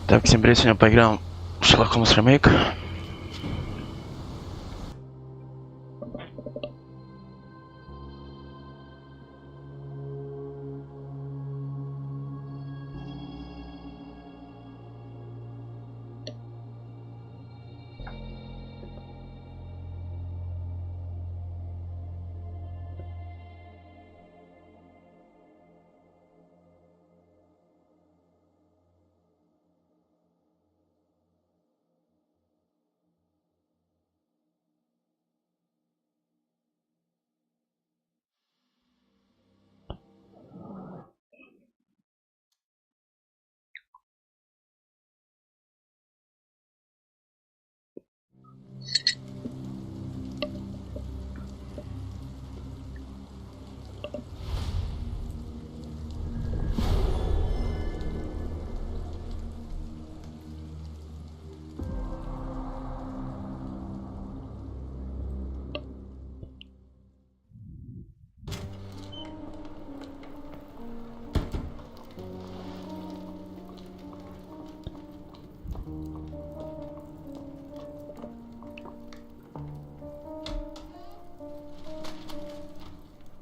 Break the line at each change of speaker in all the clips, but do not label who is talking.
Так, всем привет, сегодня поиграем в Sherlock Holmes Remake.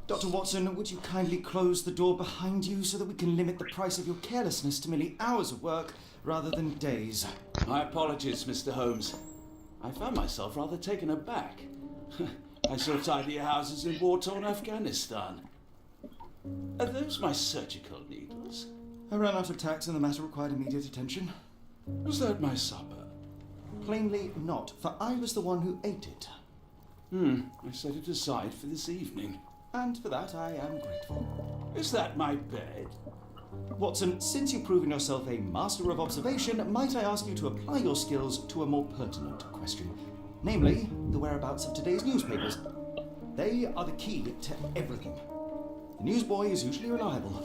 Dr. Watson, would you kindly close the door behind you so that we can limit the price of your carelessness to merely hours of work rather than days?
My apologies, Mr. Holmes. I found myself rather taken aback. I saw tidier houses in war-torn Afghanistan. Are those my surgical needles?
I ran out of tacks and the matter required immediate attention.
Was that my supper?
Plainly not, for I was the one who ate it.
I set it aside for this evening.
And for that I am grateful.
Is that my bed?
Watson, since you've proven yourself a master of observation, might I ask you to apply your skills to a more pertinent question? Namely, the whereabouts of today's newspapers. They are the key to everything. The newsboy is usually reliable.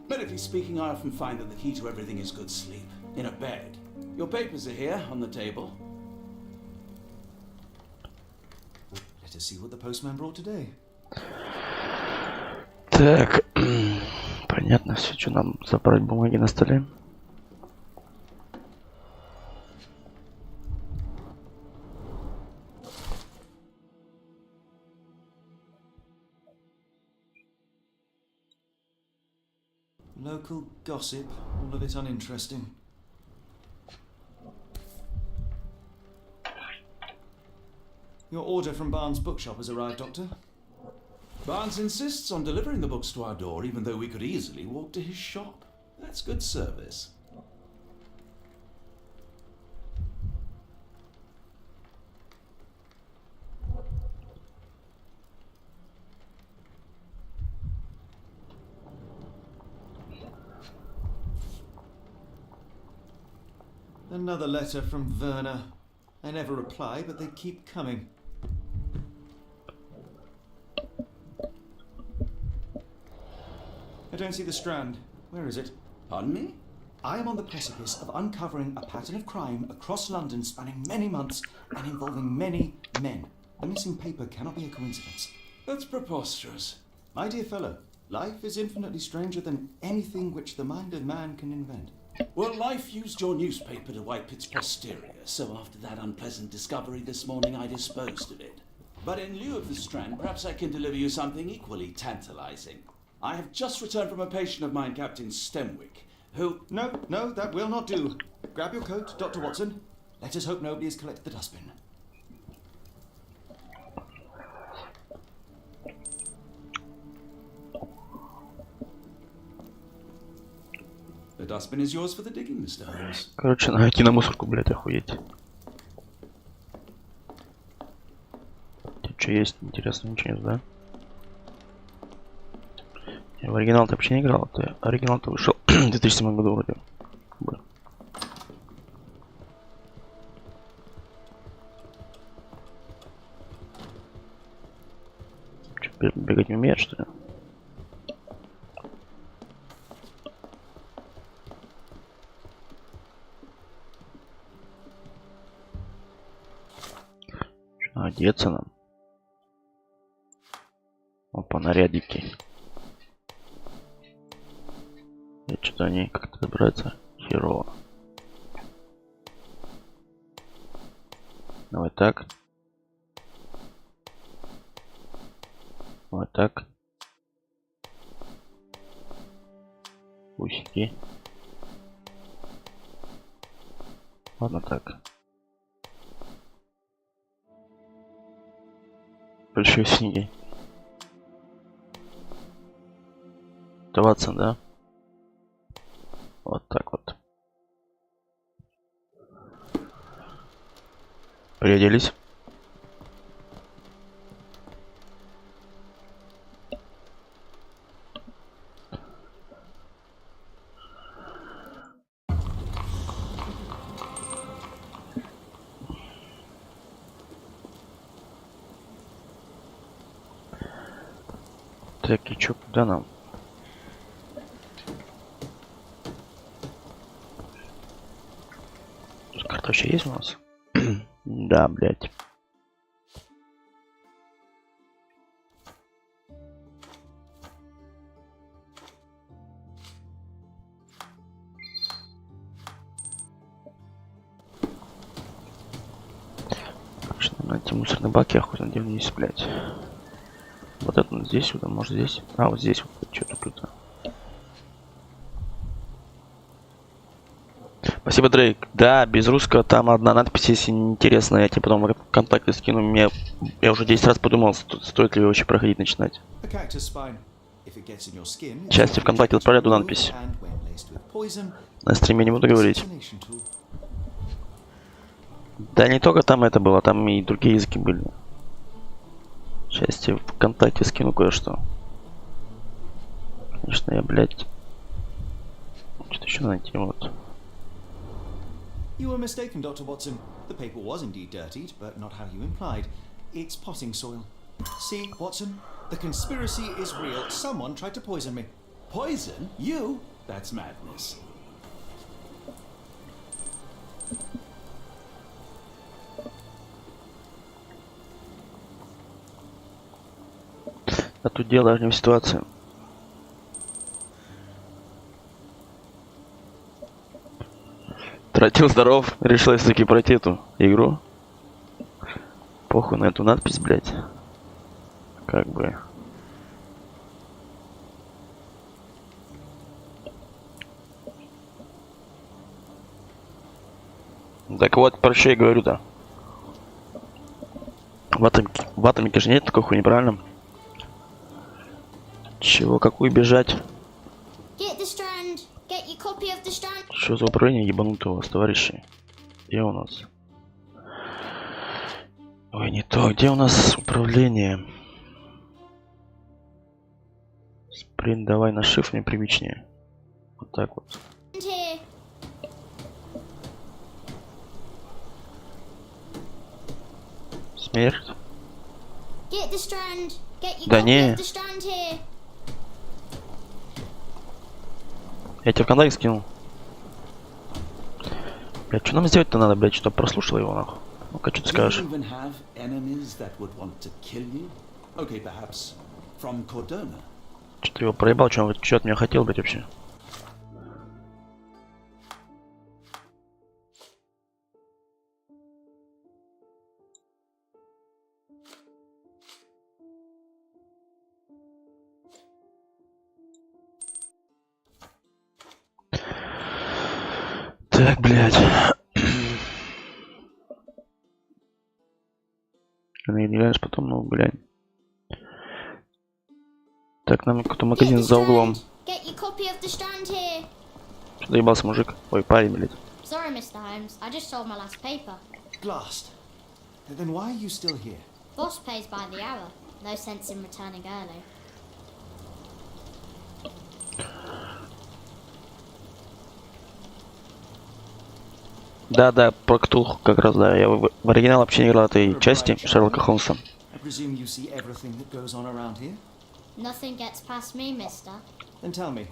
Medically speaking, I often find that the key to everything is good sleep. In a bed. Your papers are here, on the table.
Let us see what the postman brought today.
Так, понятно все, что нам забрать бумаги на столе.
Local gossip, all of it uninteresting. Your order from Barnes' bookshop has arrived, Doctor.
Barnes insists on delivering the books to our door, even though we could easily walk to his shop. That's good service.
Another letter from Werner. I never reply, but they keep coming. I don't see the Strand. Where is it?
Pardon me?
I am on the precipice of uncovering a pattern of crime across London spanning many months and involving many men. The missing paper cannot be a coincidence.
That's preposterous.
My dear fellow, life is infinitely stranger than anything which the mind of man can invent.
Well, life used your newspaper to wipe its posterior, so after that unpleasant discovery this morning, I disposed of it. But in lieu of the Strand, perhaps I can deliver you something equally tantalizing. I have just returned from a patient of mine, Captain Stemwick, who...
No, that will not do. Grab your coat, Dr. Watson. Let us hope nobody has collected the dustbin.
The dustbin is yours for the digging, Mr. Holmes.
Короче, надо идти на мусорку, блять, охуеть. Тут что есть? Интересно, ничего нет, да? Я в оригинал-то вообще не играл. Оригинал-то вышел в 2007 году вроде. Что, бегать не умеет, что ли? Что, одеться нам? Опа, нарядики. Что-то они как-то добираются херово. Давай так. Вот так. Усики. Ладно так. Большие снеги. Это Ватсон, да? Вот так вот. Приоделись. Так, и чё, куда нам? Карта вообще есть у нас? Да, блядь. Конечно, на эти мусорные баки охотно где вниз, блядь. Вот это вот здесь, сюда, может здесь. А, вот здесь вот что-то тут. Спасибо, Дрейк. Да, без русского там одна надпись, если интересно, я тебе потом в контакты скину. Я уже 10 раз подумал, стоит ли вообще проходить начинать. Части ВКонтакте отправляю эту надпись. На стриме не буду говорить. Да не только там это было, там и другие языки были. Части ВКонтакте скину кое-что. Конечно, я, блядь, что-то еще найти, вот.
You were mistaken, Dr. Watson. The paper was indeed dirtied, but not how you implied. It's potting soil. See, Watson, the conspiracy is real. Someone tried to poison me.
Poison? You? That's madness.
А тут дело не в ситуации. Тратил здоров, решил все-таки пройти эту игру. Похуй на эту надпись, блядь. Как бы. Так вот, про что я говорю-то. В атомике же нет такой хуйни, правильно? Чего, какую бежать? Что за управление ебанутого у вас, товарищи? Где у нас? Ой, не то. Где у нас управление? Спринт давай на shift, мне привычнее. Вот так вот. Смерть. Да не. Я тебе в канале скинул. Блять, что нам сделать-то надо, блять, что прослушал его нахуй. Ну-ка, что ты скажешь? Что ты его проебал, что он от меня хотел, блять, вообще? Так, блядь. Наединяешь потом, ну, блядь. Так, нам какой-то магазин за углом. Что доебался, мужик? Ой, парень, блядь.
Sorry, Mr. Holmes. I just sold my last paper.
Blast. Then why are you still here?
Boss pays by the hour. No sense in returning early.
Да, про Ктулху как раз, да. Я в оригинал вообще не играл этой части Шерлока Холмса.
Nothing gets past me, mister.
Then tell me,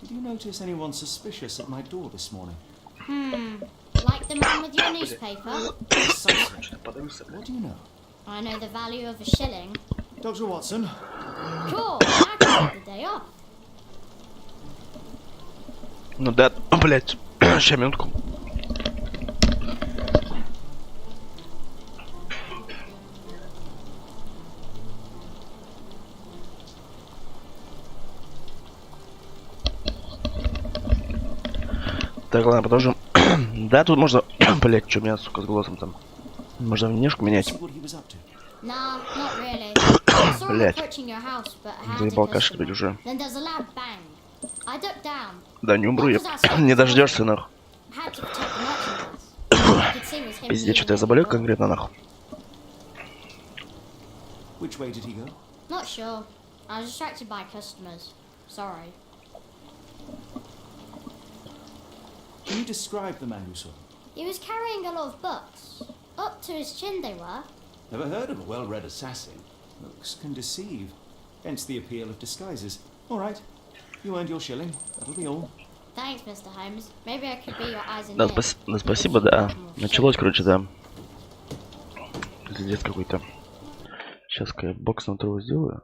did you notice anyone suspicious at my door this morning?
Like the man with your newspaper?
Precisely. What do you know?
I know the value of a shilling.
Dr. Watson?
Sure, I can take the day off.
Ну да, блядь. Сейчас, минутку. Так, ладно, продолжим. Да, тут можно... Блять, что у меня, сука, с голосом там? Можно внешку менять.
See what he was up to.
Nah, not really. I saw him
Блядь.
approaching your house, but a handy
Заебал кашель
customer.
уже.
Then there's a loud bang. I ducked down.
Да не умру я. Не дождешься, нахуй.
Had to protect the merchandise. All I could see was him
Пиздец, что-то я
leaving
заболел
it.
конкретно, нахуй.
Which way did he go?
Not sure. I was distracted by customers. Sorry.
Can you describe the man you saw?
He was carrying a lot of books. Up to his chin they were.
Never heard of a well-read assassin.
Looks can deceive. Hence the appeal of disguises. All right. You earned your shilling. That'll be all.
Thanks, Mr. Holmes. Maybe I could be your eyes and
Да,
ears.
да, спасибо, да. Началось, короче, да. Пиздец какой-то. Сейчас-ка я бокс на трое сделаю.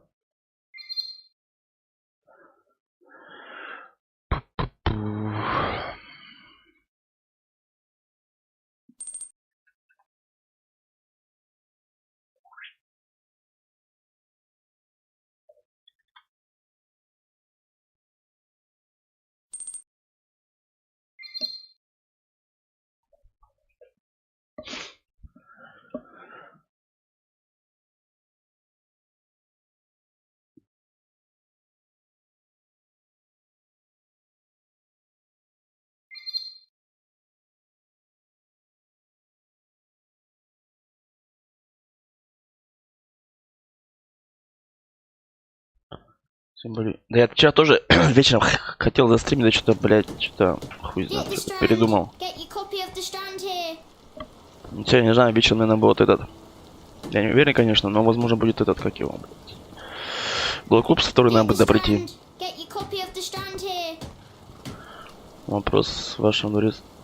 Да я вчера тоже вечером хотел застримить, да что-то, блядь, что-то хуй знает, что-то передумал.
Get your copy of the Strand here.
Ничего, не знаю, вечером, наверное, будет этот. Я не уверен, конечно, но возможно будет этот, как его, блядь. Был клуб, со второй надо будет пройти.
Get your copy of the Strand here.
Вопрос в вашем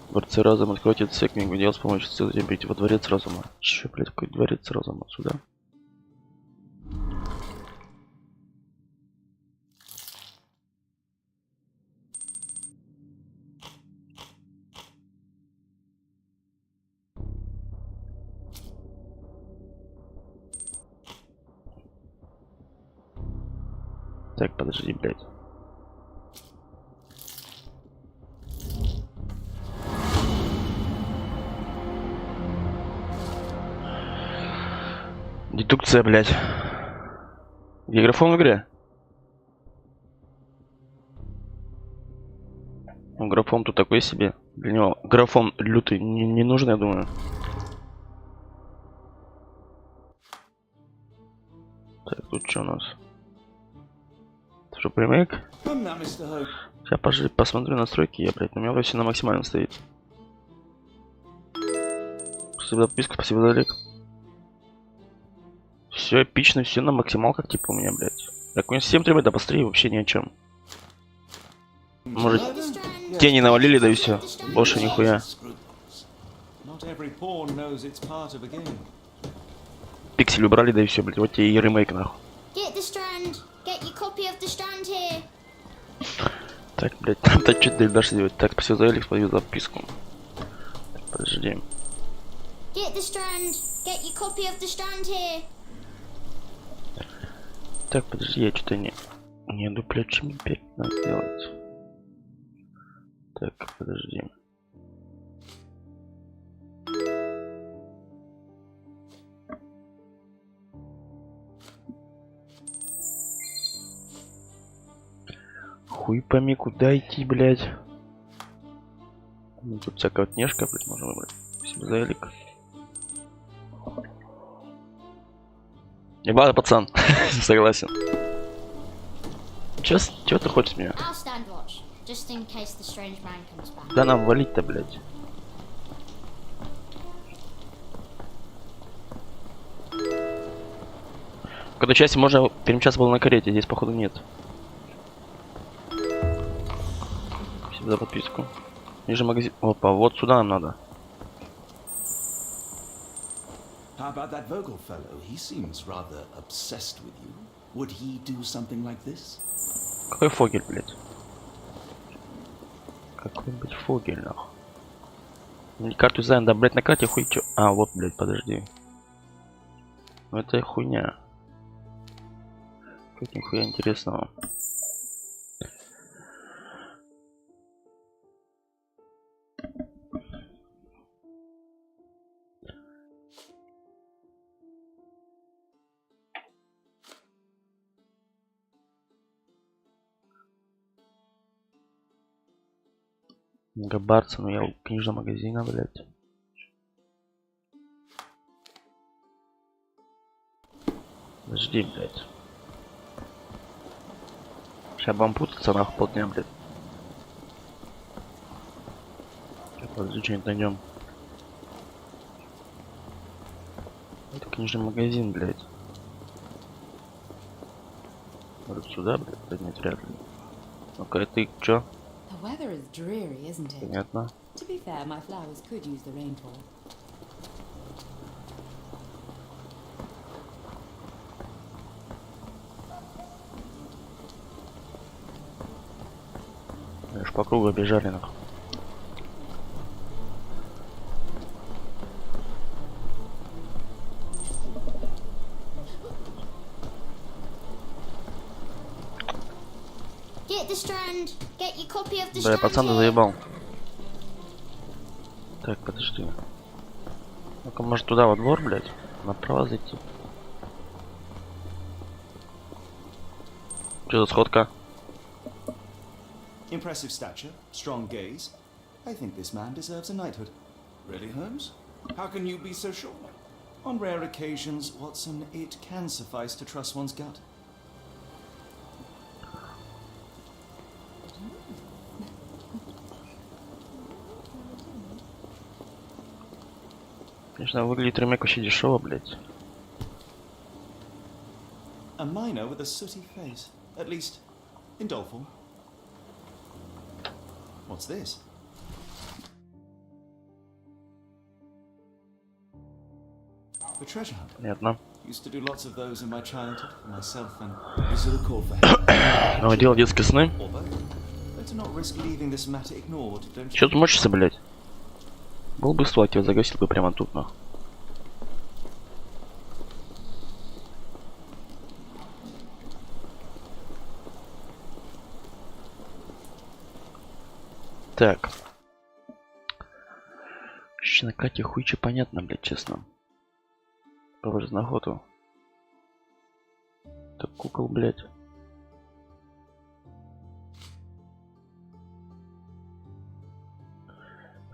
дворце разума. Откройте цепь, книгу дел с помощью ссылки перейти во дворец разума. Че, блядь, какой дворец разума? Сюда? Так, подожди, блядь. Дедукция, блядь. Где графон в игре? Ну, графон тут такой себе. Для него графон лютый не нужен, я думаю. Так, тут что у нас? Что, ремейк? Сейчас посмотрю настройки, я, блядь, у меня все на максимально стоит. Спасибо за подписку, спасибо за лайк. Все эпично, все на максималках, типа у меня, блядь. Так у меня 7 требует, да быстрее вообще ни о чем. Может, тени навалили, да и все. Больше нихуя. Пиксель убрали, да и все, блядь. Вот тебе и ремейк, нахуй. Так, блядь, там-то что ты дальше делать? Так, спасибо за лайк, спасибо за подписку. Так, подожди. Так, подожди, я что-то не иду, блядь, чем опять надо сделать. Так, подожди. Хуй пойми, куда идти, блядь. Ну, тут всякая вот нежка, блядь, можно выбрать. Спасибо за элик. Ебало, пацан. Согласен. Чё ты хочешь меня? Да нам валить-то, блядь. В какой-то части можно перемещаться было на карете, здесь походу нет. Спасибо за подписку. Ниже магазин. Опа, вот сюда нам надо.
How about that Vogel fellow? He seems rather obsessed with you. Would he do something like this?
Какой Фогель, блядь? Какой-нибудь Фогель, нахуй. Мне карту знаем, да, блядь, на карте хуй чё. А, вот, блядь, подожди. Ну это хуйня. Как нихуя интересного. Габарца, ну я у книжного магазина, блядь. Подожди, блядь. Сейчас будем путаться нахуй полдня, блядь. Подожди, что-нибудь найдем. Это книжный магазин, блядь. Вот сюда, блядь, поднять вряд ли. Ну-ка, ты чё?
The weather is dreary, isn't it?
Понятно.
To be fair, my flowers could use the rainfall.
Аж по кругу бежали нахуй.
Get the strand. Get your copy of the
Бля,
strand
пацан, ты
here.
заебал. Так, подожди. Ну-ка, может туда во двор, блядь? Направо зайти. Что за сходка?
Impressive stature, strong gaze. I think this man deserves a knighthood.
Really, Holmes? How can you be so sure?
On rare occasions, Watson, it can suffice to trust one's gut.
Конечно, выглядит ремейк вообще дешево, блядь.
A miner with a sooty face. At least, in doll form. What's this? The treasure hunt.
Понятно.
Used to do lots of those in my childhood for myself and
Is it a call for help?
Ну, делал детские сны.
although. Better not risk leaving this matter ignored, don't you?
Чё ты мочишься, блядь? Был бы ствол, тебя загасил бы прямо тут, нахуй. Так. Ща на Кате хуйче понятно, блядь, честно. Положить на охоту. Так, кукол, блядь.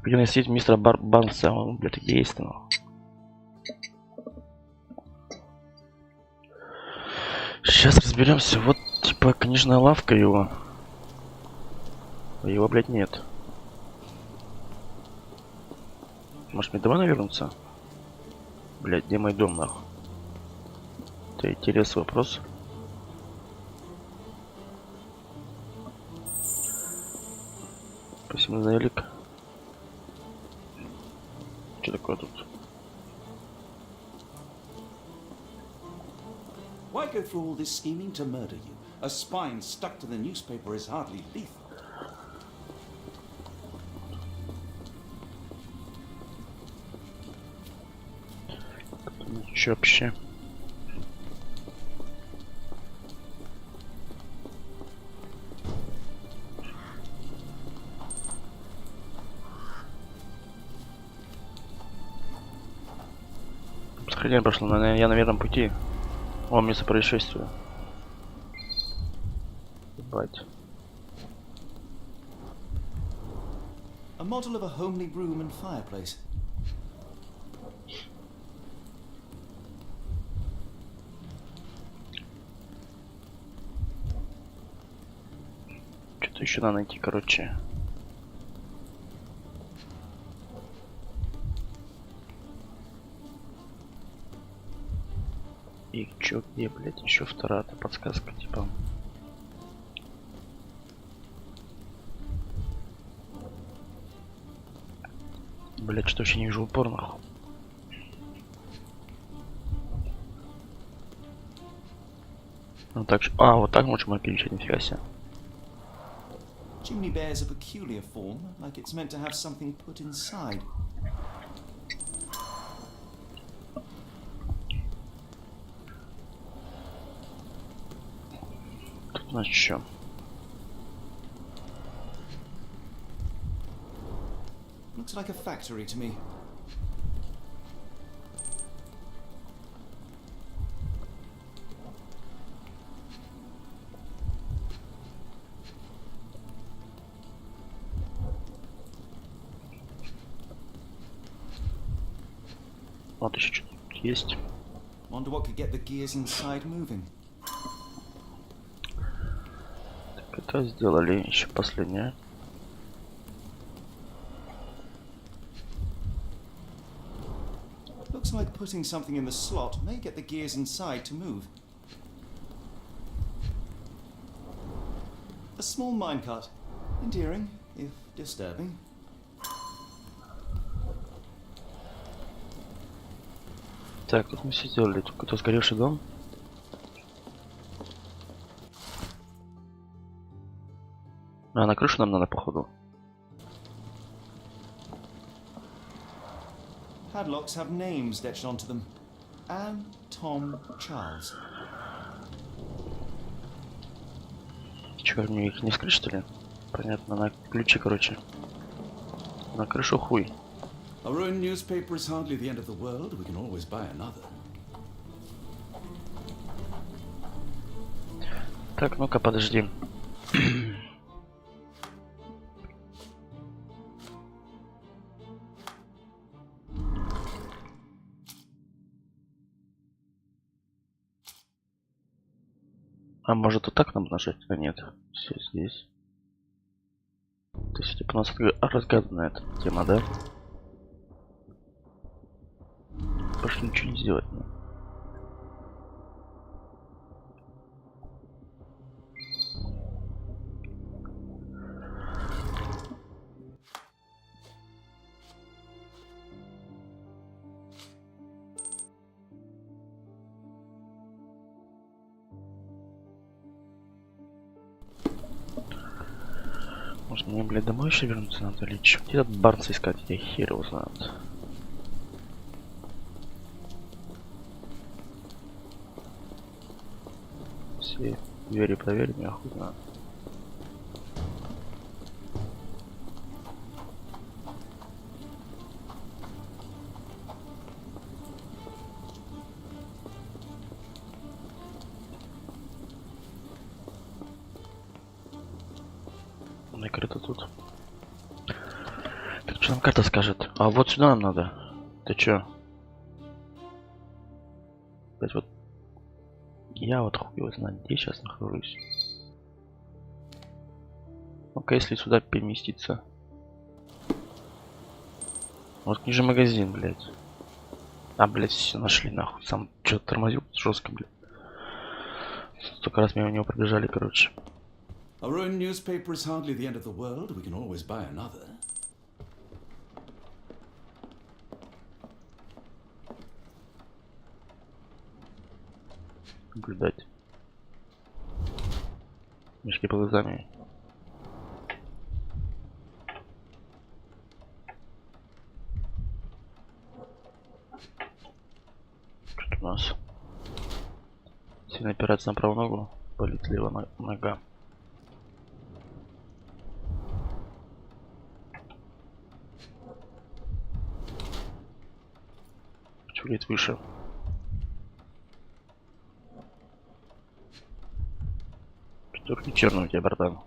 Где носить мистера Барнса? Он, блядь, есть, ну. Сейчас разберемся. Вот, типа, книжная лавка его. Его, блядь, нет. Может, мне домой навернуться? Блядь, где мой дом, нахуй? Это интересный вопрос. Спасибо за элик. Что такое тут?
Why go through all this scheming to murder you? A spine stuck to the newspaper is hardly lethal.
Чё вообще? Сохранение прошло, но я на верном пути. О, место происшествия. Ебать.
A model of a homely room and fireplace.
Что-то еще надо найти, короче. И чё, где, блядь, еще вторая подсказка, типа. Блядь, что вообще не вижу упор, нахуй. Ну так, а, вот так можем переключать, нифига себе.
Chimney bears a peculiar form, like it's meant to have something put inside.
Тут у нас что?
Looks like a factory to me.
Вот еще что-то есть.
Wonder what could get the gears inside moving.
Так, это сделали еще последнее.
Looks like putting something in the slot may get the gears inside to move. A small minecart. Endearing, if disturbing.
Так, тут мы все сделали. Тут какой-то сгоревший дом. А, на крышу нам надо, походу.
Padlocks have names etched onto them. Anne, Tom, Charles.
Че, мне их не скрыть, что ли? Понятно, на ключи, короче. На крышу хуй.
A ruined newspaper is hardly the end of the world. We can always buy another.
Так, ну-ка, подожди. А может вот так нам нажать? А нет, все здесь. То есть типа у нас разгаданная эта тема, да? Больше ничего не сделать. Ну. Может мне, блядь, домой еще вернуться надо или что? Где этот Барнс искать? Я хер его знает. Все двери проверим, я хуй знаю. Накрыто тут. Так что нам карта скажет? А вот сюда нам надо. Ты чё? Опять вот. Я вот хуй его знает, где сейчас нахожусь. Ну-ка, если сюда переместиться. Вот ниже магазин, блядь. А, блядь, все нашли нахуй. Сам что-то тормозил жестко, блядь. Столько раз мимо него пробежали, короче.
A ruined newspaper is hardly the end of the world. We can always buy another.
Наблюдать. Мешки под глазами. Что у нас? Сильно опираться на правую ногу. Болит левая нога. Чулит выше. Только черный у тебя, братан.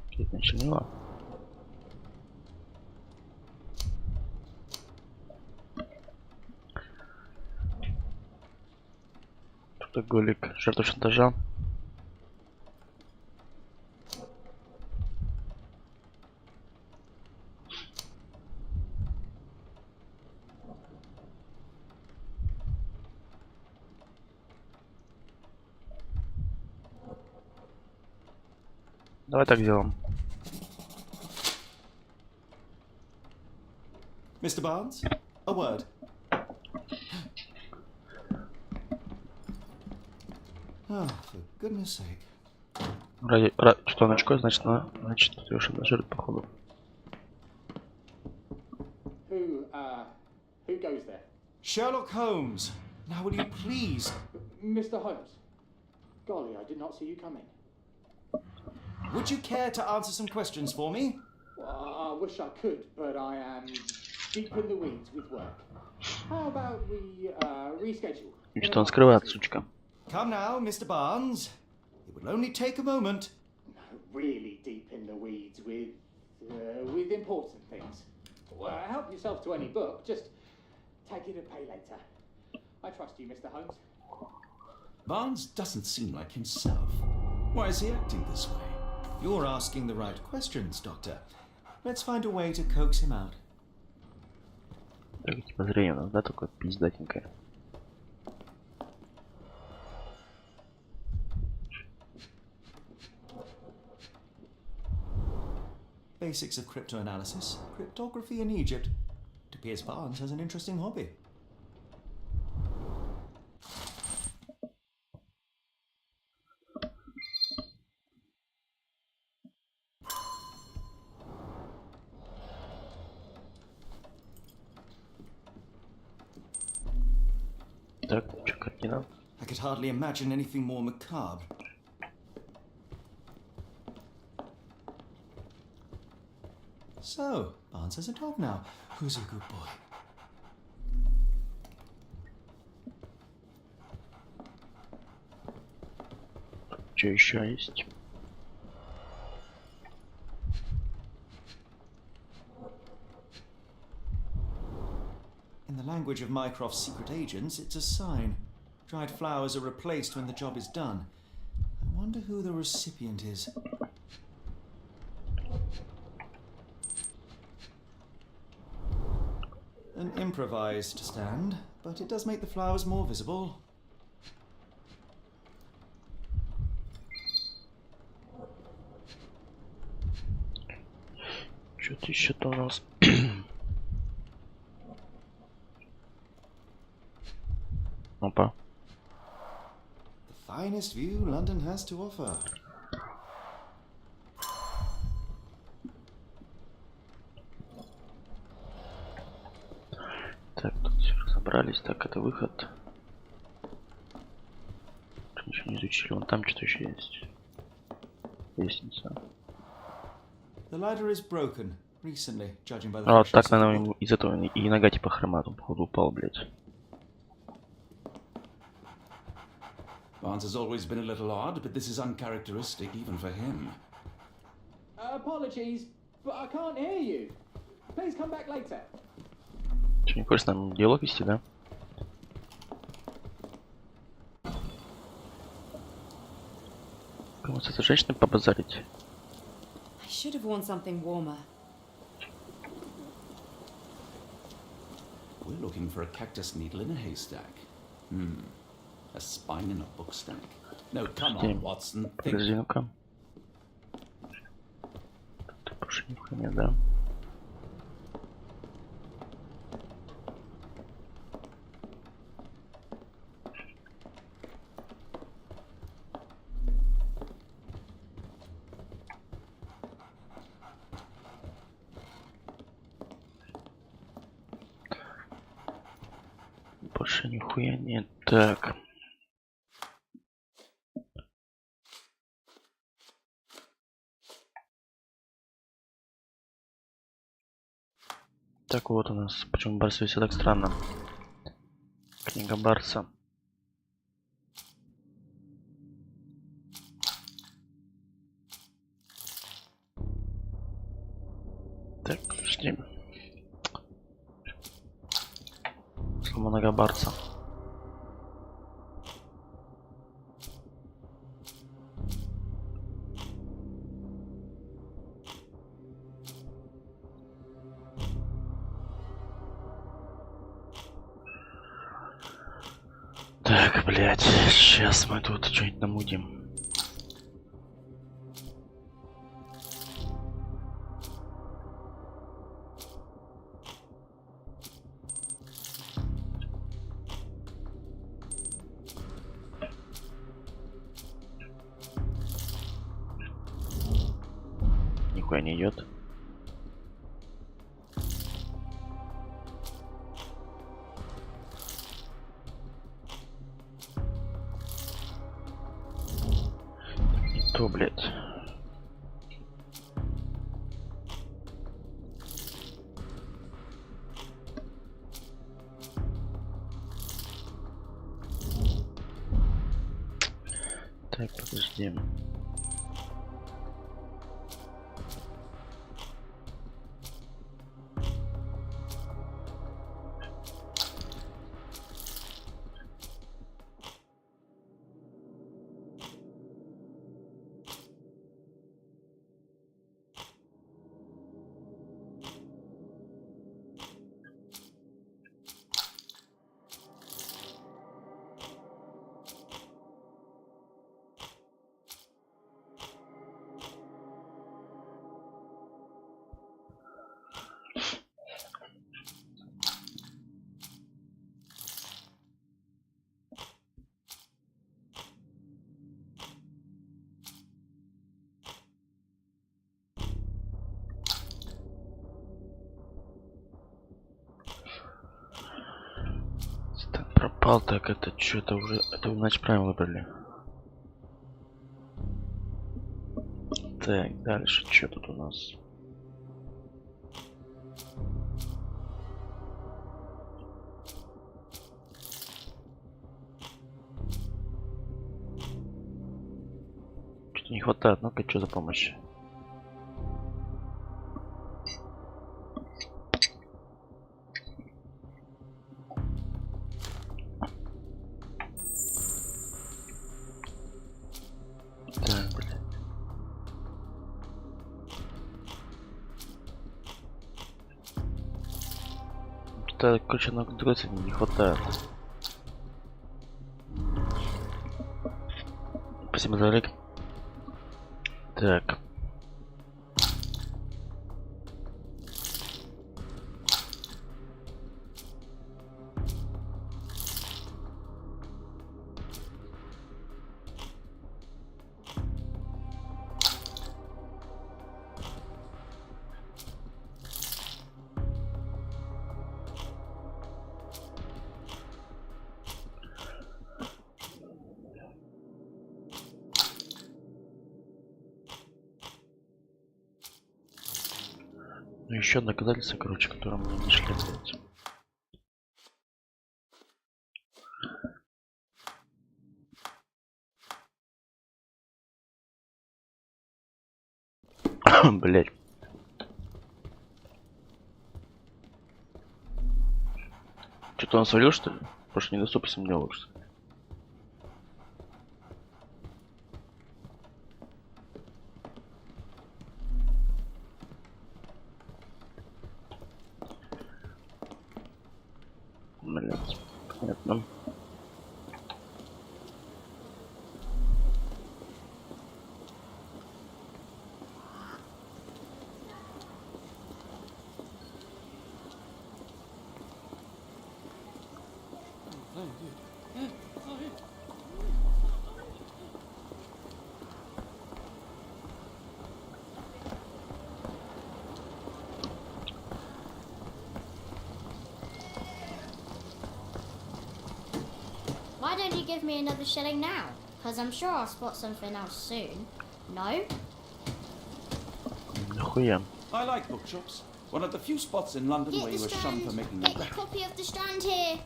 Какие-то начинила. Тут голик. Жертва шантажа. Давай так сделаем.
Mr. Barnes, a word. Oh, for goodness sake.
Что очко, значит, ее шантажирует, походу.
Who goes there?
Sherlock Holmes. Now will you please?
Mr. Holmes. Golly, I did not see you coming.
Would you care to answer some questions for me?
Well, I wish I could, but I am deep in the weeds with work. How about we reschedule?
И что он скрывает, сучка?
Come now, Mr. Barnes. It will only take a moment.
Really deep in the weeds with important things. Well, help yourself to any book. Just Take it and pay later. I trust you, Mr. Holmes.
Barnes doesn't seem like himself. Why is he acting this way?
You're asking the right questions, Doctor. Let's find a way to coax him out.
Так, типа зрение у нас, да, такое пиздатенькое.
Basics of cryptoanalysis, cryptography in Egypt. It appears Barnes has an interesting hobby.
Так, что, картина?
I could hardly imagine anything more macabre. So, Barnes has a dog now. Who's a good boy?
Что еще есть?
In the language of Mycroft's secret agents, it's a sign. Dried flowers are replaced when the job is done. I wonder who the recipient is. An improvised stand, but it does make the flowers more visible.
Что-то еще-то у нас. Опа.
The finest view London has to offer.
Так, тут все разобрались. Так, это выход. Ничего не изучили. Вон там что-то еще есть. Лестница.
The ladder is broken recently, judging by the
А вот так,
fractions of the
наверное,
wood.
из этого и нога типа хроматом, походу, упал, блядь.
Barnes has always been a little odd, but this is uncharacteristic even for him.
Apologies, but I can't hear you. Please come back later.
Что, не хочешь нам диалог вести, да? Кому с этой женщиной побазарить?
I should have worn something warmer.
We're looking for a cactus needle in a haystack. A spine in a book stack. No, come on, Watson. Think.
Подожди, ну-ка. Тут больше нихуя нет, да? Больше нихуя нет. Так. Так вот у нас. Почему Барс все так странно? Книга Барса. Так, подожди. Нога Барса. Так, блядь, сейчас мы тут что-нибудь намудим. Нихуя не идет. То, блядь. Так, подожди. Пал, так это что-то уже... Это вы, значит, правильно выбрали. Так, дальше что тут у нас? Что-то не хватает, ну-ка, что за помощь? Так, блин. Что-то, короче, на драться не хватает. Спасибо за лайк. Так. Ну еще доказательства, короче, которые мы не нашли делать. Блять. Что-то он свалил, что ли? Потому что недоступен мне лучше. Блять. Понятно.
Why don't you give me another shilling now? Because I'm sure I'll spot something else soon. No?
Нахуя.
I like bookshops. One of the few spots in London
Get
where
the
you were shunned for
Strand!
making
Get
a
your copy of the Strand here!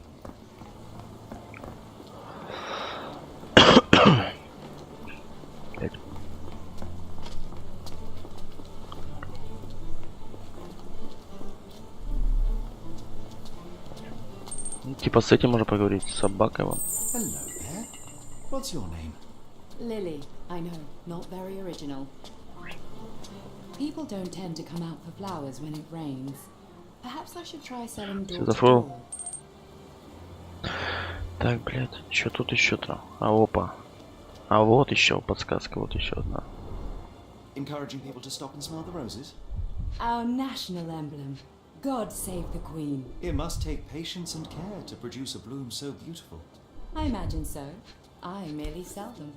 Блять. Ну, типа с этим можно поговорить, с собакой вон.
Hello there. What's your name?
Lily, I know, not very original. People don't tend to come out for flowers when it rains. Perhaps I should try selling door to
Светофор.
door.
Так, блядь, что тут еще-то? А опа. А вот еще подсказка, вот еще одна.
Encouraging people to stop and smell the roses?
Our national emblem. God save the Queen.
It must take patience and care to produce a bloom so beautiful.
I imagine so. I merely sell them.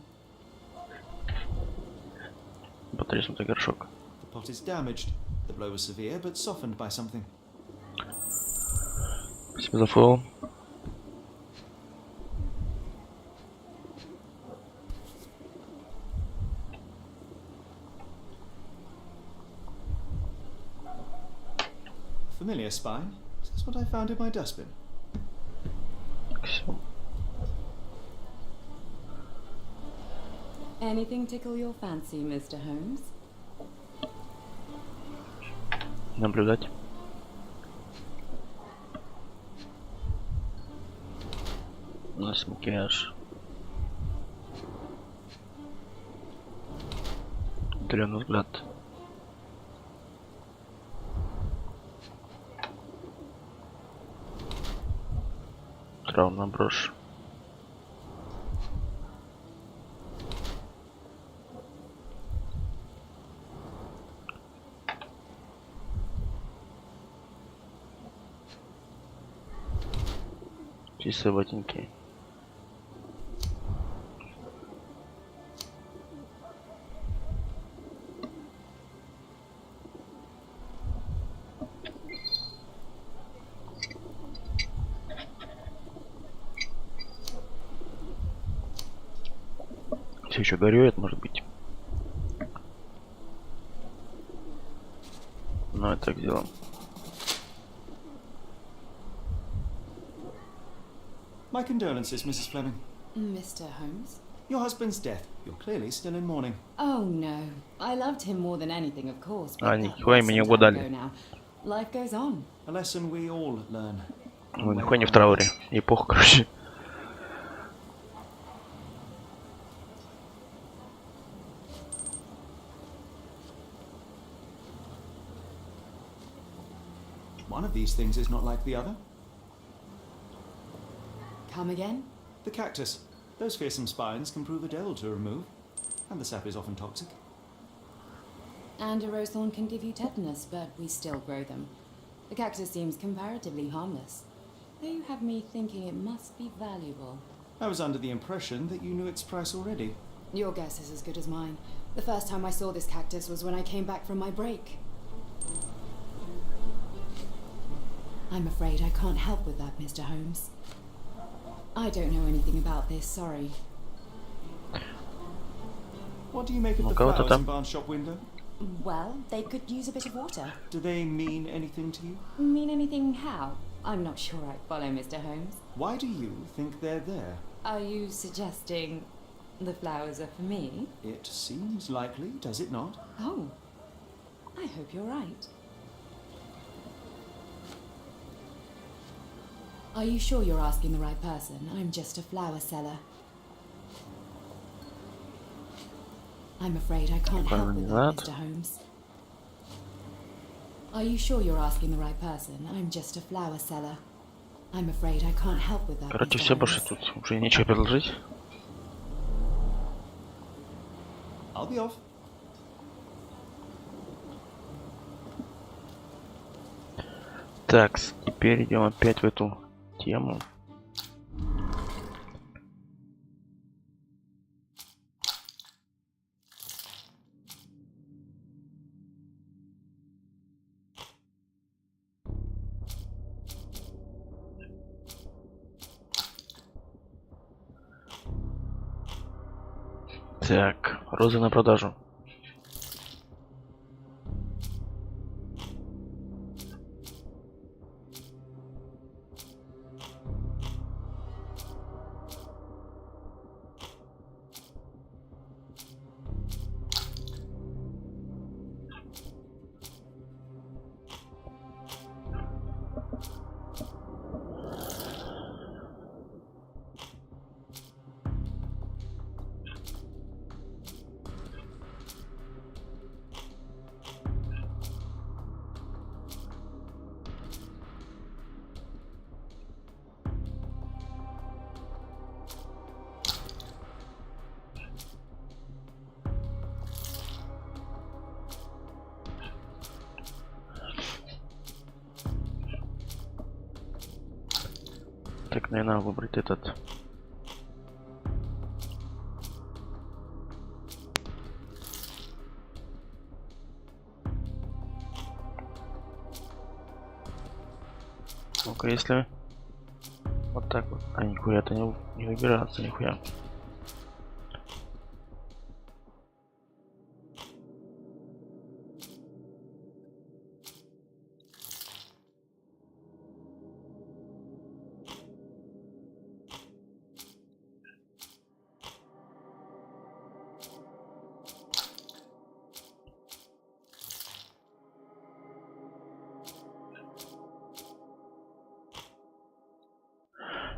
Потреснутый горшок.
The pot is damaged. The blow was severe, but softened by something.
Спасибо за фоллоу.
Familiar spine. That's what I found in my dustbin.
Всё.
Anything tickle your fancy, Mr. Holmes?
Наблюдать. У нас макияж. Удаленный взгляд. Травмная брошь. Чистые ботинки. Все еще горюет, может быть. Ну, это так делаем.
My condolences, Mrs. Fleming.
Mr. Holmes?
Your husband's death. You're clearly still in mourning.
Oh no. I loved him more than anything, of course. But
А,
that
нихуя
was
меня
some time
угадали.
ago now. Life goes on.
A lesson we all learn.
Ну, нихуя не в трауре. Эпоха, короче.
One of these things is not like the other.
Come again?
The cactus. Those fearsome spines can prove a devil to remove, and the sap is often toxic.
And a rose thorn can give you tetanus, but we still grow them. The cactus seems comparatively harmless. Though you have me thinking it must be valuable.
I was under the impression that you knew its price already.
Your guess is as good as mine. The first time I saw this cactus was when I came back from my break. I'm afraid I can't help with that, Mr. Holmes. I don't know anything about this, sorry.
What do you make of the
Ну, кого-то
flowers
там.
in Barnes' shop window?
Well, they could use a bit of water.
Do they mean anything to you?
Mean anything how? I'm not sure I follow, Mr. Holmes.
Why do you think they're there?
Are you suggesting the flowers are for me?
It seems likely, does it not?
Oh, I hope you're right. Are you sure you're asking the right person? I'm just a flower seller. I'm afraid I can't help with that, Mr. Holmes. Are you sure you're asking the right person? I'm just a flower seller. I'm afraid I can't help with that,
Короче,
Mr.
все, больше
Holmes.
тут уже нечего предложить.
I'll be off.
Так, теперь идем опять в эту тему. Так, розы на продажу. Так, наверное, выбрать этот. Ну-ка, если вот так вот. А нихуя-то не выбираться, нихуя.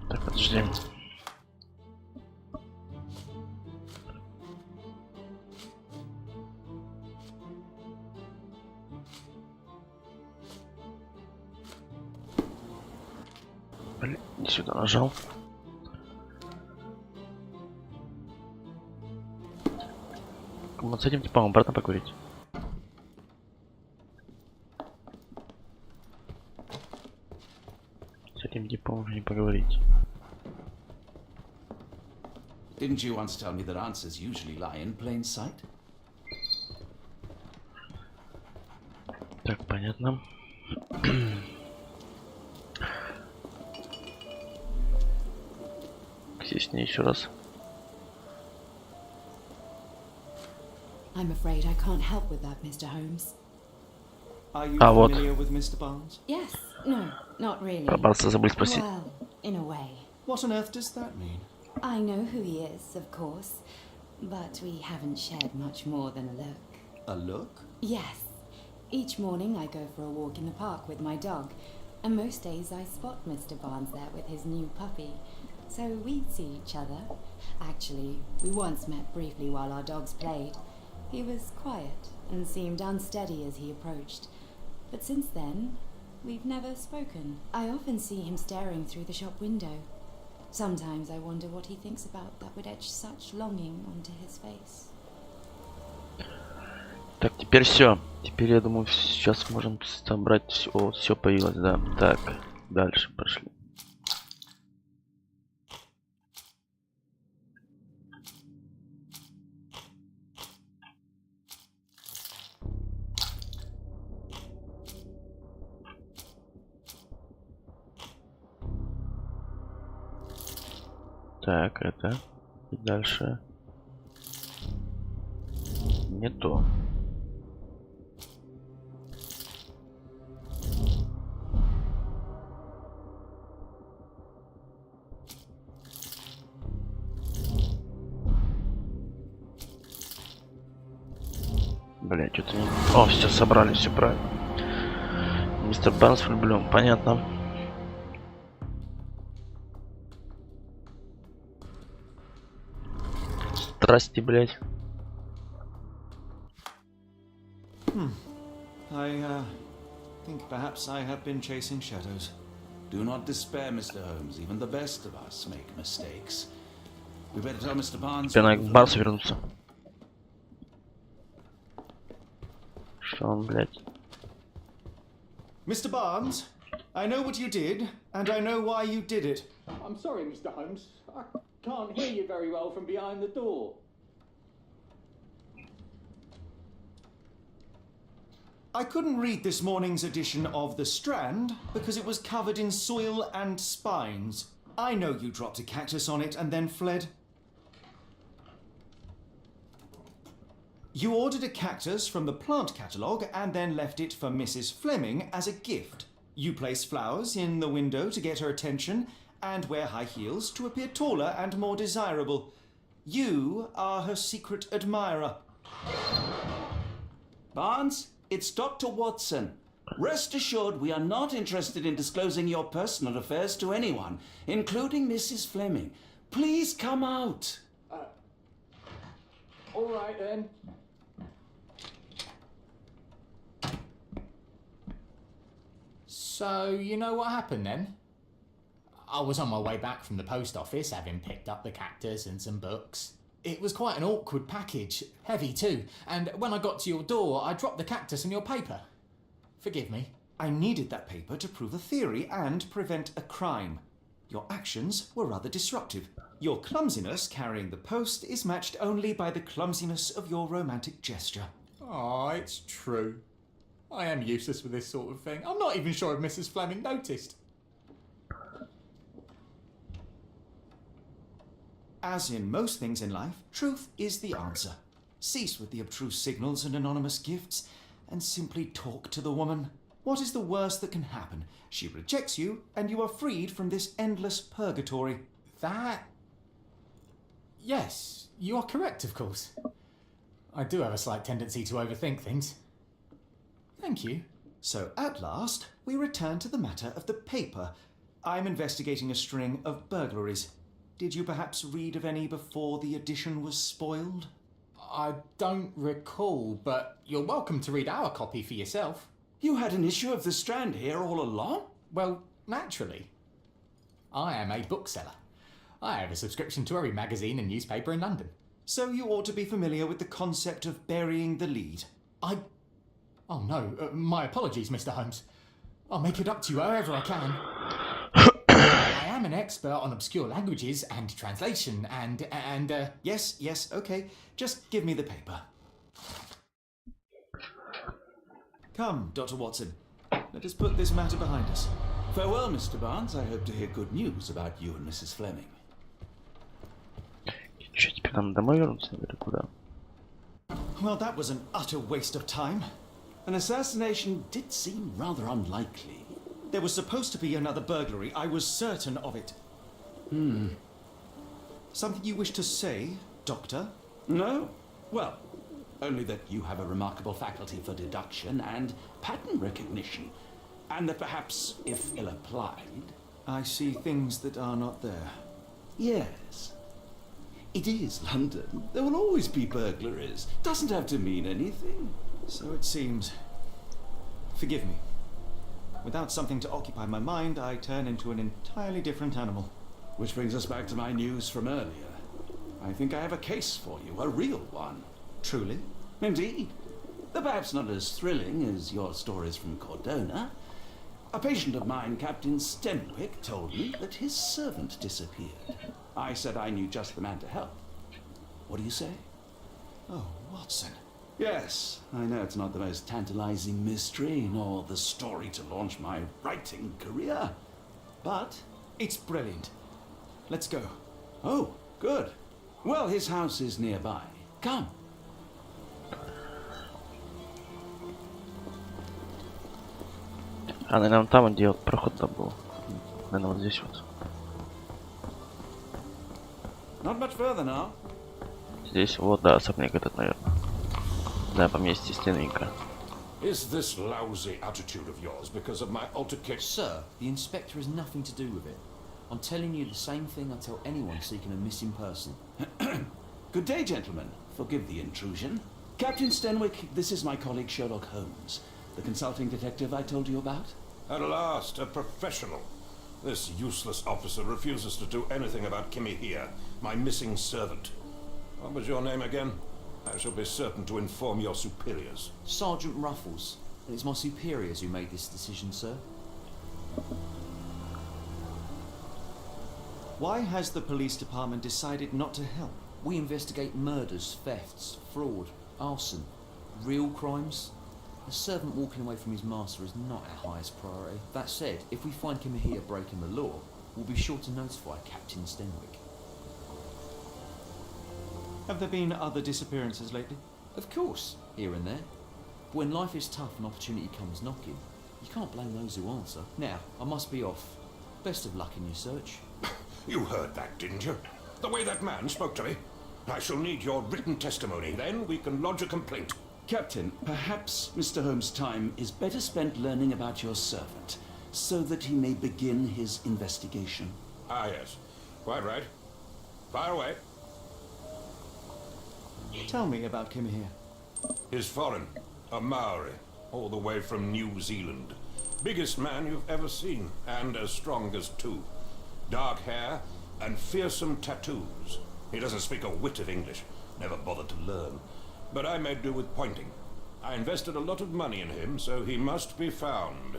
Так, подожди. Блин, не сюда нажал. Вот с этим типом обратно поговорить. С этим типом уже не поговорить.
Didn't you once tell me that answers usually lie in plain sight?
Так, понятно. Здесь не еще раз.
I'm afraid I can't help with that, Mr. Holmes.
Are you
Ah, what?
familiar with Mr. Barnes?
Yes, no, not really.
Про Барса забыл спросить.
Well, in a way.
What on earth does that mean?
I know who he is, of course, but we haven't shared much more than a look.
A look?
Yes. Each morning I go for a walk in the park with my dog, and most days I spot Mr. Barnes there with his new puppy. So we see each other. Actually, we once met briefly while our dogs played. He was quiet and seemed unsteady as he approached. But since then, we've never spoken. I often see him staring through the shop window. Sometimes I wonder what he thinks about that would etch such longing onto his face.
Так, теперь все. Теперь, я думаю, сейчас можем собрать все. О, все появилось, да. Так, дальше пошли. Так, это. И дальше. Не то. Бля, что-то не... О, все собрали, все правильно. Мистер Барнс влюблен, понятно. Страсти, блять.
I think perhaps I have been chasing shadows.
Do not despair, Mr. Holmes. Even the best of us make mistakes. We better tell Mr. Barnes.
Теперь надо к Барсу вернуться. Что он, блядь?
Mr. Barnes, I know what you did, and I know why you did it.
I'm sorry, Mr. Holmes. I can't hear you very well from behind the door.
I couldn't read this morning's edition of The Strand because it was covered in soil and spines. I know you dropped a cactus on it and then fled. You ordered a cactus from the plant catalogue and then left it for Mrs. Fleming as a gift. You place flowers in the window to get her attention and wear high heels to appear taller and more desirable. You are her secret admirer.
Barnes, it's Dr. Watson. Rest assured we are not interested in disclosing your personal affairs to anyone, including Mrs. Fleming. Please come out.
All right then.
So, you know what happened then? I was on my way back from the post office, having picked up the cactus and some books. It was quite an awkward package, heavy too, and when I got to your door, I dropped the cactus and your paper. Forgive me.
I needed that paper to prove a theory and prevent a crime. Your actions were rather disruptive. Your clumsiness carrying the post is matched only by the clumsiness of your romantic gesture.
Oh, it's true. I am useless with this sort of thing. I'm not even sure if Mrs. Fleming noticed.
As in most things in life, truth is the answer. Cease with the obtruse signals and anonymous gifts, and simply talk to the woman. What is the worst that can happen? She rejects you, and you are freed from this endless purgatory.
That... Yes, you are correct, of course. I do have a slight tendency to overthink things. Thank you.
So, at last, we return to the matter of the paper. I'm investigating a string of burglaries. Did you perhaps read of any before the edition was spoiled?
I don't recall, but you're welcome to read our copy for yourself.
You had an issue of The Strand here all along?
Well, naturally. I am a bookseller. I have a subscription to every magazine and newspaper in London.
So you ought to be familiar with the concept of burying the lead.
Oh no, my apologies, Mr. Holmes. I'll make it up to you however I can. I am an expert on obscure languages and translation and
Yes, okay. Just give me the paper. Come, Dr. Watson. Let us put this matter behind us.
Farewell, Mr. Barnes. I hope to hear good news about you and Mrs. Fleming.
Что, теперь нам домой вернуться или куда?
Well, that was an utter waste of time.
An assassination did seem rather unlikely.
There was supposed to be another burglary. I was certain of it. Something you wish to say, Doctor?
No? Well, only that you have a remarkable faculty for deduction and pattern recognition, and that perhaps, if ill applied...
I see things that are not there.
Yes. It is London. There will always be burglaries. Doesn't have to mean anything.
So it seems. Forgive me. Without something to occupy my mind, I turn into an entirely different animal.
Which brings us back to my news from earlier. I think I have a case for you, a real one.
Truly?
Indeed. Though perhaps not as thrilling as your stories from Cordona. A patient of mine, Captain Stenwick, told me that his servant disappeared. I said I knew just the man to help. What do you say?
Oh, Watson.
Yes, I know it's not the most tantalizing mystery, nor the story to launch my writing career. But
It's brilliant. Let's go.
oh, good. Well, his house is nearby. Come.
А, наверное, там, где вот проход-то был. Наверное, вот здесь вот.
Not much further now.
Здесь вот, да, особняк этот, наверное. Да, поместье стенника.
Is this lousy attitude of yours because of my altercation?
Sir, the inspector has nothing to do with it. I'm telling you the same thing I tell anyone seeking a missing person.
Good day, gentlemen. Forgive the intrusion. Captain Stenwick, this is my colleague Sherlock Holmes, the consulting detective I told you about.
At last, a professional. This useless officer refuses to do anything about Kimmy here, my missing servant. What was your name again? I shall be certain to inform your superiors.
Sergeant Ruffles. It's my superiors who made this decision, sir.
Why has the police department decided not to help?
We investigate murders, thefts, fraud, arson, real crimes. A servant walking away from his master is not our highest priority. That said, if we find him here breaking the law, we'll be sure to notify Captain Stenwick.
Have there been other disappearances lately?
Of course, here and there. But when life is tough and opportunity comes knocking, you can't blame those who answer. Now, I must be off. Best of luck in your search.
You heard that, didn't you? The way that man spoke to me. I shall need your written testimony. Then we can lodge a complaint.
Captain, perhaps Mr. Holmes' time is better spent learning about your servant, so that he may begin his investigation.
Ah, yes. Quite right. Fire away.
Tell me about Kim here.
He's foreign. A Maori. All the way from New Zealand. Biggest man you've ever seen. And as strong as two. Dark hair and fearsome tattoos. He doesn't speak a whit of English. Never bothered to learn. But I made do with pointing. I invested a lot of money in him, so he must be found.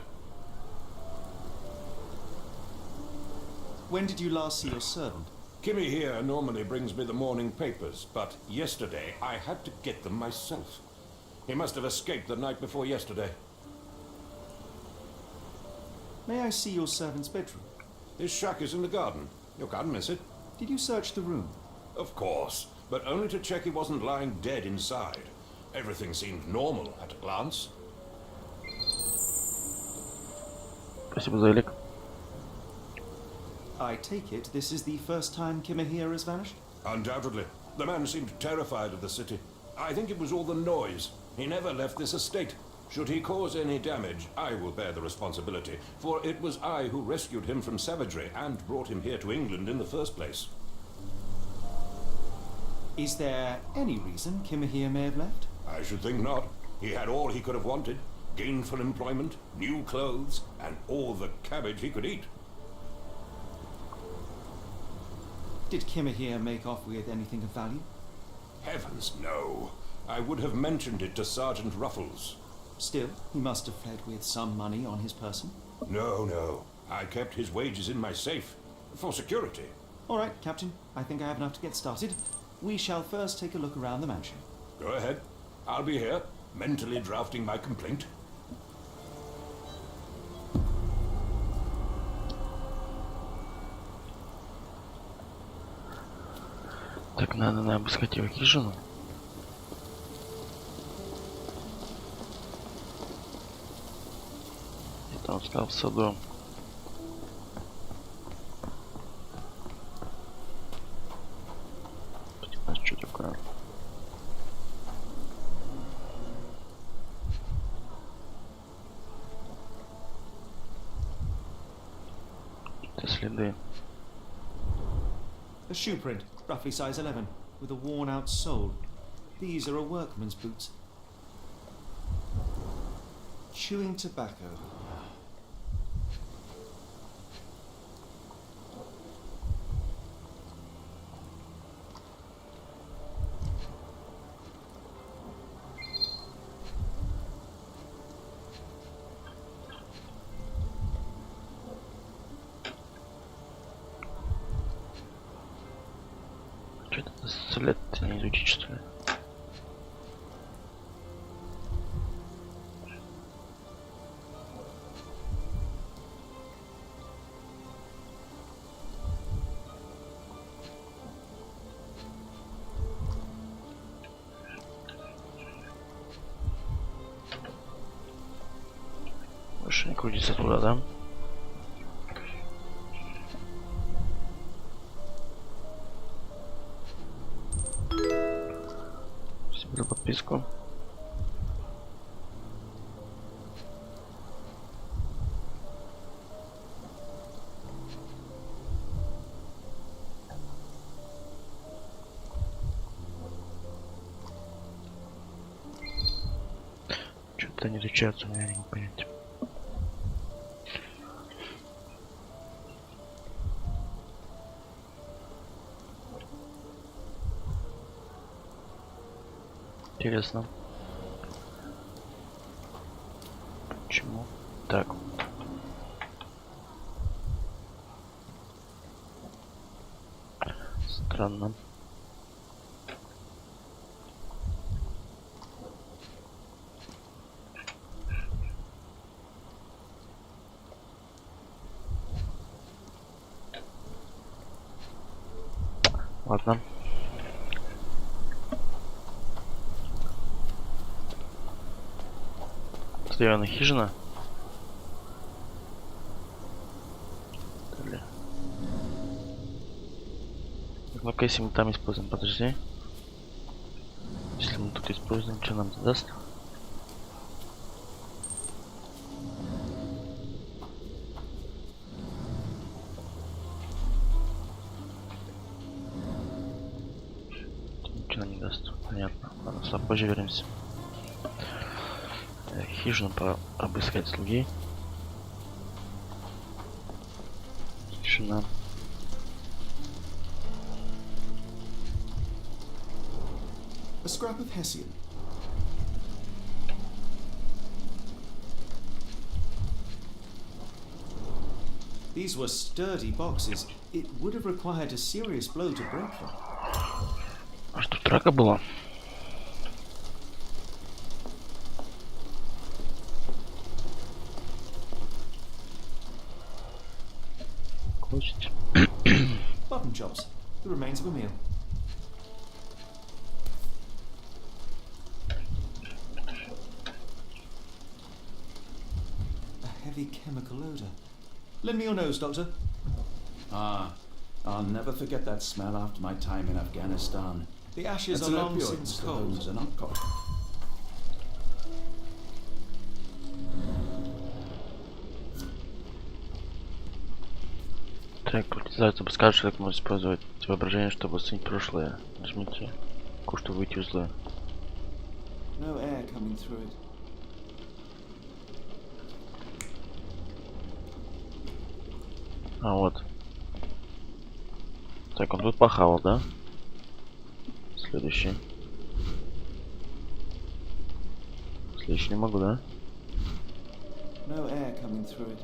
When did you last see your servant?
Kimmy here normally brings me the morning papers, but yesterday I had to get them myself. He must have escaped the night before yesterday.
May I see your servant's bedroom?
His shack is in the garden. You can't miss it.
Did you search the room?
Of course, but only to check he wasn't lying dead inside. Everything seemed normal at a glance.
Спасибо за элек.
I take it this is the first time Kimmer here has vanished?
Undoubtedly. The man seemed terrified of the city. I think it was all the noise. He never left this estate. Should he cause any damage, I will bear the responsibility, for it was I who rescued him from savagery and brought him here to England in the first place.
Is there any reason Kimmer here may have left?
I should think not. He had all he could have wanted. Gainful employment, new clothes, and all the cabbage he could eat.
Did Kimmer here make off with anything of value?
Heavens, no. I would have mentioned it to Sergeant Ruffles.
Still, he must have fled with some money on his person.
No, no. I kept his wages in my safe. For security.
All right, Captain. I think I have enough to get started. We shall first take a look around the mansion.
Go ahead. I'll be here, mentally drafting my complaint.
Так, надо обыскать его хижину. Там в саду. А что такое? Это следы.
A shoe print, roughly size 11, with a worn-out sole. These are a workman's boots. Chewing tobacco.
Что это за след не изучить, что ли? Больше не крутится туда, да? Спасибо за подписку. Что-то не изучается, у меня не понять. Интересно. Почему? Так. Странно. Ладно. Деревянная хижина. Ну-ка, если мы там используем, подожди. Если мы тут используем, что нам это даст? Ничего не даст. Понятно. Ладно, позже вернемся. Хижину обыскать слуги. Хижина.
A scrap of Hessian. These were sturdy boxes. It would have required a serious blow to break them.
А что, драка была?
Button chops, the remains of a meal. A heavy chemical odor. Lend me your nose, Doctor.
Ah, I'll never forget that smell after my time in Afghanistan.
The ashes
It's
are
an
long
opioid,
since
Mr.
cold.
Holmes, an alcohol.
Так, утилизация подскажет, как можно использовать воображение, чтобы оценить прошлое. Нажмите курс, чтобы выйти из зла.
No air coming through it.
А вот. Так, он тут похавал, да? Следующий. Следующий не могу, да?
No air coming through it.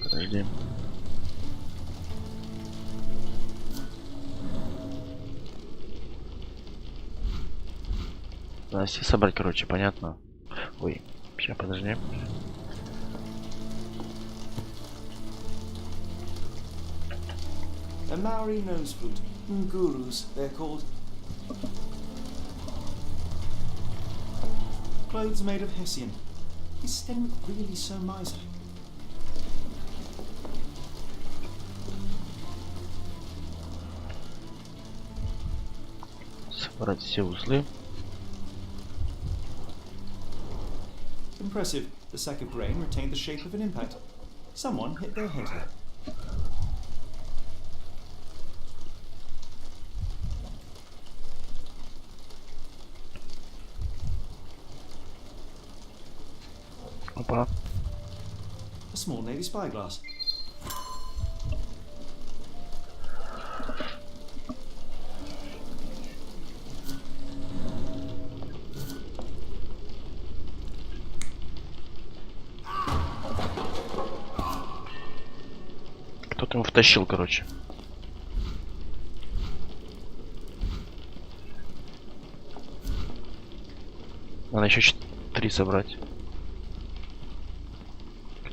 Подожди. Надо все собрать, короче, понятно. Ой, сейчас, подожди.
A Maori nose flute, Gurus, they're called. Clothes made of Hessian. Is Stenwick really so miserly?
Собрать все узлы.
Impressive. The sack of grain retained the shape of an impact. Someone hit their head here.
Опа.
A small navy spyglass.
Кто-то ему втащил, короче. Надо еще 3 собрать.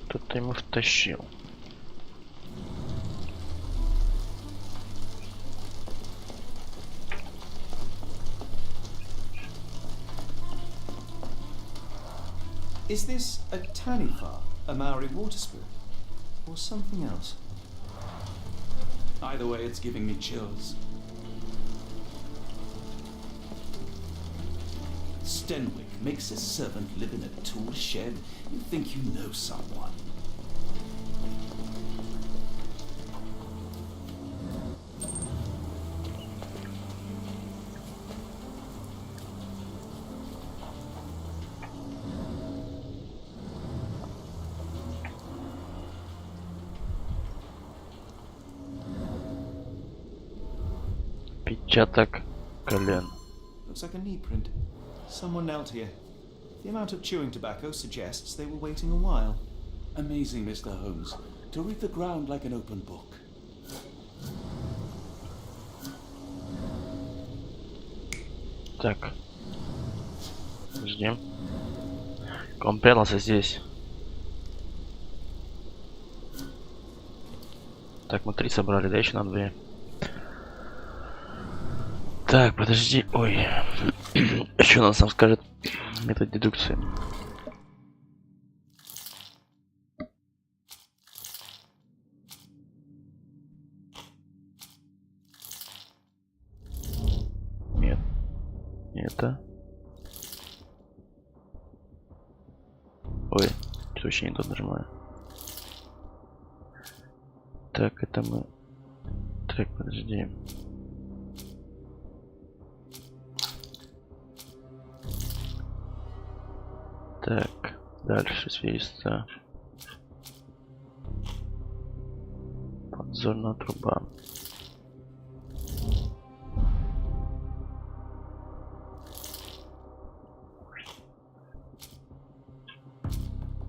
Кто-то ему втащил.
Is this a tanifa, a Maori water spirit, or something else?
Either way, it's giving me chills. Stenwick makes his servant live in a tool shed. You think you know someone.
Отпечаток колен.
Looks like a knee print. Someone knelt here. The amount of chewing tobacco suggests they were waiting a while.
Amazing, Mr. Holmes. To read the ground like an open book.
Так. Ждем. Он прятался здесь. Так, мы 3 собрали, да, еще на 2. Так, подожди. Ой. Что он сам скажет? Метод дедукции. Нет. Не это. Ой, что вообще не тот нажимаю. Так, это мы. Так, подожди. Так, дальше свидетельство. Подзорная труба.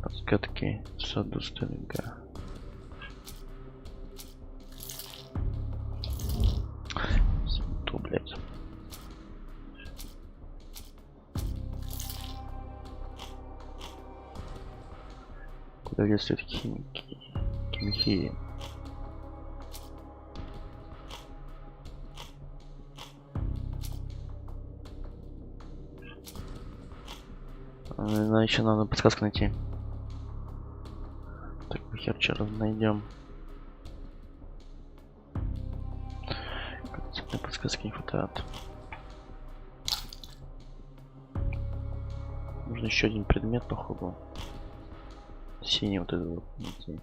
Подсказки в саду Ставьте. Что, блять? Куда действуют химики? Химики. Еще надо подсказку найти. Так, мы хер раз найдем. Подсказки не хватает. Нужно еще один предмет, походу. Синий вот этот вот найти.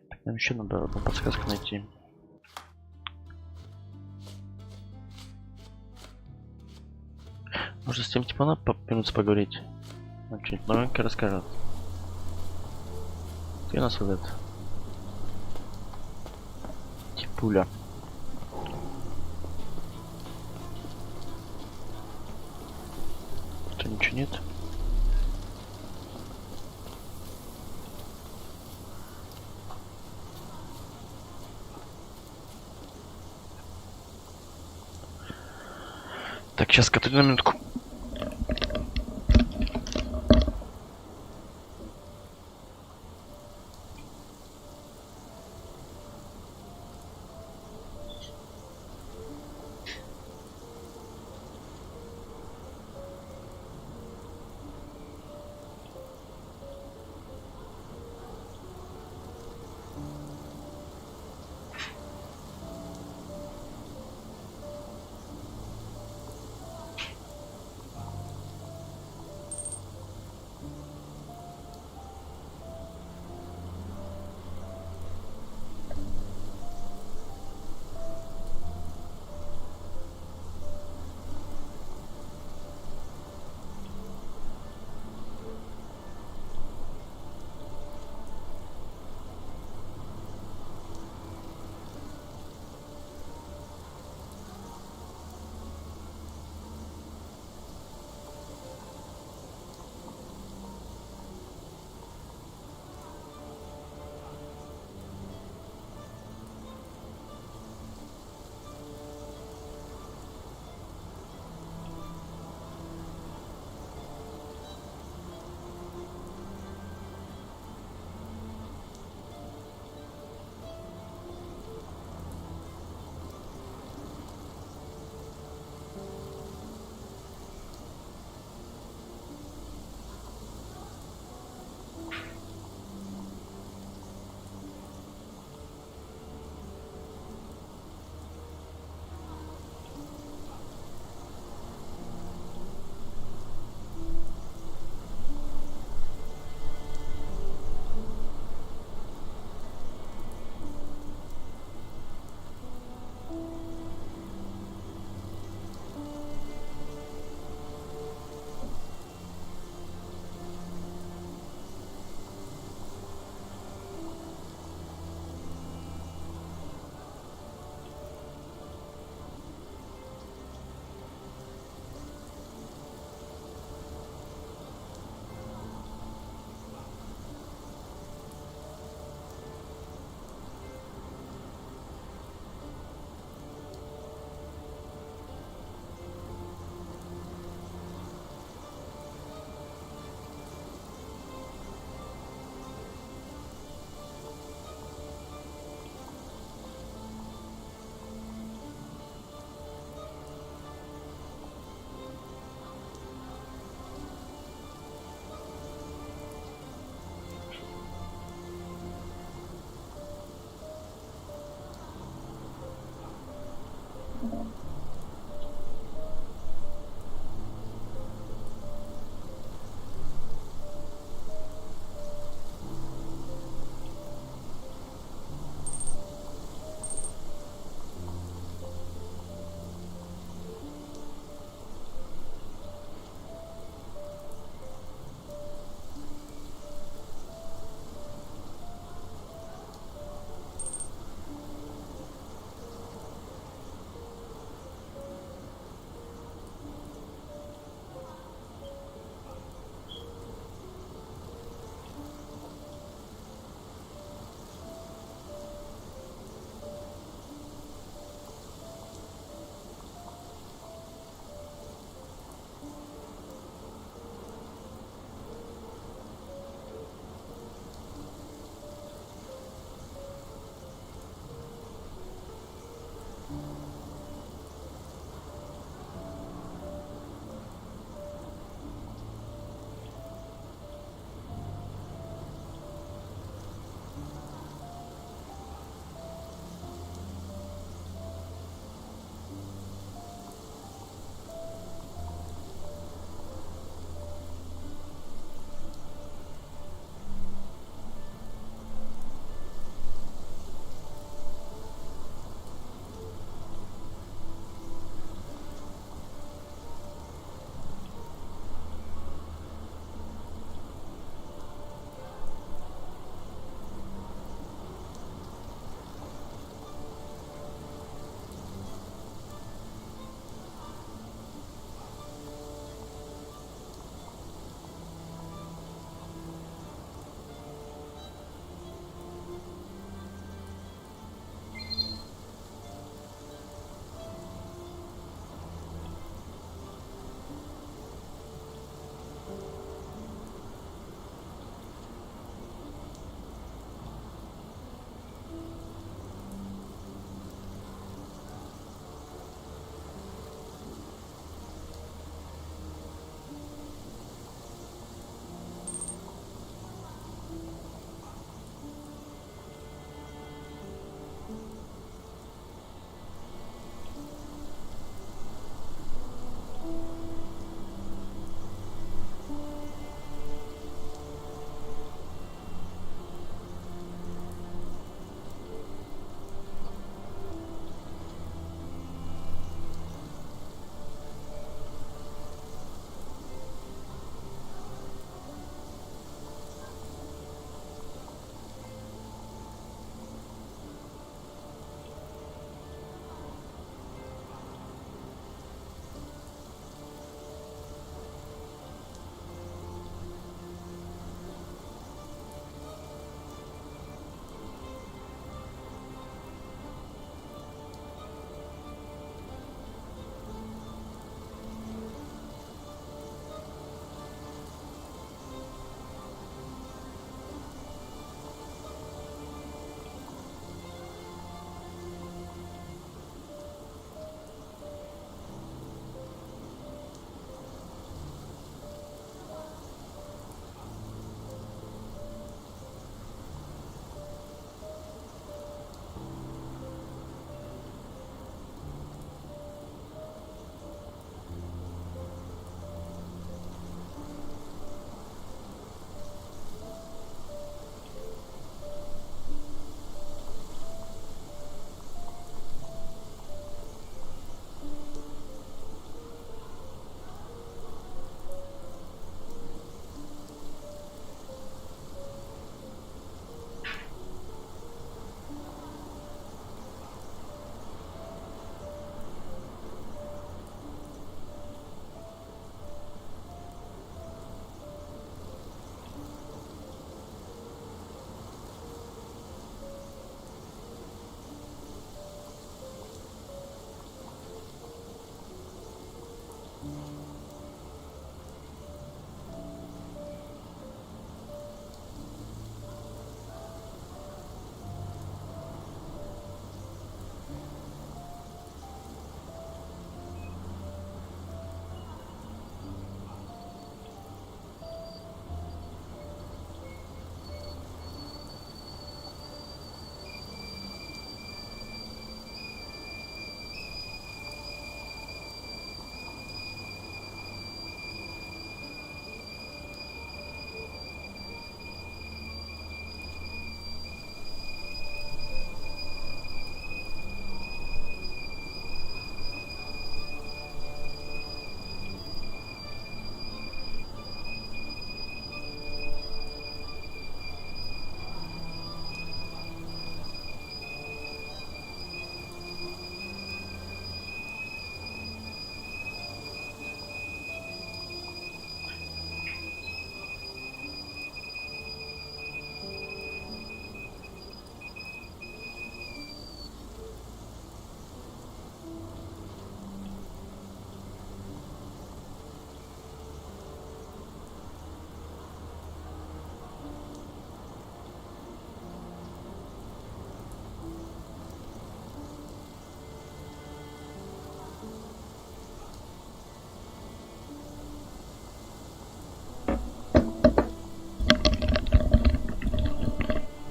Так, нам еще надо одну подсказку найти. Может, с тем типа надо минут поговорить? Он что-нибудь новенькое расскажет. Где у нас вот это? Типуля. Что, ничего нет? Так, сейчас, на минутку.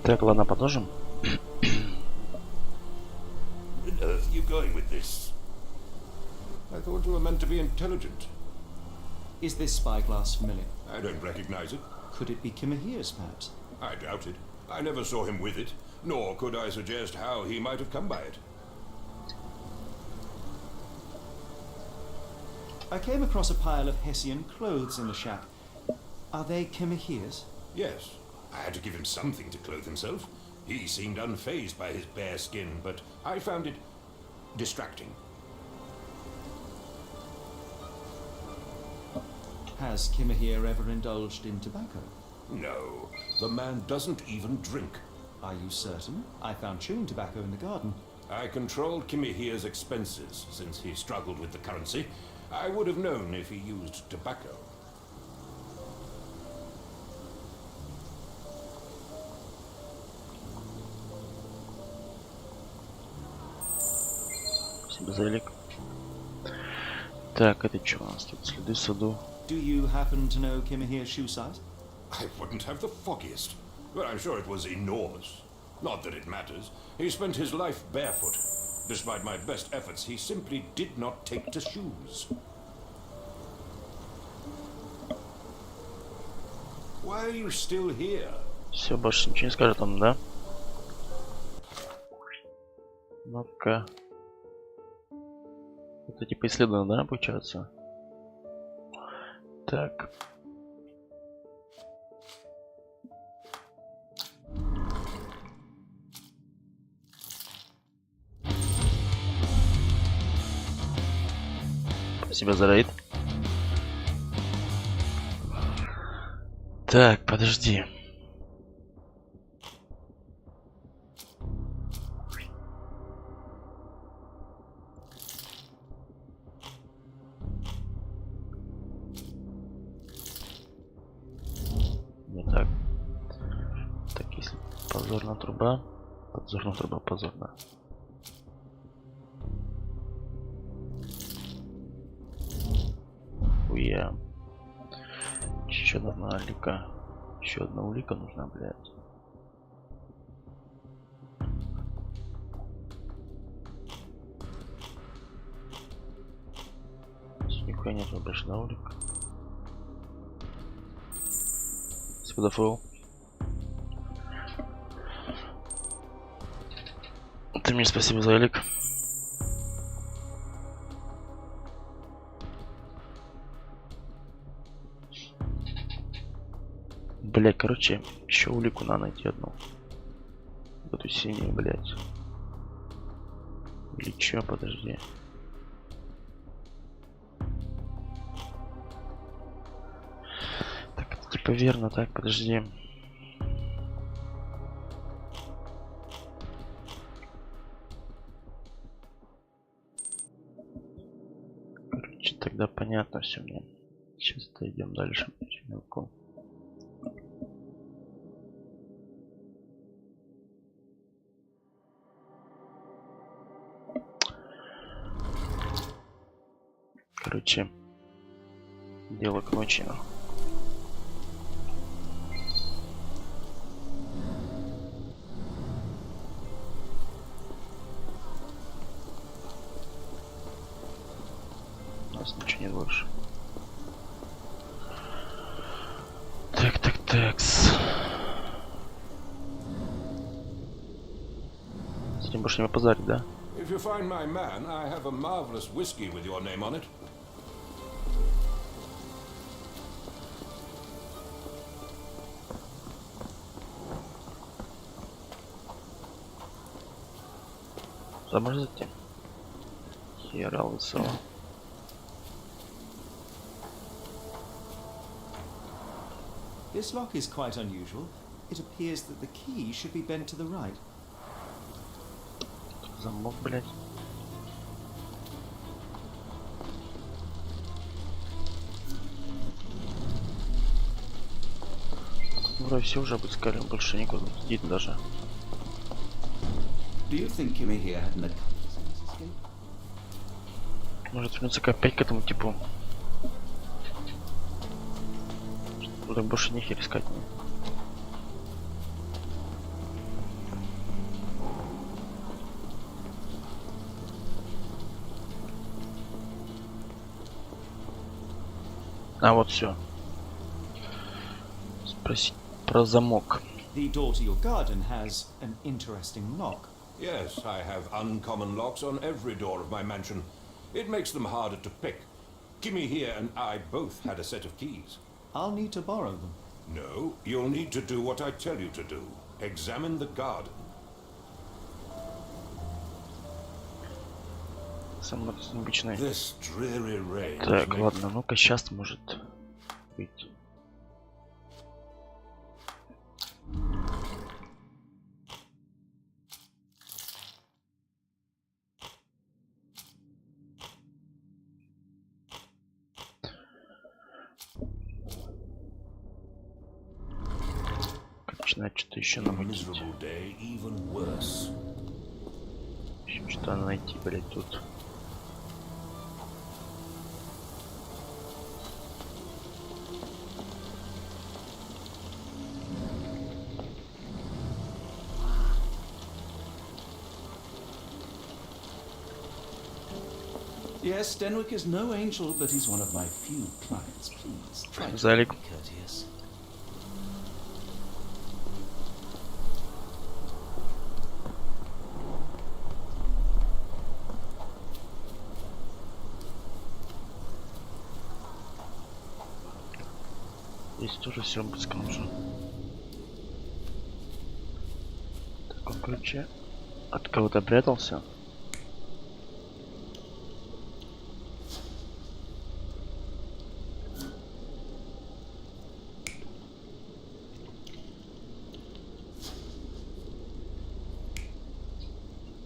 Так, ладно, продолжим.
You going with this? I thought you were meant to be intelligent.
Is this spyglass familiar?
I don't recognize it.
Could it be Kimahir's, perhaps?
I doubt it. I never saw him with it, nor could I suggest how he might have come by it.
I came across a pile of Hessian clothes in the shack. Are they Kimahir's?
Yes, I had to give him something to clothe himself. He seemed unfazed by his bare skin, but I found it distracting.
Has Kimahir ever indulged in tobacco?
No, the man doesn't even drink.
Are you certain? I found chewing tobacco in the garden.
I controlled Kimahir's expenses since he struggled with the currency. I would have known if he used tobacco.
Залик. Так, это что у нас тут? Следы в саду.
Do you happen to know Kimahir's shoe size?
I wouldn't have the foggiest, but I'm sure it was enormous. Not that it matters. He spent his life barefoot. Despite my best efforts, he simply did not take to shoes. Why are you still here?
Все, больше ничего не скажет он, да? Ну-ка. Это типа исследовано, да, получается? Так. Спасибо за рейд. Так, подожди. Не так. Так, если подзорная труба, позорная. Хуя. Еще одна улика. Еще одна улика нужна, блядь. Нихуя нет больше на улик. Спасибо, фрол. Ты мне спасибо за элик. Блять, короче, еще улику надо найти одну. Эту синюю, блять. Или чё, подожди. Так, это типа верно, так, подожди. Короче, тогда понятно все мне. Сейчас идем дальше. Мелко. Короче, дело к ночи. У нас ничего нет больше. Так. С этим больше не попозарить, да?
If you find my man, I have a marvelous whiskey with your name on it.
Заморозите. Хера лысого.
This lock is quite unusual. It appears that the key should be bent to the right.
Замок, блядь. Вроде все уже обыскали, больше никуда не сидит даже.
Do you think Kimahir had an accomplice in this escape?
Может вернуться опять к этому типу. Буду больше нихер искать. А вот все. Спросить про замок.
The door to your garden has an interesting lock.
Yes, I have uncommon locks on every door of my mansion. It makes them harder to pick. Kimmy here and I both had a set of keys.
I'll need to borrow them.
No, you'll need to do what I tell you to do. Examine the garden.
Самый обычный.
This dreary rain.
Так, ладно, ну-ка сейчас может быть. Начинает что-то еще намутить. Еще что-то найти, блять, тут.
Yes, Denwick is no angel, but he's one of my few clients. Please try to
Залик.
be courteous.
Здесь тоже все обыскано уже. В таком ключе. От кого-то прятался.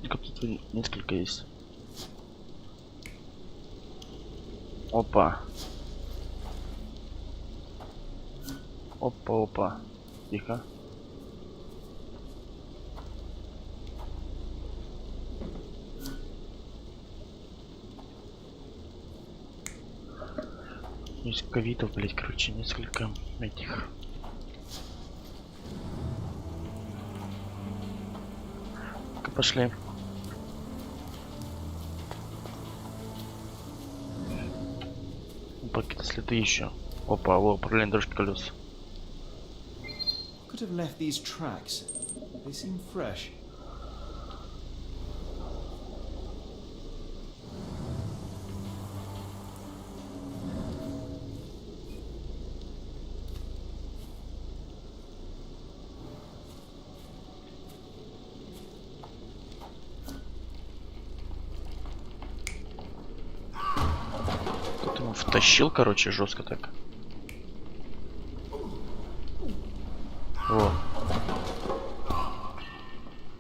Как тут несколько есть. Опа. Опа. Тихо. Несколько видов, блять, короче, несколько этих. Ну-ка, пошли. Опа, какие-то следы еще. Опа, во, параллельно дорожки колес.
Could have left these tracks. They seem fresh.
Тут ему втащил, короче, жестко так. Во.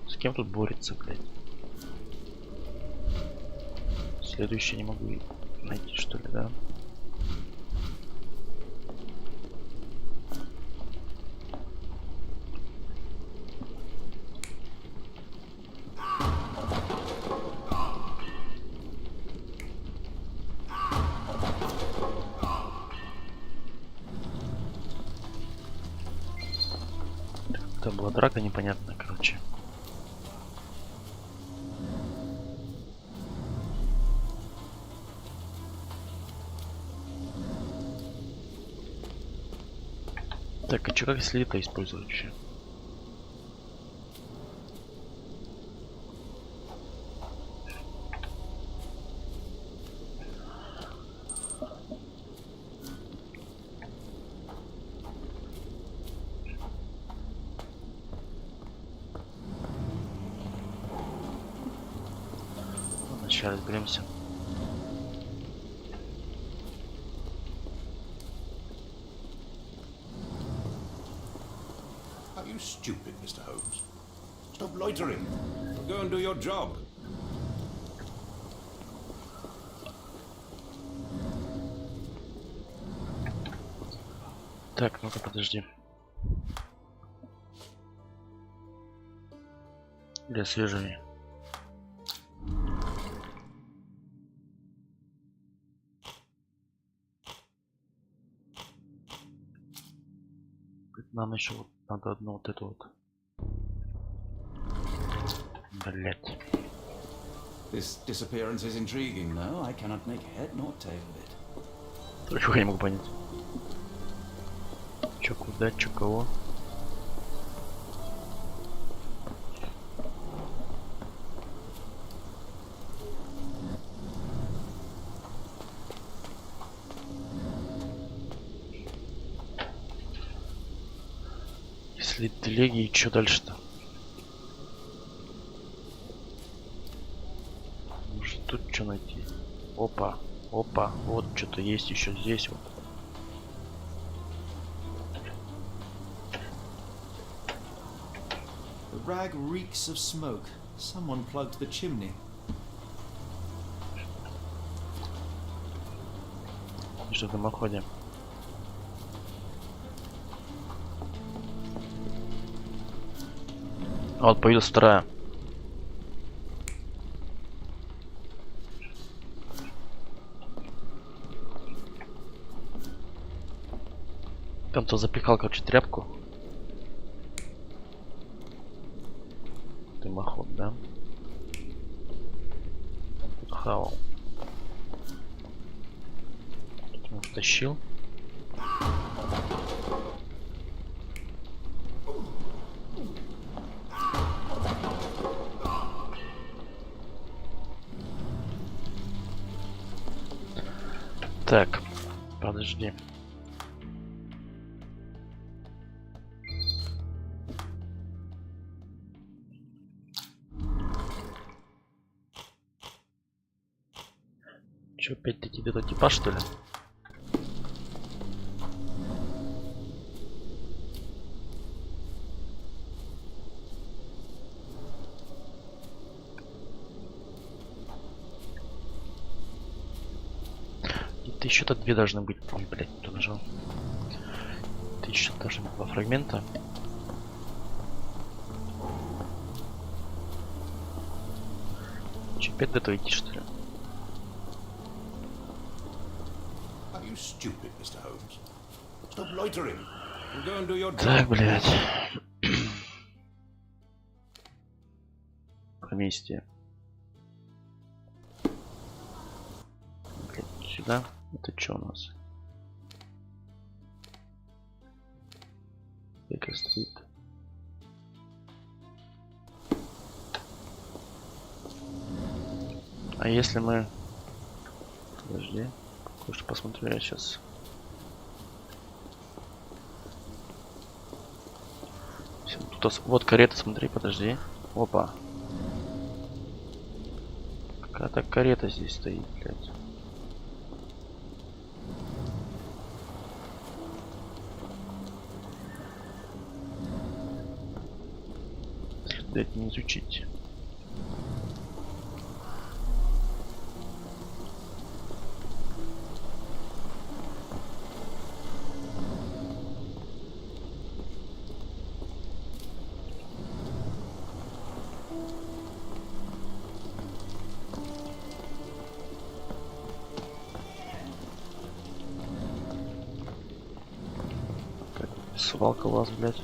С кем тут борется, блядь? Следующий не могу найти, что ли, да? Это была драка непонятная, короче. Так, а чё, как если это использовать вообще? Ладно, сейчас разберемся.
You stupid, Mr. Holmes. Stop loitering. Go and do your job.
Так, ну-ка, подожди. Для свежей. Нам еще вот надо одну вот эту вот. Блять.
This disappearance is intriguing, though. I cannot make head nor tail of it.
Чего я не могу понять? Чё, куда, чё, кого? Если телеги, и чё дальше-то? Может тут что найти? Опа, опа, вот что-то есть еще здесь вот.
The rag reeks of smoke. Someone plugged the chimney.
Что в дымоходе? А вот появилась вторая. Там кто запихал, короче, тряпку. Дымоход, да? Тут хавал. Он втащил. Так, подожди. Че, опять-таки где-то типа, что ли? Это еще-то две должны быть. Ой, блядь, кто нажал? Это еще должны быть два фрагмента. Че, опять до этого идти, что ли?
Are you stupid, Mr. Holmes? Stop loitering and go and do your job.
Так, блядь. Вместе. Блядь, сюда. Это что у нас? Бека стоит. А если мы... Подожди. Кое-что посмотрю я сейчас. Тут вот карета, смотри, подожди. Опа. Какая-то карета здесь стоит, блядь. Блядь, не изучить. Свалка у вас, блядь.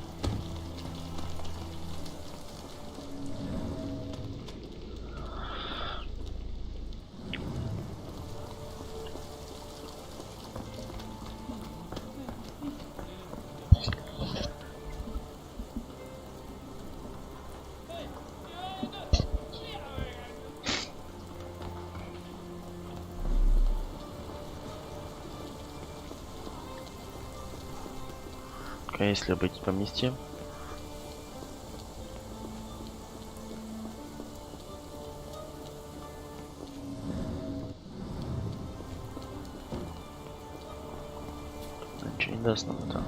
А если быть поместим? Ничего не даст нам это.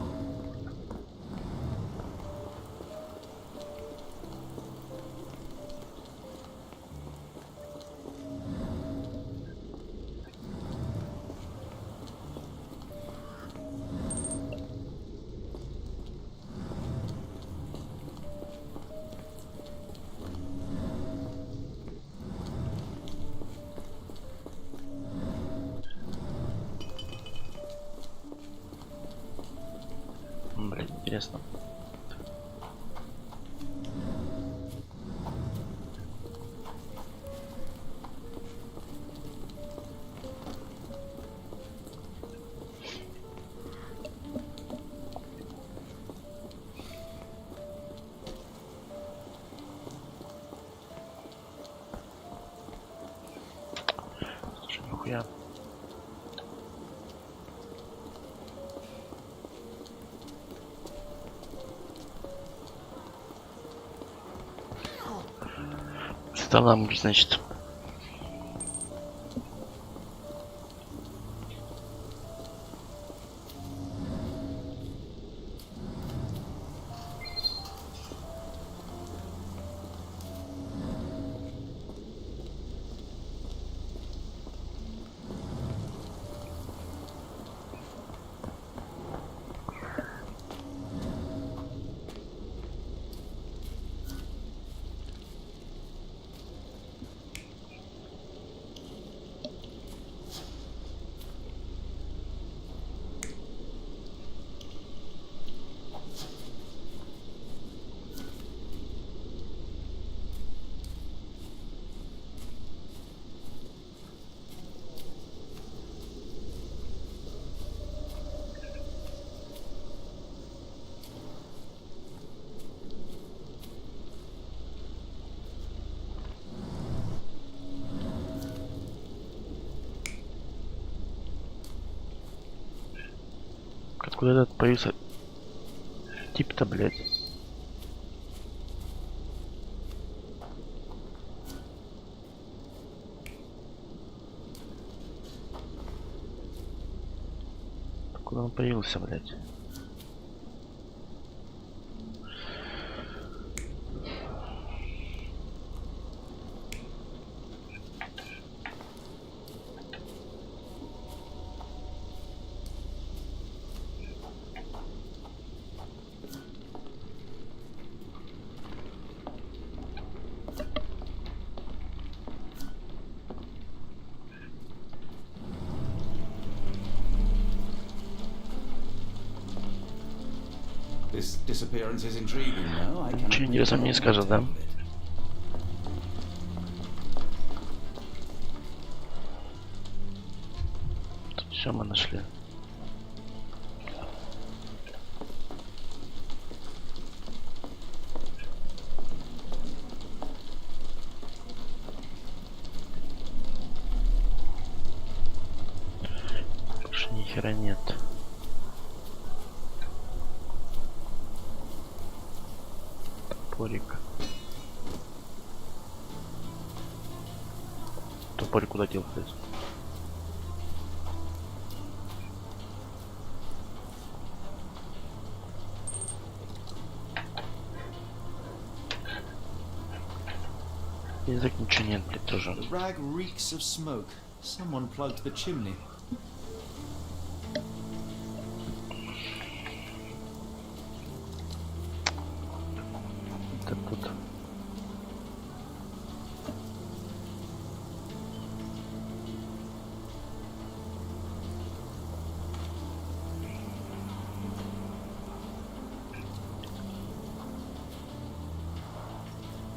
Блин, интересно. Нихуя. Стала, значит. Откуда этот появился тип-то, блядь? Откуда он появился, блядь?
This disappearance is intriguing, though. I cannot
Ничего интересного мне не скажет, да? Тут все мы нашли. Больше ни хера нет. Топорик. Топорик куда делся? Язык ничего нет, блядь, тоже.
The rag reeks of smoke. Someone plugged the chimney.
Так тут.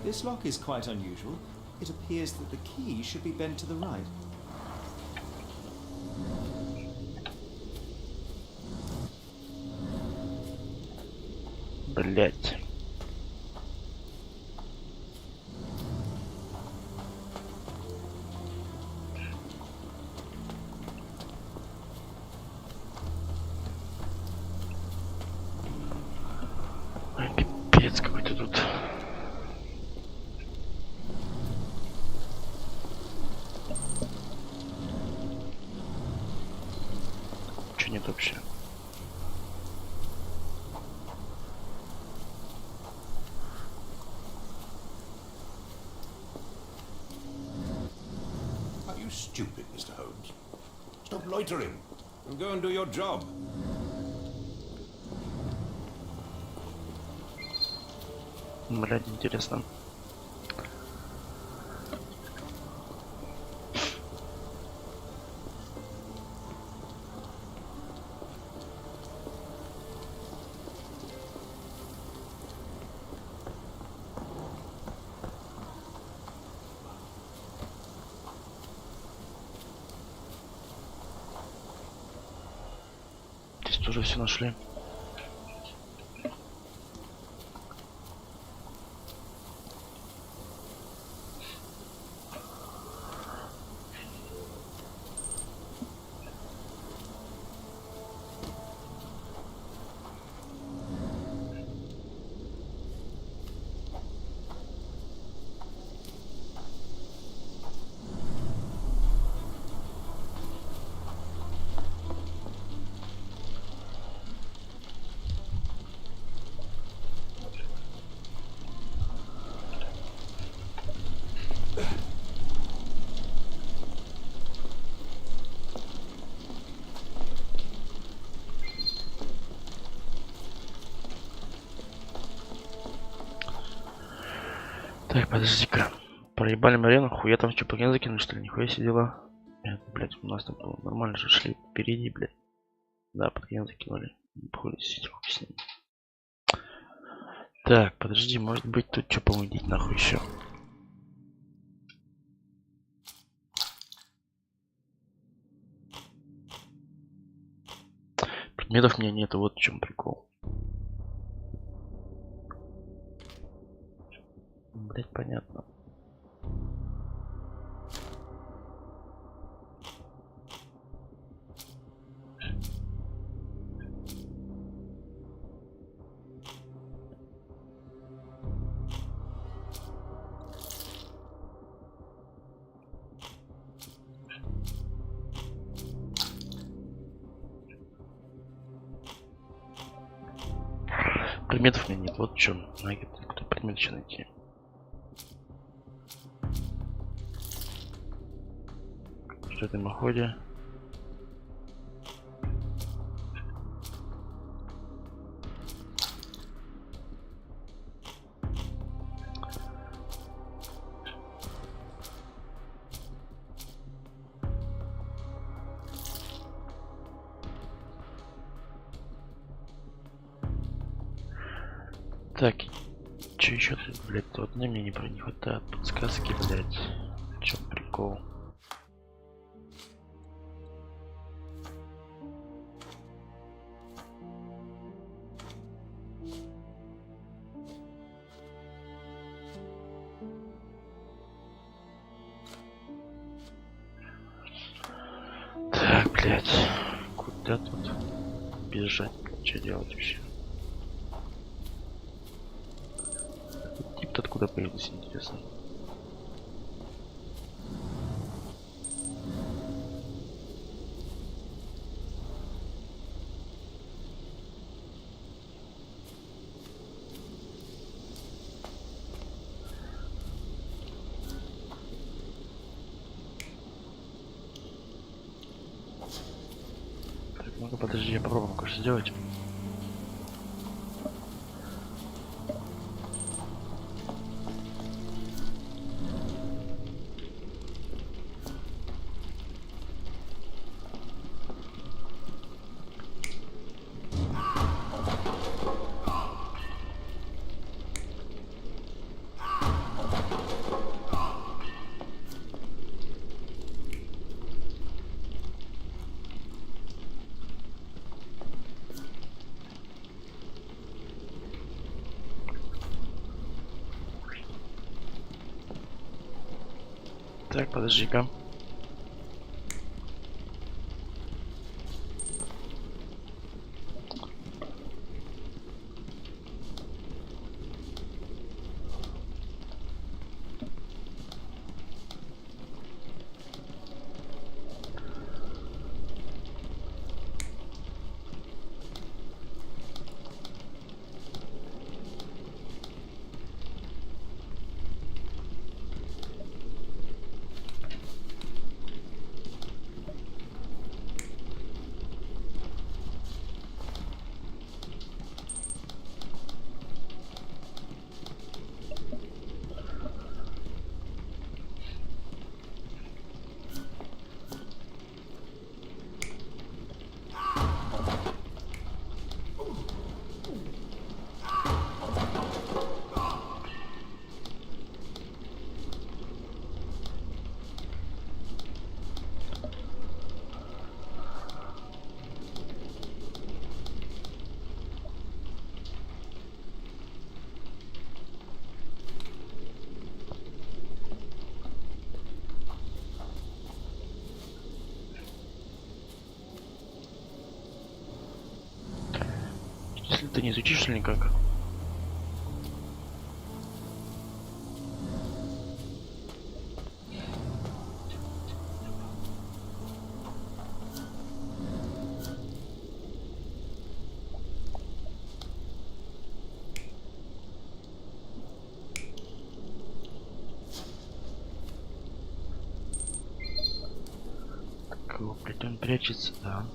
This lock is quite unusual. It appears that the key should be bent to the right.
Блять. Ой, пипец какой-то тут. Ничего нет вообще.
Are you stupid, Mr. Holmes? Stop loitering and go and do your job.
Блядь, интересно. Здесь тоже все нашли. Так, подожди-ка. Проебали Марину, хуя там что, плагин закинули, что ли? Нихуя сидела. Блять, у нас там было нормально же шли впереди, блять. Да, плагин закинули. Хуй с ним. Так, подожди, может быть тут что помогить нахуй еще. Предметов у меня нету, вот в чем прикол. Блять, понятно. Предметов у меня нет, вот в чем. Кто предмет еще найти? Что в дымоходе? Так, что еще тут, блядь, вот мне не хватает подсказки, блядь. В чем прикол? Так, блядь, куда тут бежать? Что делать вообще? Тип-то откуда появился, интересно? Так, ну-ка, подожди, я попробую кое-что сделать. Так, подожди-ка. Если ты не изучишь или никак? Так, его, блядь, он прячется, да.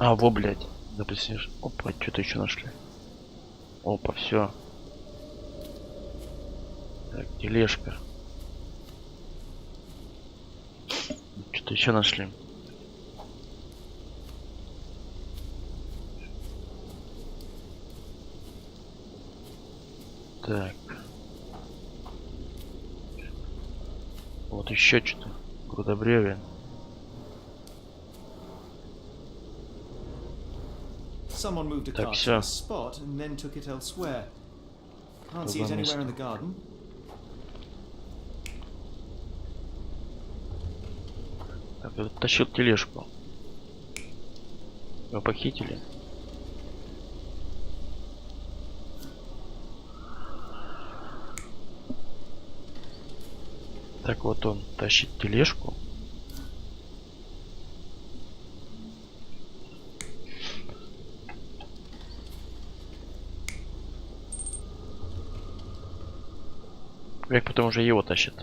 А, во, блядь. Да присешь. Опа, что-то еще нашли. Опа, все. Так, тележка. Что-то еще нашли. Так. Вот еще что-то. Грудобревие.
Someone moved a
Так,
cart
всё.
to a spot and then took it elsewhere. Can't see it anywhere in the garden.
Так, я тащил тележку. Его похитили. Так, вот он тащит тележку. Как потом уже его тащит.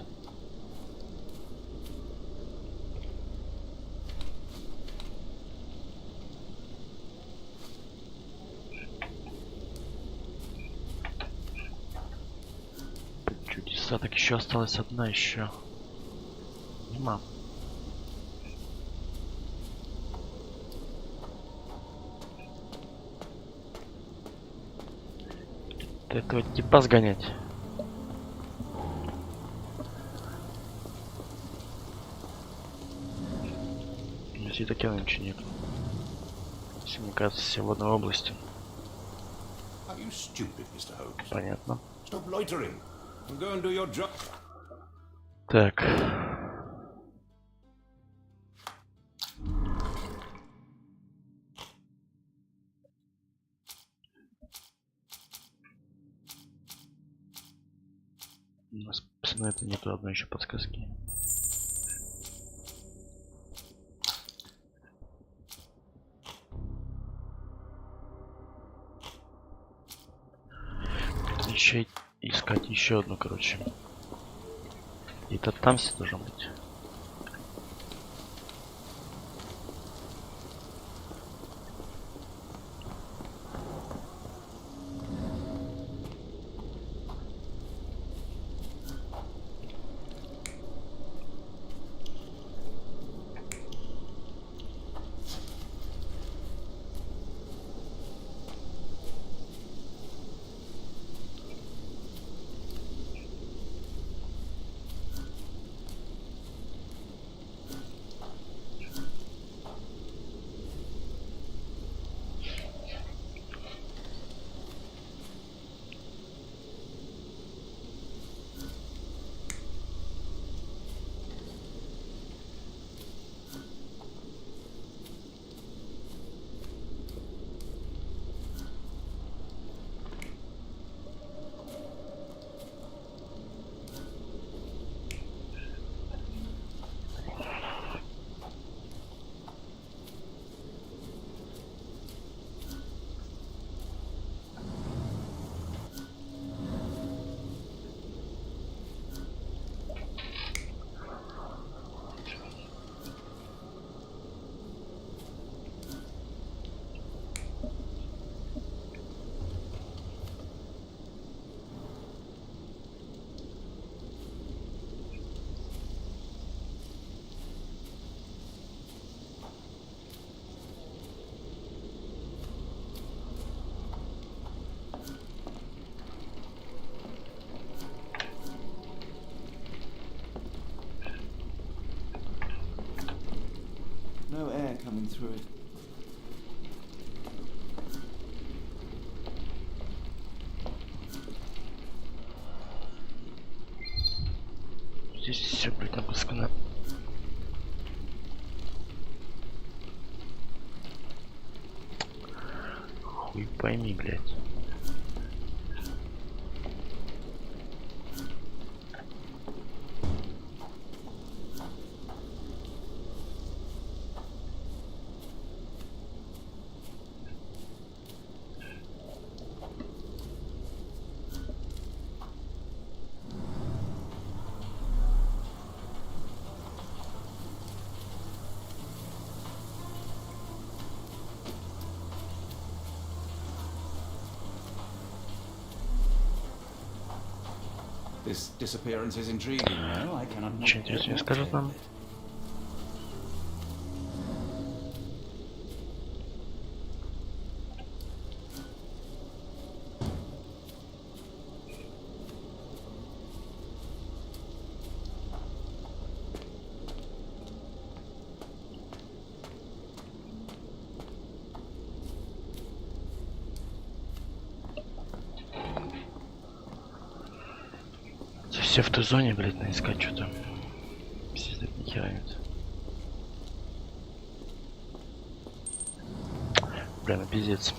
Чудеса, так еще осталась одна еще. Нема. Этого типа сгонять. Здесь так явно ничего нет. Все, мне кажется, все в одной области.
Are you stupid, Mr. Holmes?
Понятно.
Stop loitering and go and do your job.
Так. У нас на это нету одной еще подсказки. Еще искать еще одну, короче. Это там все должно быть.
No air coming through it.
Здесь все, блядь, напускано. Хуй пойми, блядь.
This disappearance is intriguing, no? I cannot.
Ничего интересного не скажет нам. Все в той зоне, блядь, надо искать что-то. Все так ни хера нет. Блин, пиздец.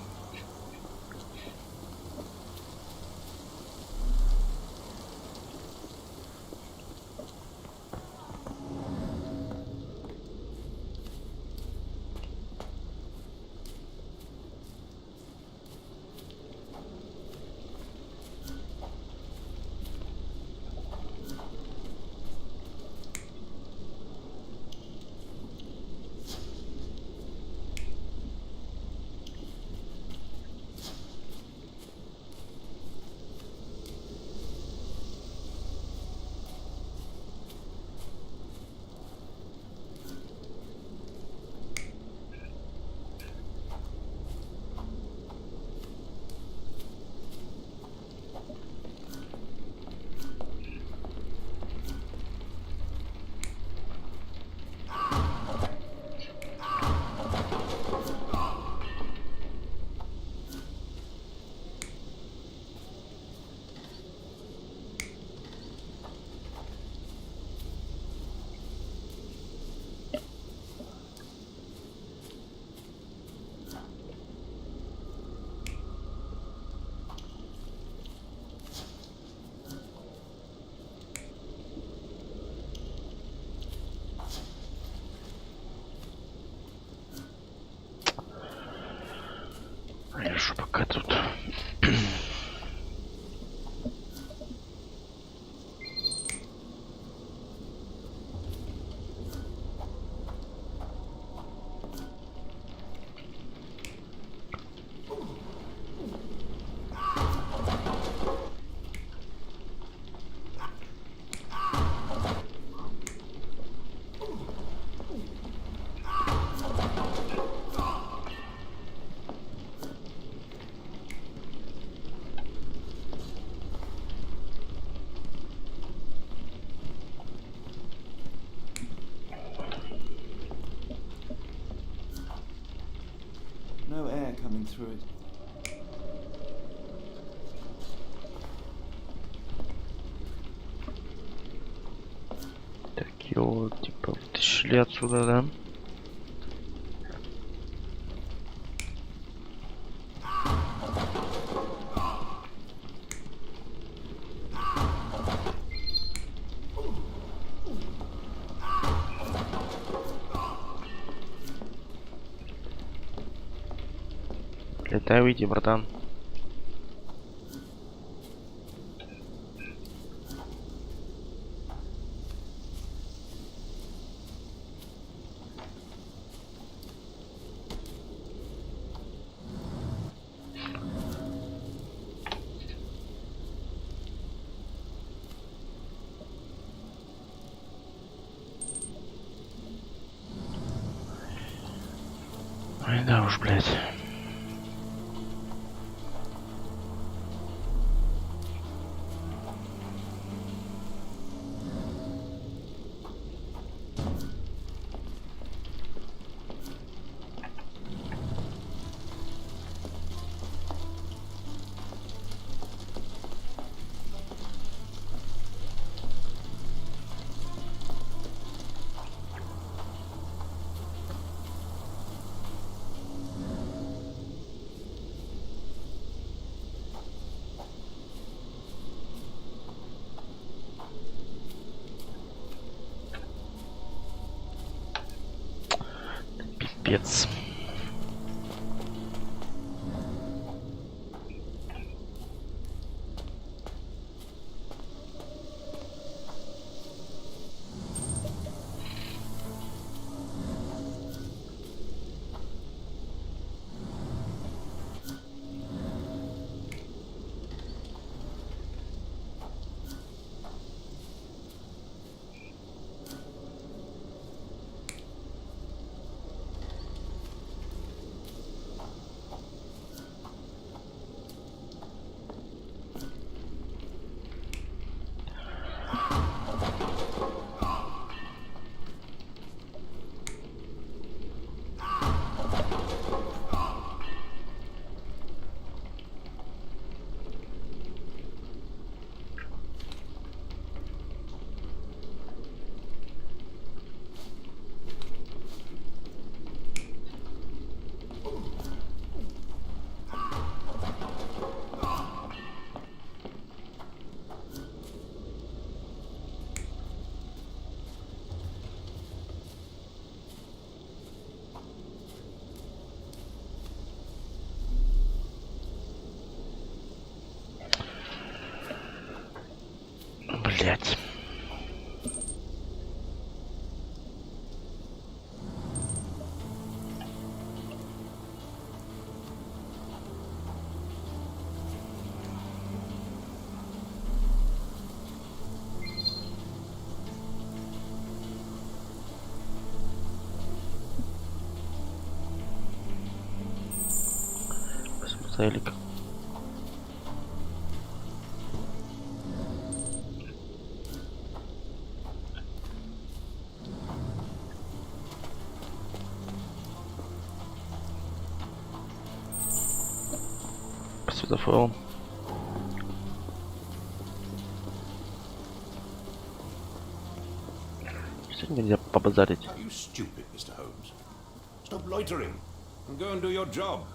Лежу пока тут.
No air coming through it.
Так, его типа вытащили отсюда, да? Летай, выйди, братан. Ой, да уж, блядь. Пипец. Блять. Целик. По светофору. Сегодня нельзя побазарить.
You stupid, Mr. Holmes. Stop loitering and go and do your job.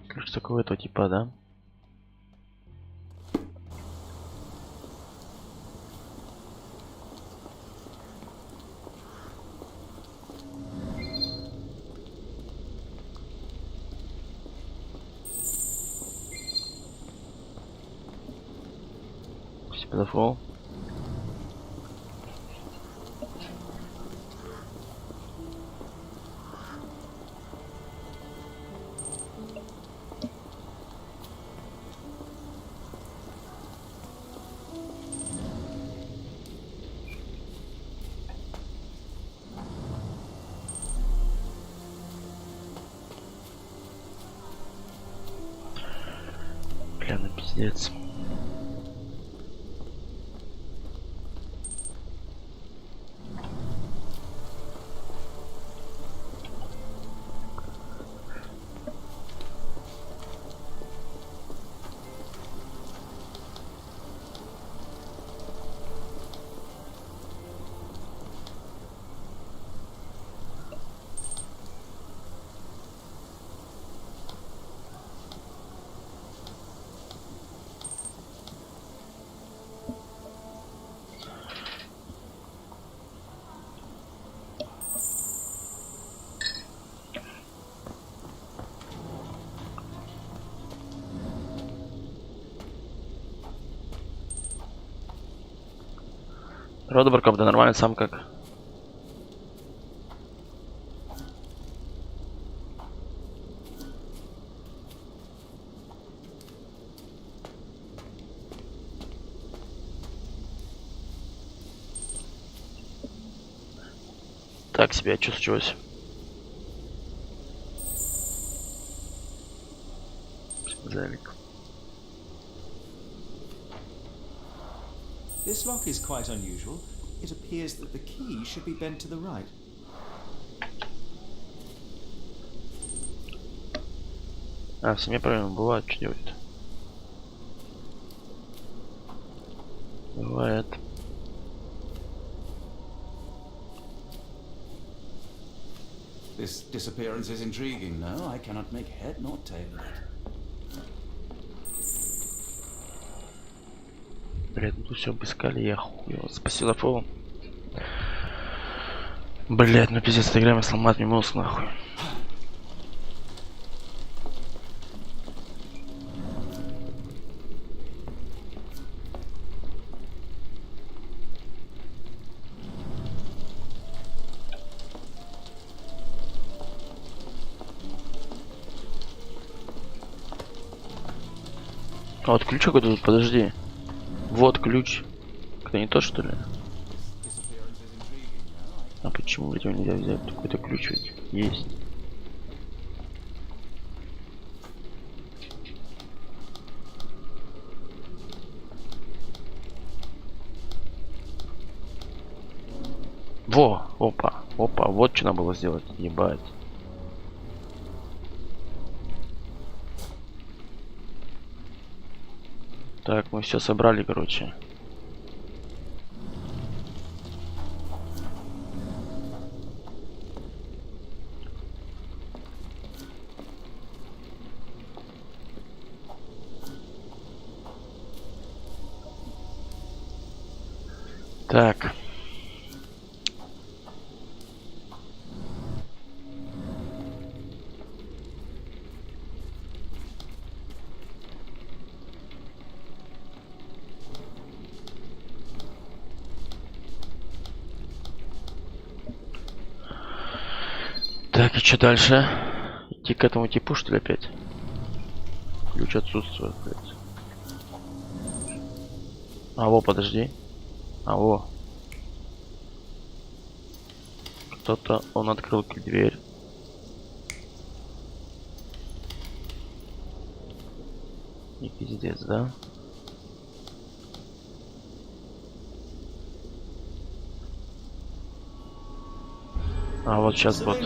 Кажется, какого-то типа, да? Подошел. Бля, ну пиздец. Родоборков, да нормально, сам как. Так себя чувствуюсь. Залик.
This lock is quite unusual. It appears that the key should be bent to the right.
А, в семье проблемы бывают, что делать? Бывает.
This disappearance is intriguing. No, I cannot make head nor tail of it.
Блять, ну тут все обыскали, я хуел. Спасибо, фол. Блять, ну пиздец, эта игра мне сломает мне мозг нахуй. А вот ключ какой-то тут, подожди. Вот ключ. Это не то, что ли? А почему, блядь, его нельзя взять? Какой-то ключ ведь есть. Во! Опа! Опа! Вот что надо было сделать. Ебать. Так, мы все собрали, короче. Так. Так, и что дальше? Идти к этому типу, что ли, опять? Ключ отсутствует, блядь. Алло, подожди. Алло. Кто-то, он открыл дверь. И пиздец, да? А вот сейчас вот.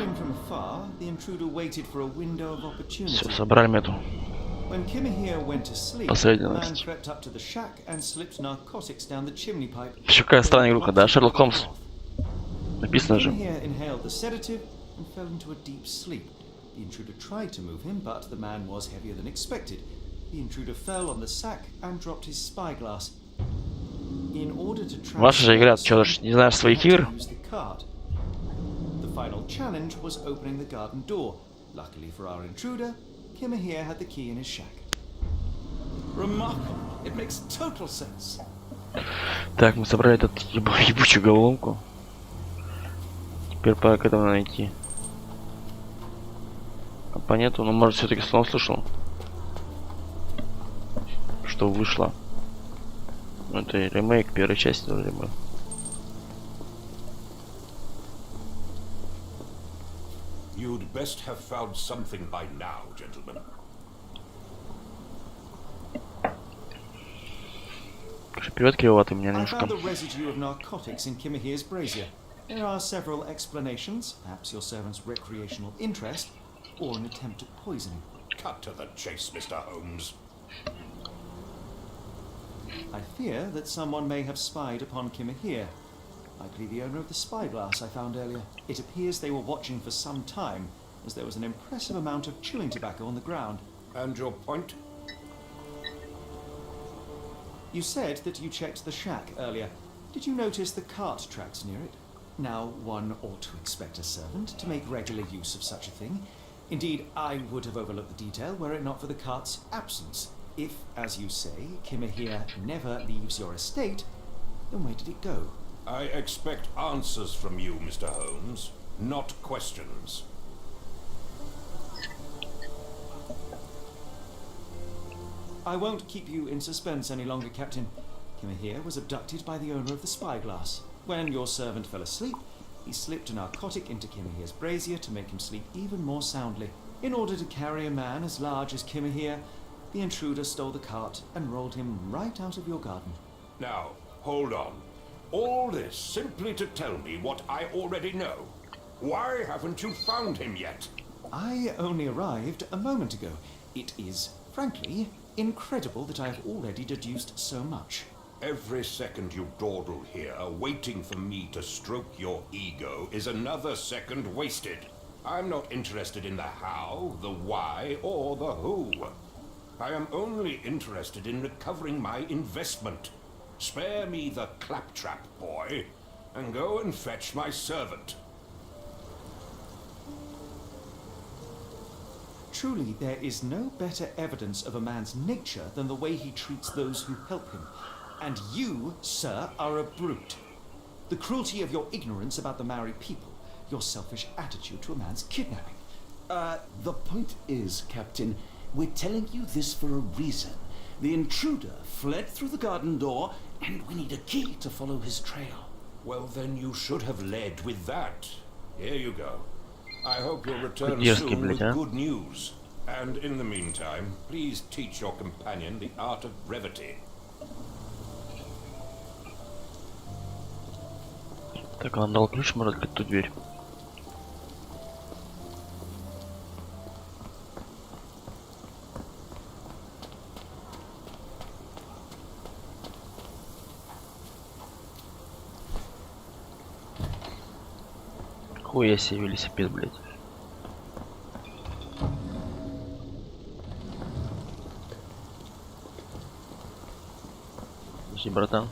Все, собрали мету. Последовательность. Еще какая странная игруха, да? Шерлок Холмс. Написано же. Ваша же игра, что ж, не знаешь своих игр?
The final challenge was opening the garden door. Luckily for our intruder, Kimmer here had the key in his shack.
Remarkable. It makes total sense.
Так, мы собрали эту ебучую головоломку. Теперь пора к этому найти. А по нету, но может все-таки снова слышал, что вышло. Это ремейк первой части вроде бы.
You'd best have found something by now, gentlemen.
Привет, кривоватый, меня
I
немножко.
found the residue of narcotics in Kimmer here's brazier. There are several explanations, perhaps your servant's recreational interest, or an attempt at poisoning.
Cut to the chase, Mr. Holmes.
I fear that someone may have spied upon Kimmer here. Likely the owner of the spyglass I found earlier. It appears they were watching for some time, as there was an impressive amount of chewing tobacco on the ground.
And your point?
You said that you checked the shack earlier. Did you notice the cart tracks near it? Now, one ought to expect a servant to make regular use of such a thing. Indeed, I would have overlooked the detail were it not for the cart's absence. If, as you say, Kimmer here never leaves your estate, then where did it go?
I expect answers from you, Mr. Holmes, not questions.
I won't keep you in suspense any longer, Captain. Kimmer here was abducted by the owner of the spyglass. When your servant fell asleep, he slipped a narcotic into Kimmer here's brazier to make him sleep even more soundly. In order to carry a man as large as Kimmer here, the intruder stole the cart and rolled him right out of your garden.
Now, hold on. All this simply to tell me what I already know. Why haven't you found him yet?
I only arrived a moment ago. It is, frankly, incredible that I have already deduced so much.
Every second you dawdle here, waiting for me to stroke your ego, is another second wasted. I'm not interested in the how, the why, or the who. I am only interested in recovering my investment. Spare me the claptrap, boy, and go and fetch my servant.
Truly, there is no better evidence of a man's nature than the way he treats those who help him. And you, sir, are a brute. The cruelty of your ignorance about the Maori people, your selfish attitude to a man's kidnapping.
The point is, Captain, we're telling you this for a reason. The intruder fled through the garden door, and we need a key to follow his trail.
Well, then you should have led with that. Here you go. I hope you'll return
Дерзкий,
soon with
блядь, а.
good news. And in the meantime, please teach your companion the art of brevity.
Так, он дал ключ, может открыть ту дверь. Хуя себе велосипед, блядь. Подожди, братан.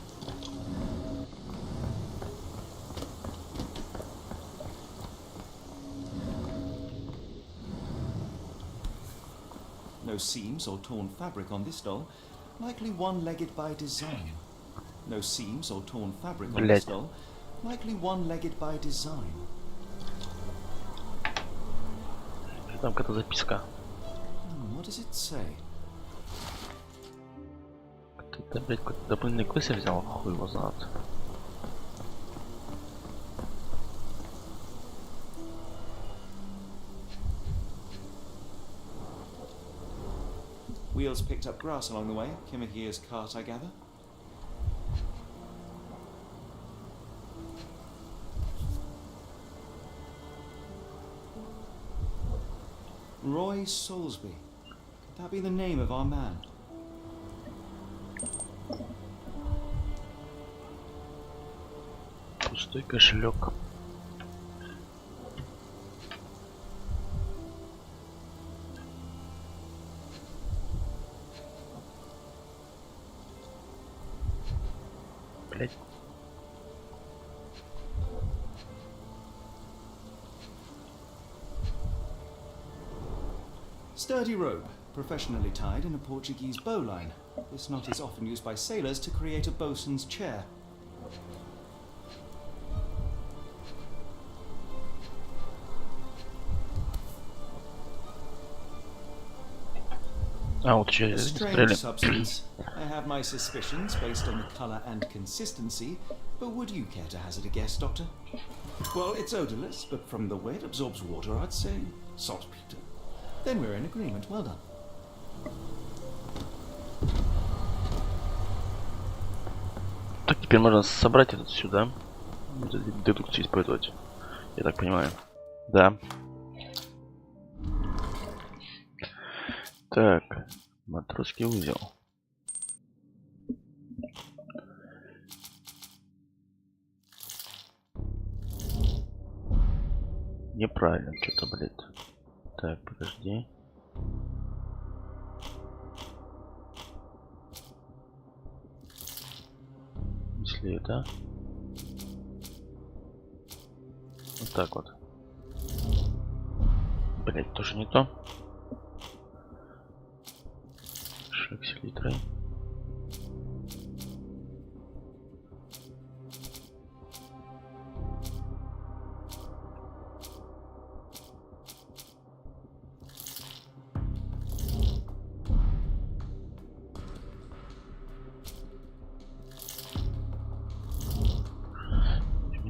No seams or torn fabric on this doll, likely one-legged by design. No seams or torn fabric on this doll, likely one-legged by design.
Там какая-то записка.
What does it say?
Ты, блядь, какой-то дополнительный квест взял, хуй его знает.
Wheels picked up grass along the way. Kimahira's cart, I gather. Roy Soulsby. Could that be the name of our man?
Пустой кошелек. Блять.
Sturdy rope, professionally tied in a Portuguese bowline. This knot is often used by sailors to create a bosun's chair.
А, вот еще
A
застряли.
strange substance. I have my suspicions based on the colour and consistency, but would you care to hazard a guess, Doctor? Well, it's odourless, but from the way it absorbs water, I'd say saltpeter. Then we're in agreement. Well done.
Так, теперь можно собрать этот сюда. Дедукцию использовать. Я так понимаю. Да. Так. Матросский узел. Неправильно что-то, блядь. Так, подожди. Если это... Вот так вот. Блядь, тоже не то. Селитрой.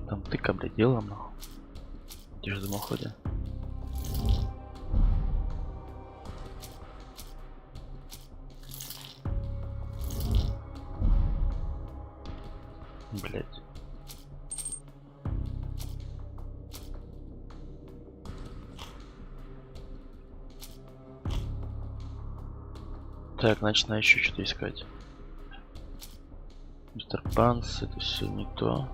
Там тыка, блядь, делаем, нахуй. Где же дымоходе? Блять. Так, значит, надо еще что-то искать. Мистер Панс, это все не то.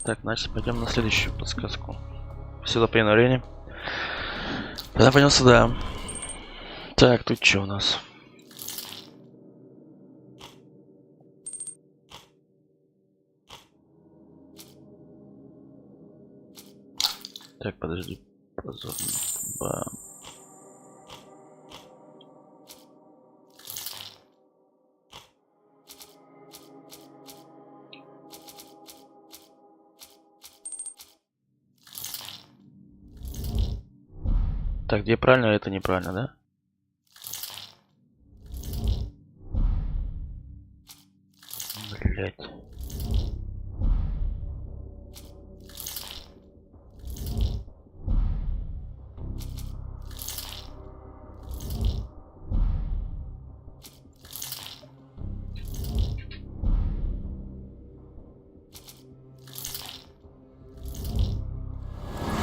Так, значит, пойдем на следующую подсказку. Сюда по времени. Тогда пойдем сюда. Так, тут что у нас? Так, подожди. Позор. Бам. Так, где правильно, это неправильно, да? Блять.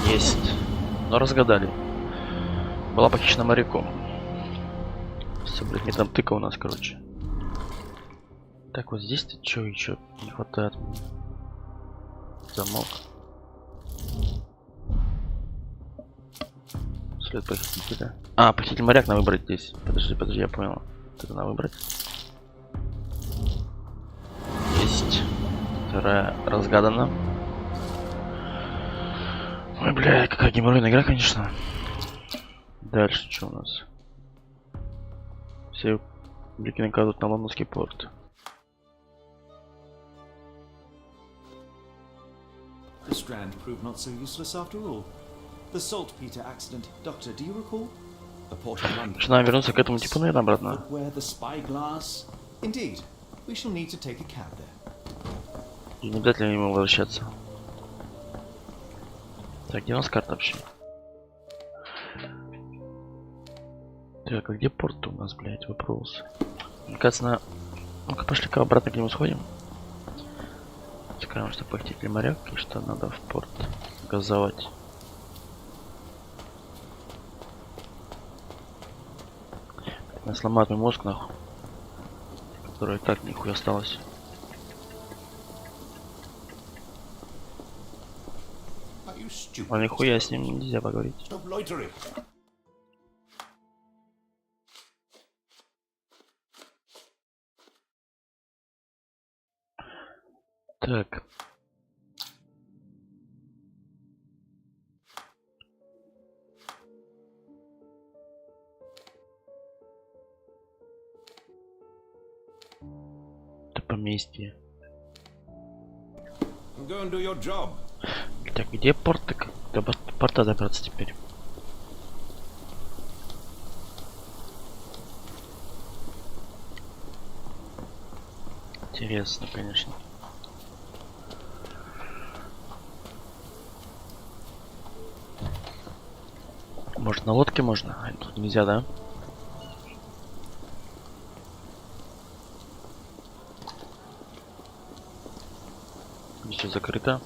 Есть. Но разгадали. Была похищена моряком. Все, блядь, не там тыка у нас, короче. Так, вот здесь-то что еще не хватает? Замок. След похитителя. А, похититель моряк на выбрать здесь. Подожди, я понял. Это на выбрать. Есть. Вторая разгадана. Ой, бля, какая геморройная игра, конечно. Дальше что у нас? Все блики накладывают на лондонский порт.
The strand proved not so useless after all. The saltpeter accident. Doctor, do you recall? The port of London.
Что нам вернуться к этому типу, наверное, обратно?
Where the spyglass? Indeed. We shall need to take a cab there.
И не обязательно ему возвращаться. Так, где у нас карта вообще? Так, а где порт у нас, блядь, вопрос? Мне кажется, на... Ну-ка, пошли-ка обратно к нему сходим. Скажем, что похититель моряк, и что надо в порт газовать. Нас сломает мой мозг, нахуй. Который и так нихуя осталось. А нихуя с ним нельзя поговорить. Так. Это поместье.
Go and do your job.
Так, где порт? До порта добраться теперь. Интересно, конечно. Может, на лодке можно? А тут нельзя, да? Здесь все закрыто.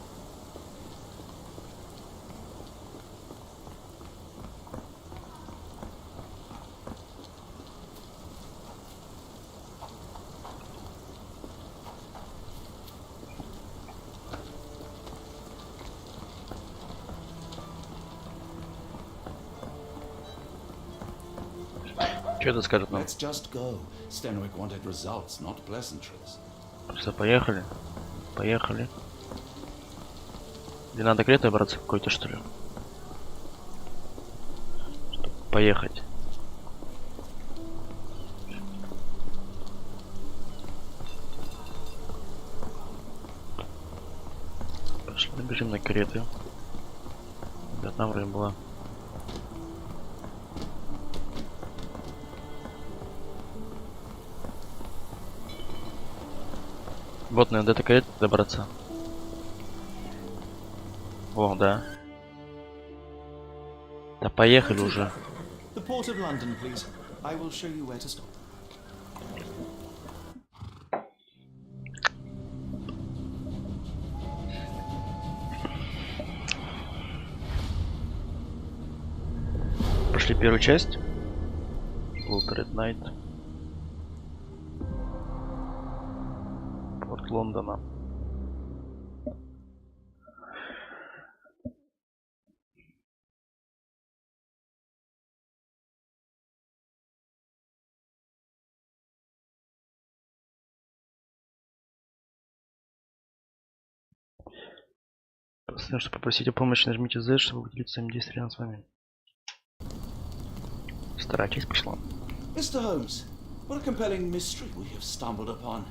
Что это скажет нам?
Let's just go. Stenwick wanted results, not pleasantries.
Просто поехали. Поехали. Где надо кретой браться какой-то, что ли? Чтобы поехать. Пошли, набежим на кареты. Да, там вроде была. Вот, надо до этой кареты добраться. О, да. Да поехали уже.
The port of London, please. I will show you where to stop.
Пошли первую часть. Red Night. Порт Лондона. Последнее, что попросить о помощи, нажмите Z, чтобы выделить своим действием с вами. Вторая часть пошла.
Mr. Holmes, what a compelling mystery we have stumbled upon.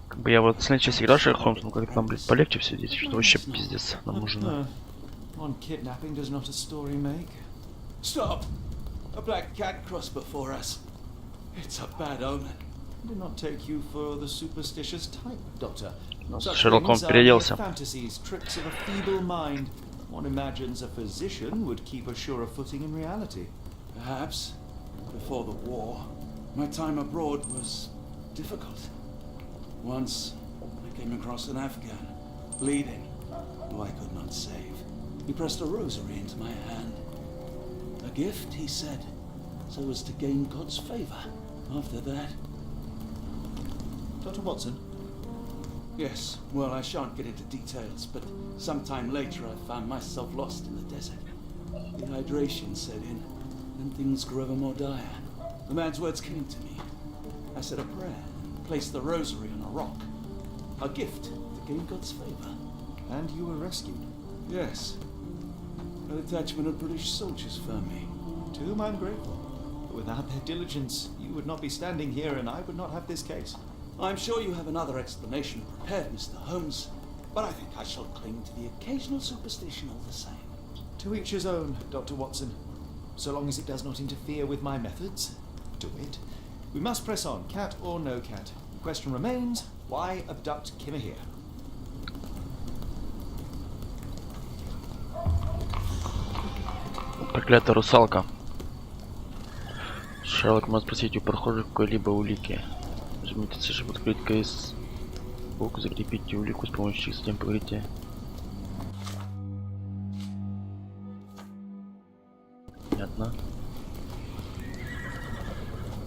Как бы я вот в следующей части играл Шерлок Холмс, ну как там, блядь, полегче все здесь, что вообще пиздец нам нужно.
One kidnapping does not a story make.
Stop! A black cat crossed before us. It's a bad omen.
Do not take you for the superstitious type, Doctor.
Шерлок Холмс переоделся.
Fantasies, tricks of a feeble mind. One imagines a physician would keep a surer footing in reality.
Perhaps. Before the war, my time abroad was difficult. Once, I came across an Afghan, bleeding, who I could not save. He pressed a rosary into my hand. A gift, he said, so as to gain God's favor. After that...
Dr. Watson?
Yes, well, I shan't get into details, but sometime later I found myself lost in the desert. Dehydration set in, and things grew ever more dire. The man's words came to me. I said a prayer and placed the rosary on a rock. A gift to gain God's favor.
And you were rescued?
Yes. A detachment of British soldiers found me.
To whom I'm grateful. But without their diligence, you would not be standing here and I would not have this case.
I'm sure you have another explanation prepared, Mr. Holmes, but I think I shall cling to the occasional superstition all the same.
To each his own, Dr. Watson. So long as it does not interfere with my methods, do it. We must press on, cat or no cat. The question remains, why abduct Kimmy here?
Проклятая русалка. Шерлок может спросить у прохожих какой-либо улики. Жмите C, чтобы открыть КС. Бог, закрепите улику с помощью затем поговорите. Понятно.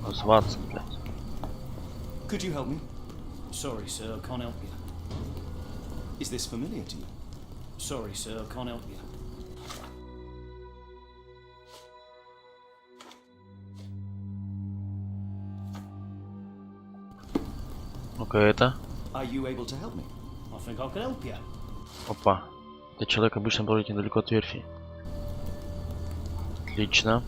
Ватсон, блядь.
Could you help me? Sorry, sir, I can't help you. Is this familiar to you? Sorry, sir, I can't help you.
Ну-ка это.
Are you able to help me? I think I can help you.
Опа. Этот человек обычно бродит недалеко от верфи. Отлично.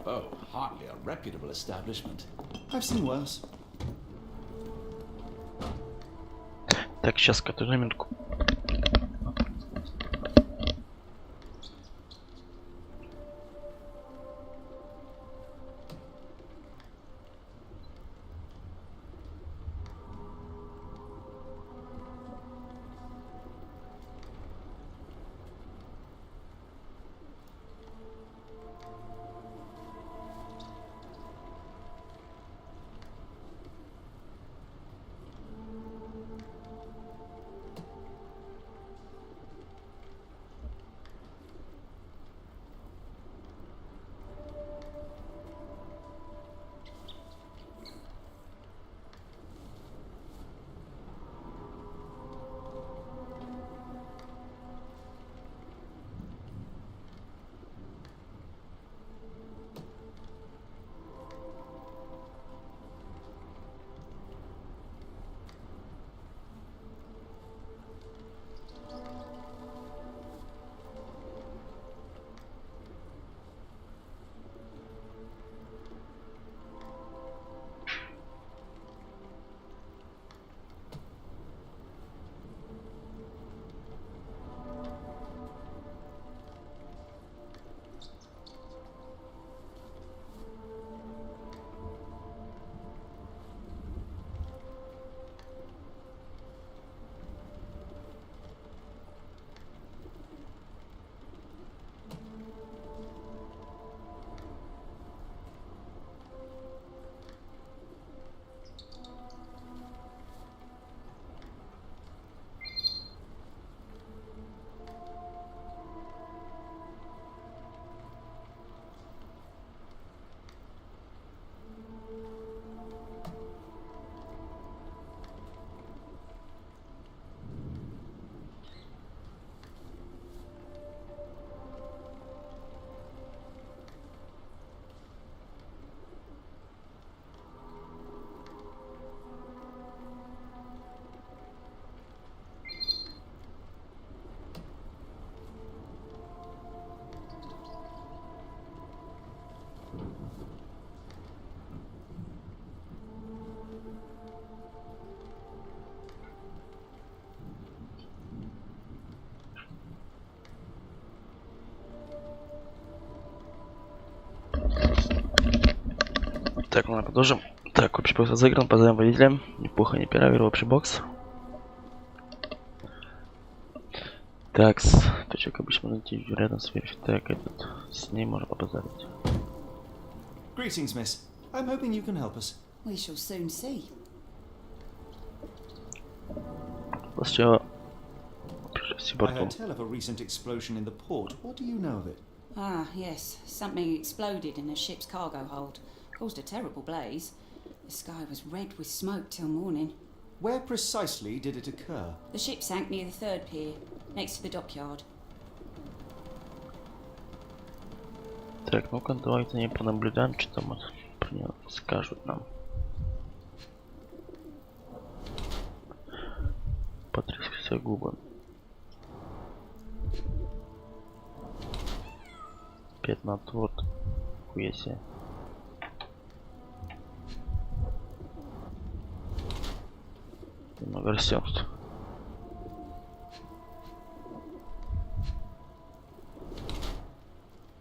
Oh, hardly a reputable establishment.
I've seen worse.
Так, сейчас какую-то минутку. Так, ладно, продолжим. Так, общий бокс разыгран, позовем водителя. Неплохо, не первый общий бокс. Так, точек обычно найти рядом с верфью. Так, этот с ней можно побазарить.
Greetings, miss. I'm hoping you can help us.
We shall soon see.
После чего
I heard tell of a recent explosion in the port. What do you know of it?
Ah, yes. Something exploded in a ship's cargo hold. Caused a terrible blaze. The sky was red with smoke till morning.
Where precisely did it occur?
The ship sank near the third pier, next to the dockyard.
Так, ну-ка, давайте не понаблюдаем, что там про него скажут нам. Потрясся губы. Пятнотвор. Хуя себе. Много растёмств.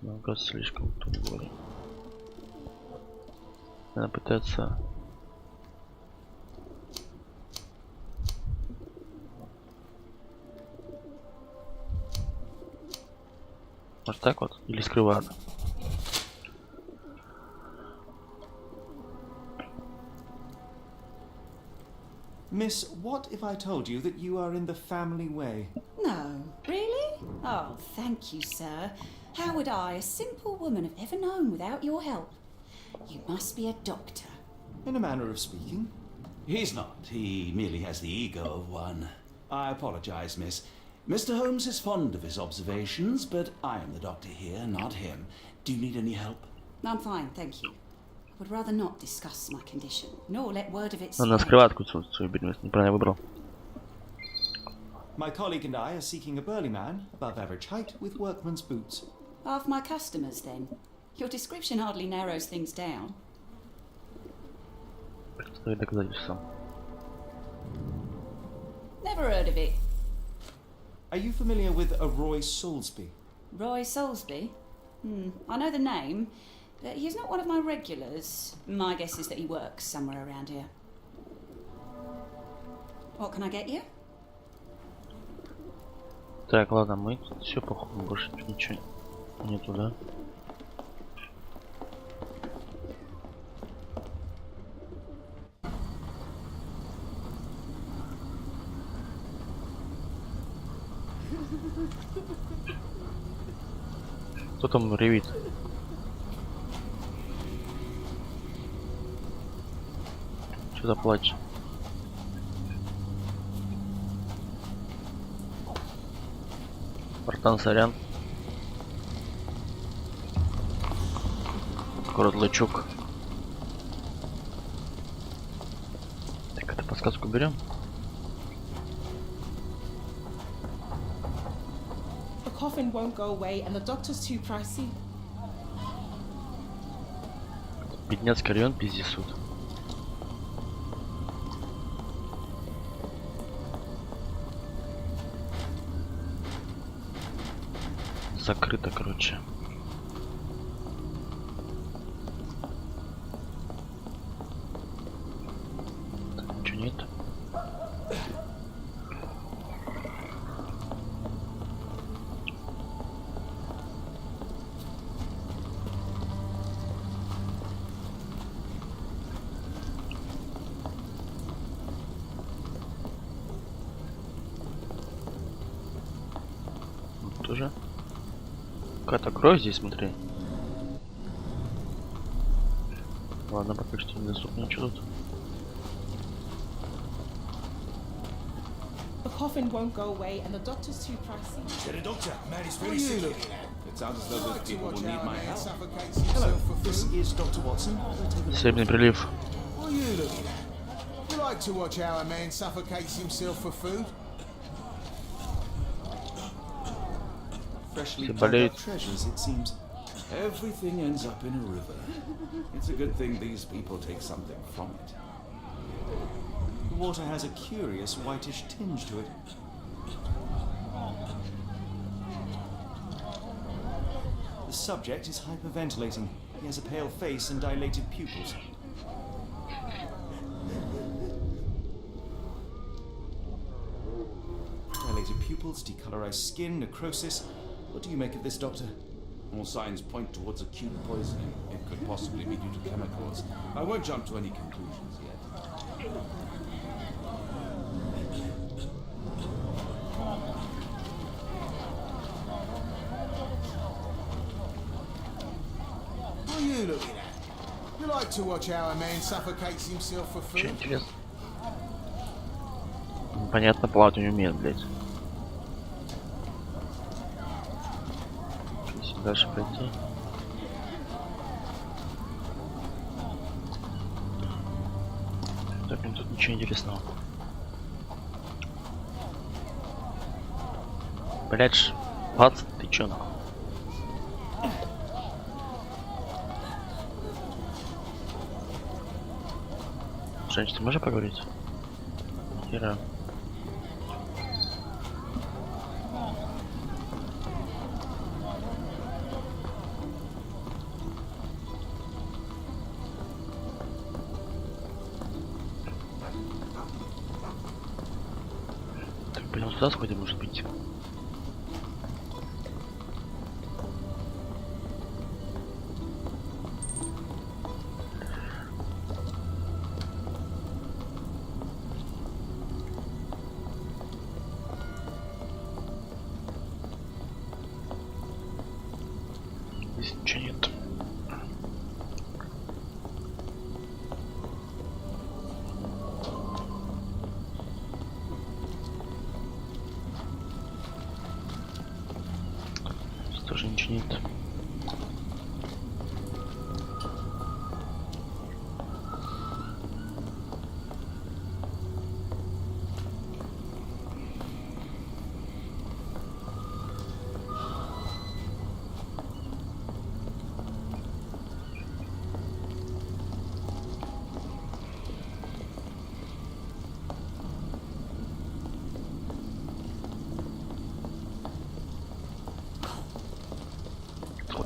Много слишком туго. Надо пытаться. Вот так вот? Или скрывать?
Miss, what if I told you that you are in the family way?
No, really? Oh, thank you, sir. How would I, a simple woman, have ever known without your help? You must be a doctor.
In a manner of speaking.
He's not. He merely has the ego of one. I apologize, miss. Mr. Holmes is fond of his observations, but I am the doctor here, not him. Do you need any help?
I'm fine, thank you. I would rather not discuss my condition, nor let word of it
Надо
spread.
скрывать свою беременность. Неправильно выбрал.
My colleague and I are seeking a burly man, above average height, with workman's boots.
Half my customers, then. Your description hardly narrows things down.
Представить доказательства.
Never heard of it.
Are you familiar with a Roy Soulsby?
Roy Soulsby? I know the name, but he's not one of my regulars. My guess is that he works somewhere around here. What can I get you?
Так, ладно, мы все походу, больше ничего нету, да? Кто там ревит? Что-то плачет. Братан, сорян. Город Лычук. Так, это подсказку берем.
The coffin won't go away and the doctor's too pricey.
Бедняцкий район, пиздесут. Закрыто, короче. Так, ничего нет. Вот тоже. Какая-то кровь здесь, смотри. Ладно, пока что недоступно ничего тут.
The coffin won't go away and the doctor's too pricey.
Get a doctor. Man is very sick.
It sounds as though those people will need my help.
Hello, this is Dr. Watson.
Серебряный прилив.
What are you looking at? You like to watch how a man suffocates himself for food?
Freshly dug
болеет.
up treasures, it seems.
Everything ends up in a river. It's a good thing these people take something from it.
The water has a curious whitish tinge to it. The subject is hyperventilating. He has a pale face and dilated pupils. Dilated pupils, decolorized skin, necrosis. What do you make of this, Doctor?
All signs point towards acute poisoning. It could possibly be due to chemicals. I won't jump to any conclusions yet.
What are you looking at? You like to watch how a man suffocates himself for
Че
food?
интересно? Понятно, плавать не умеет, блядь. Если дальше пойти. Так, тут ничего интересного. Блядь, Ватсон, ты чё нахуй? Женщина, ты можешь поговорить? Хера. сюда сходим, может быть. Здесь ничего нет. Здесь тоже ничего нет.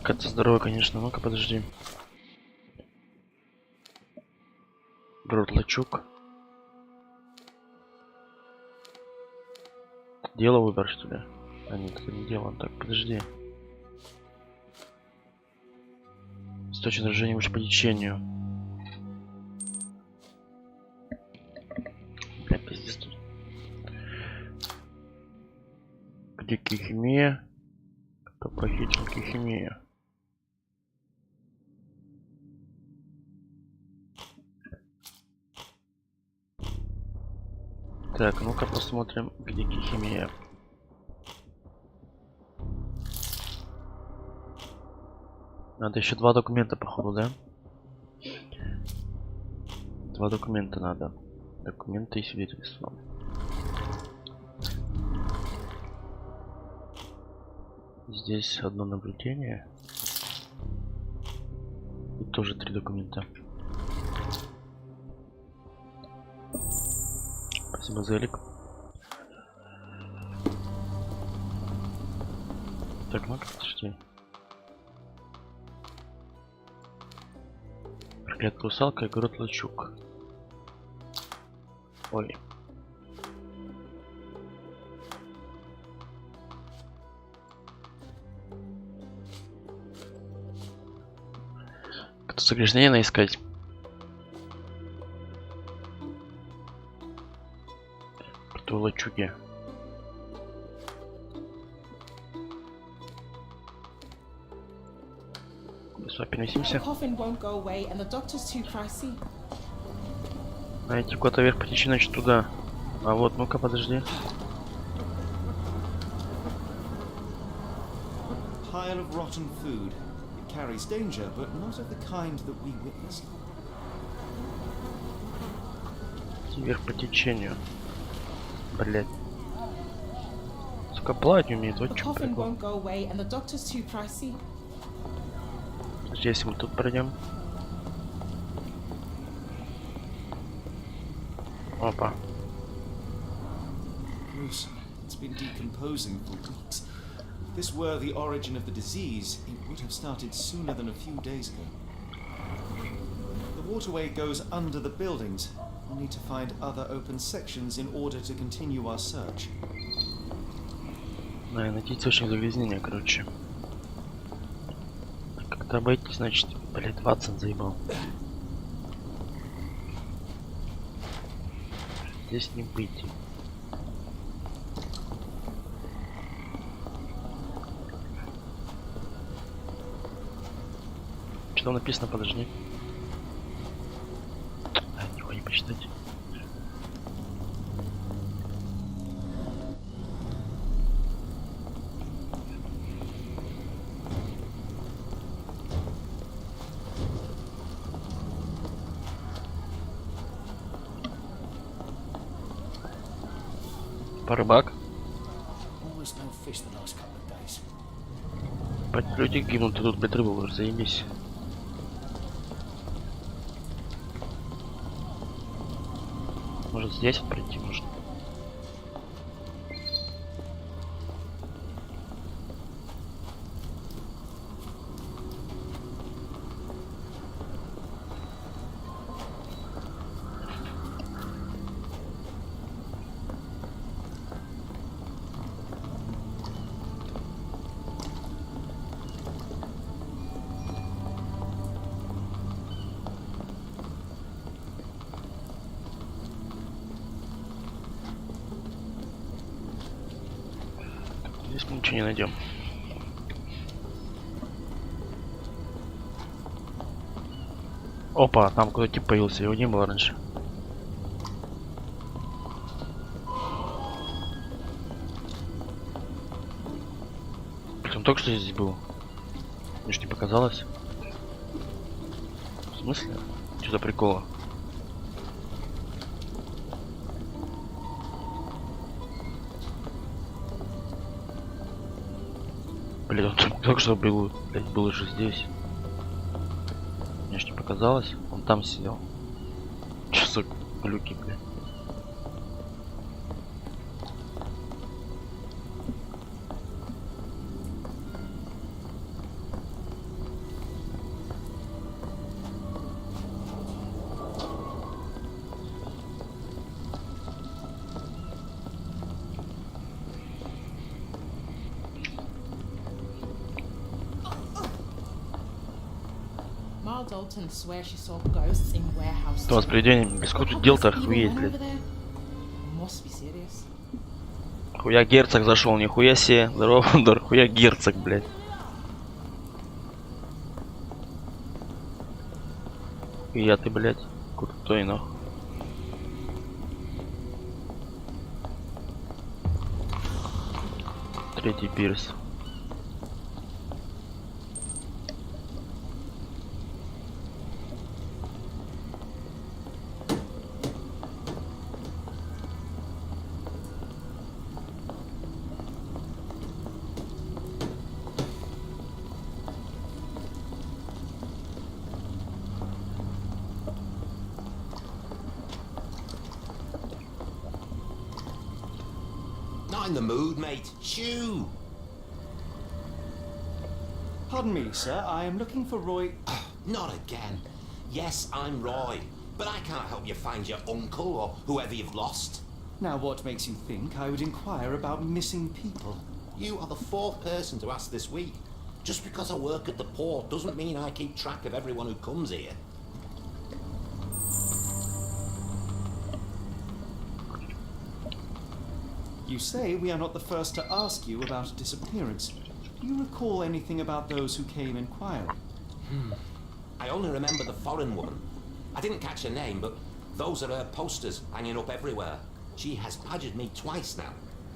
Это здорово, конечно. Ну-ка, подожди. Гротлачок. Дело выбор, что ли? А нет, это не дело. Так, подожди. Источник раздражения лучше по течению. Бля, пиздец тут. Где химия? Кто похитил химию? Так, ну-ка посмотрим, где химия. Надо еще 2 документа, походу, да? 2 документа надо. Документы и свидетельства. Здесь одно наблюдение. И тоже 3 документа. Спасибо за элик. Так, ну-ка, подожди. Проклятая русалка и город Лачук. Ой. Кто загрязнение наискать? Кто в Лачуге? Переносимся. А идти куда-то вверх по течению, значит туда. А вот, ну-ка, подожди.
Pile of rotten food. It carries danger, but not of the kind that we witnessed.
Вверх по течению. Блять. Сука, плавать не умеет, вот чё прикол. Здесь мы тут пройдем. Опа.
Gruesome. It's been decomposing for weeks. If this were the origin of the disease, it would have started sooner than a few days ago. The waterway goes under the buildings. We'll need to find other open sections in order to continue our search.
Да, найти источник загрязнения, короче. Как-то обойти, значит, блять, Ватсон заебал. Здесь не быть. Что там написано, подожди. А, нихуя не почитать. Рыбак. Люди гибнут, и тут, блядь, рыбу уже заебись. Может здесь вот пройти можно? Ничего не найдем. Опа, там какой-то тип появился, его не было раньше. Он только что здесь был. Мне ж не показалось. В смысле? Что за прикола? Блин, он только что был, блядь, был уже здесь. Мне ж не показалось. Он там сидел. Что за глюки, блядь?
Dalton swears she saw ghosts in warehouse.
Что с привидениями? Сколько тут дел-то охуеть, блядь.
Must be serious.
Хуя герцог зашел, нихуя себе. Здорово, Доктор, хуя герцог, блядь. Хуя ты, блядь. Крутой, нахуй. Третий пирс.
In the mood, mate. Shoo!
Pardon me, sir. I am looking for Roy.
Not again. Yes, I'm Roy, but I can't help you find your uncle or whoever you've lost.
Now, what makes you think I would inquire about missing people?
You are the fourth person to ask this week. Just because I work at the port doesn't mean I keep track of everyone who comes here.
You say we are not the first to ask you about a disappearance. Do you recall anything about those who came inquiring?
I only remember the foreign woman. I didn't catch her name, but those are her posters hanging up everywhere. She has badgered me twice now,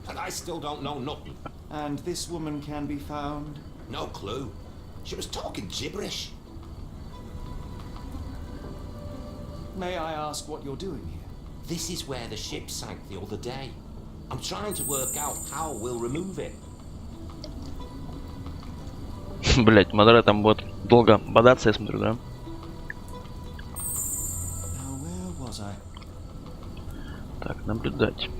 and I still don't know nothing.
And this woman can be found?
No clue. She was talking gibberish.
May I ask what you're doing here?
This is where the ship sank the other day. I'm trying to work out how we'll remove it.
Блять, модера там будет долго бодаться, я смотрю, да?
Now where was I?
Так, наблюдать.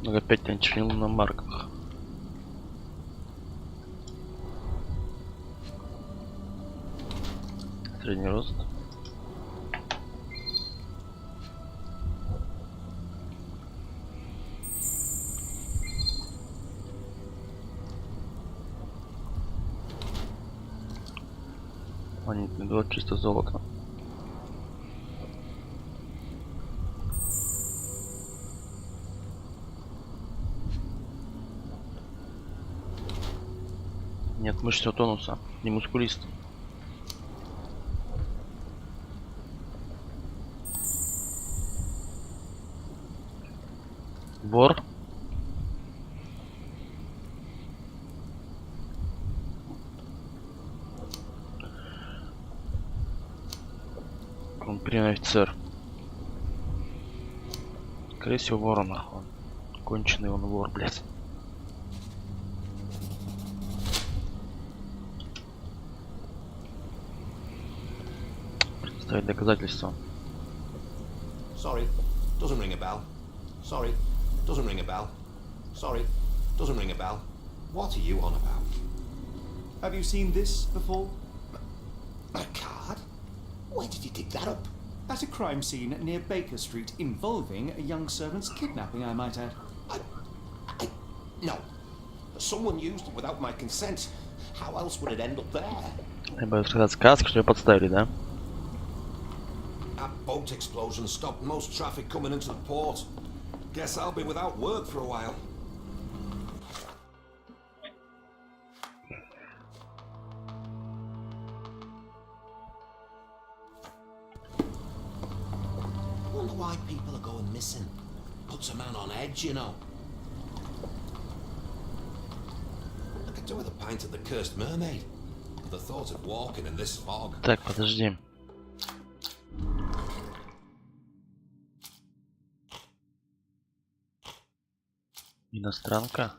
Ну, опять начал на марках. Средний рост. Монетный двор, чисто золото. Нет мышечного тонуса, не мускулист. Вор. Он приемный офицер. Скорее всего, вор, нахуй. Конченый он вор, блядь. Представить доказательства.
Sorry, doesn't ring a bell. Sorry, doesn't ring a bell. Sorry, doesn't ring a bell. What are you on about?
Have you seen this before?
A card? Where did you dig that up?
At a crime scene near Baker Street involving a young servant's kidnapping, I might add.
No. Someone used it without my consent. How else would it end up there?
Я бы сказал, сказка, что ее подставили, да?
That boat explosion stopped most traffic coming into the port. Guess I'll be without work for a while. Wonder why people are going missing. Puts a man on edge, you know. I could do with a pint of the cursed mermaid. The thought of walking in this fog.
Так, подожди. Иностранка.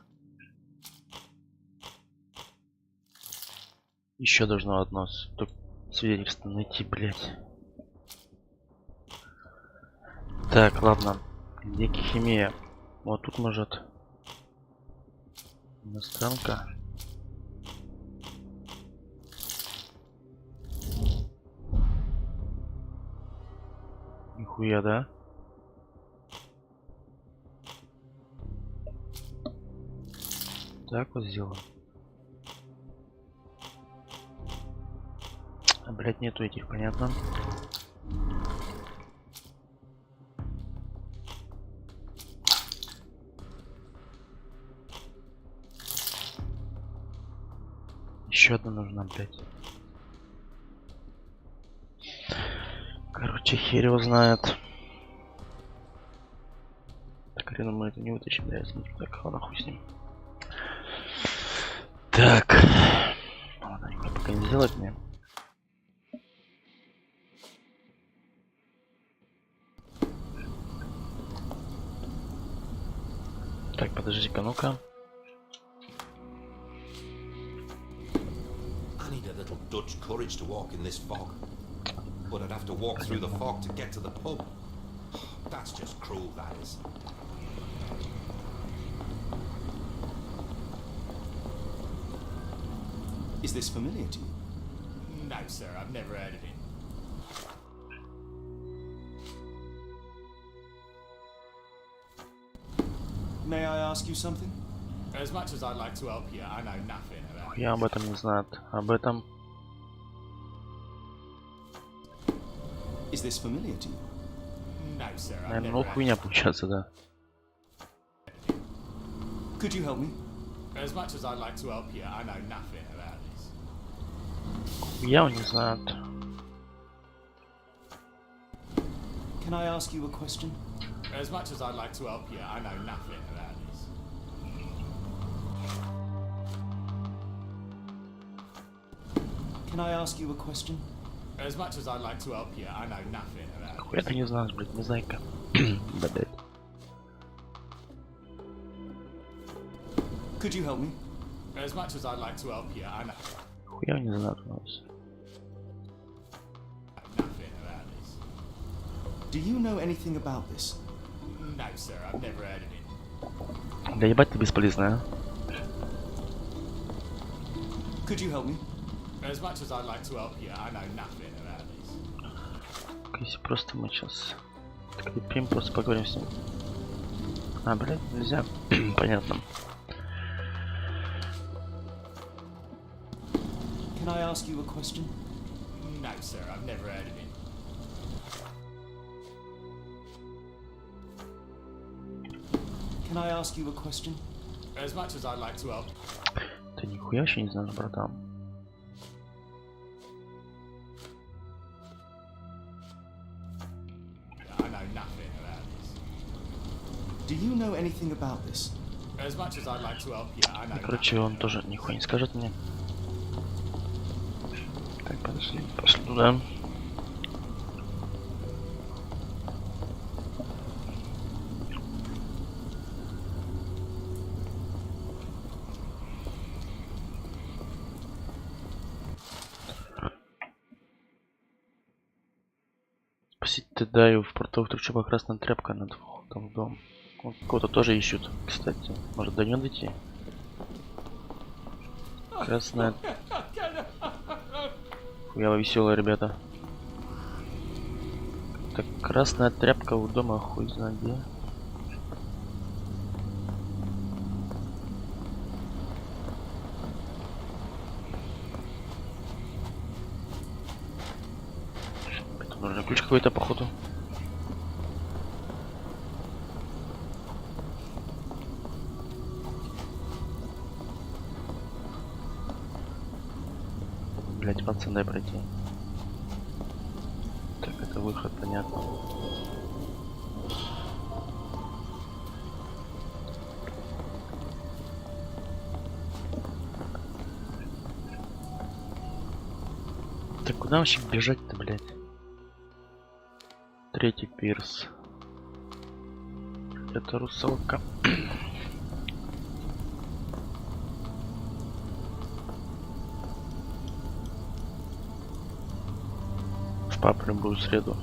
Еще должно одно свидетельство найти, блять. Так, ладно. Где химия? Вот тут может. Иностранка. Нихуя, да? Так вот сделаем. А, блять, нету этих, понятно. Еще одна нужна, блять. Короче, хер его знает. Так, хрена мы это не вытащим, да, если... Так, ладно, хуй с ним. Так. Ладно, никто пока не сделать мне. Так, подожди-ка, ну-ка.
I need a little Dutch courage to walk in this fog. But I'd have to walk through the fog to get to the pub. That's just cruel, that is.
Is this familiar to you?
No, sir, I've never heard of it.
May I ask you something?
As much as I'd like to help you, I know nothing about it.
Я об этом не знаю. Об этом.
Is this familiar to you?
No, sir, I've
Наверное,
never
ну
heard
хуйня получается, да.
Could you help me?
As much as I'd like to help you, I know nothing about this.
Я не знаю.
Can I ask you a question?
As much as I'd like to help you, I know nothing about this.
Can I ask you a question?
As much as I'd like to help you, I know nothing about
Хуя ты не знаешь, блядь, не знайка. Да, блядь.
Could you help me?
As much as I'd like to help you, I know
Хуя не знаю у нас.
nothing about this.
Do you know anything about this?
No, sir, I've never heard of it.
Да ебать ты бесполезная.
Could you help me?
As much as I'd like to help you, I know nothing about this.
Если просто мы сейчас клепим, просто поговорим с ним. А, блядь, нельзя. Понятно.
Can I ask you a question?
No, sir, I've never heard of it.
Can I ask you a question?
As much as I'd like to help.
Ты нихуя вообще не знаешь, братан.
I know nothing about this.
Do you know anything about this?
As much as I'd like to help you, I know.
Короче, он тоже нихуя не скажет мне. Так, подожди, пошли туда. Спасите, даю в портовых трущобах красная тряпка над входом в дом. Вот кого-то тоже ищут, кстати. Может, до него дойти? Красная... Хуяво веселая, ребята. Так, красная тряпка у дома, хуй знает где. Это нужно Ключ какой-то, походу. Блять, Ватсон, дай пройти. Так, это выход, понятно. Так куда вообще бежать-то, блять? Третий пирс. Это русалка. В паб любую среду.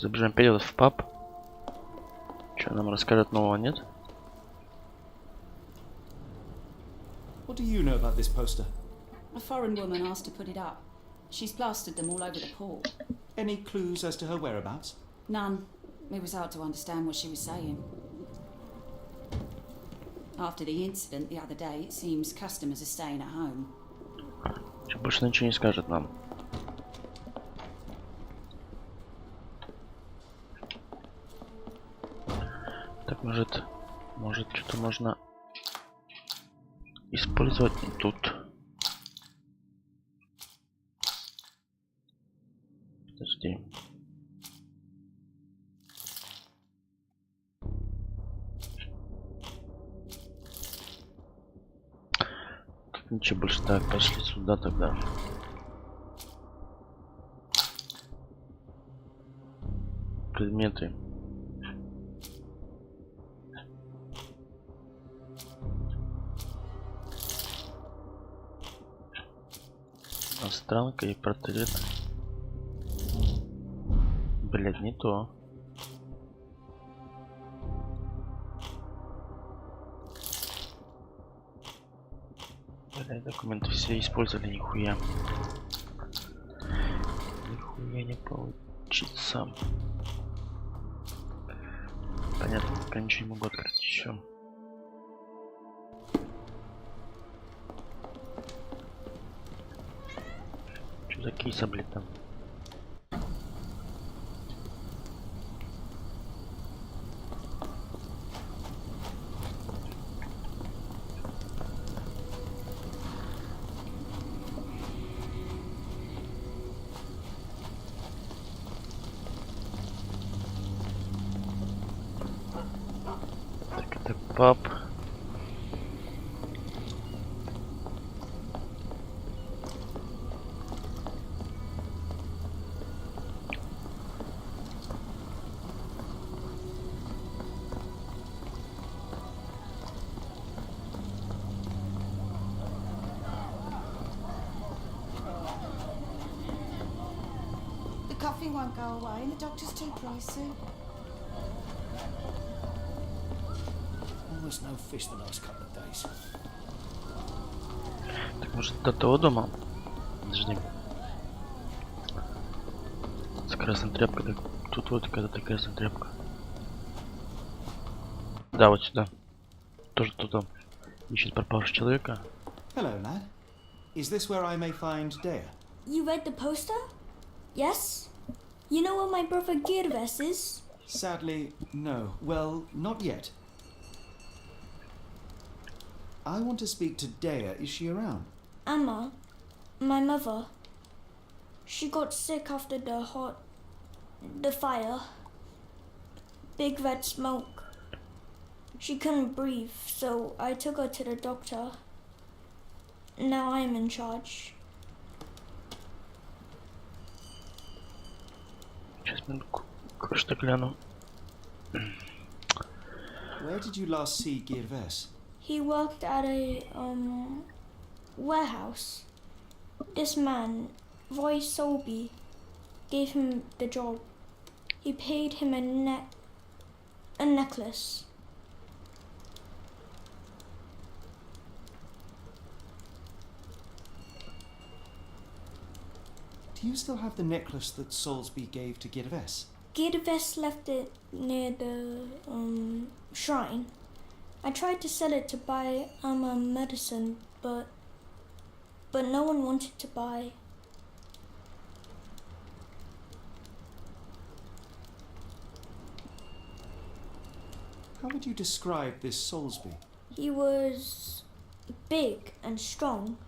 Забежим период в паб. Что нам расскажет нового, нет?
What do you know about this poster?
A foreign woman asked to put it up. She's plastered them all over the pool.
Any clues as to her whereabouts?
None. It was hard to understand what she was saying. After the incident the other day, it seems customers are staying at home.
Что больше ничего не скажет нам. Так, может что-то можно использовать тут. Подожди. Тут ничего больше. Так, пошли сюда тогда. Предметы. Астралка и портрет. Блять, не то. Блять, документы все использовали, нихуя. Нихуя не получится. Понятно, пока ничего не могу открыть еще. Что за кейса, блядь, там? Так, это пап.
The coffee won't go away and the doctor's too pricey.
Almost no fish the last couple of days.
Так, может, до того дома? Подожди. С красной тряпкой. Тут вот какая-то красная тряпка. Да, вот сюда. Тоже туда. Ищет пропавшего человека.
Hello, lad. Is this where I may find Dea?
You read the poster? Yes? You know where my brother Girves is?
Sadly, no. Well, not yet. I want to speak to Dea. Is she around?
Amma, my mother. She got sick after the fire. Big red smoke. She couldn't breathe, so I took her to the doctor. Now I'm in charge.
Сейчас минутку. Кое-что гляну.
Where did you last see Girves?
He worked at a warehouse. This man, Roy Solby, gave him the job. He paid him a necklace.
Do you still have the necklace that Soulsby gave to Girves?
Girves left it near the shrine. I tried to sell it to buy medicine, but no one wanted to buy.
How would you describe this Soulsby?
He was big and strong.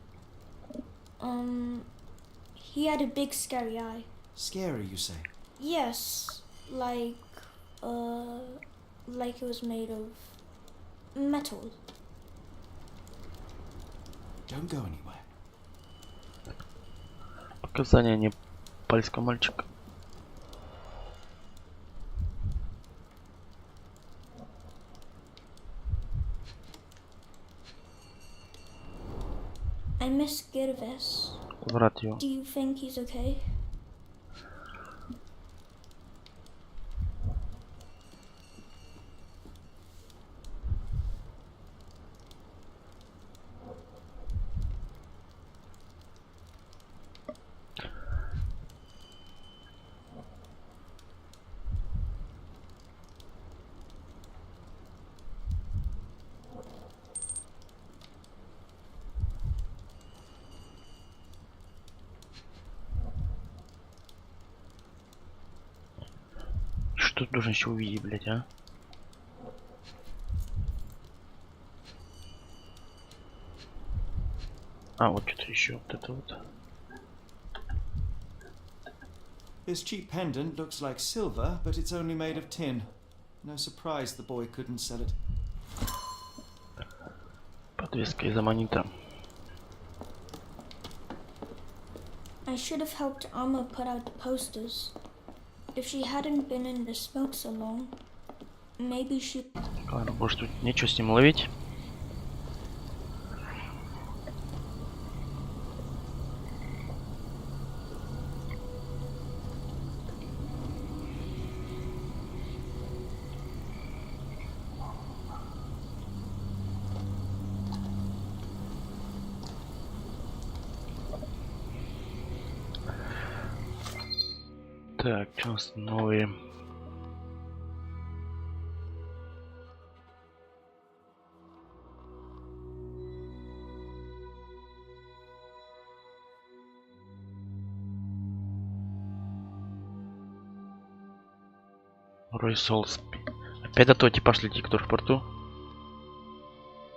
He had a big scary eye.
Scary, you say?
Yes, like it was made of metal.
Don't go anywhere.
Показания непальского мальчика.
I miss Girves.
Врат его.
Do you think he's okay?
Что ты должен еще увидеть, блять, а? А, вот что-то еще, вот это вот.
This cheap pendant looks like silver, but it's only made of tin. No surprise the boy couldn't sell it.
Подвеска из аммонита.
I should have helped Amma put out the posters. If she hadn't been in the smoke so long, maybe she...
Ладно, больше тут нечего с ним ловить. Так, что у нас новые? Рой Солсби. Опять от Тоти пошли те, кто в порту.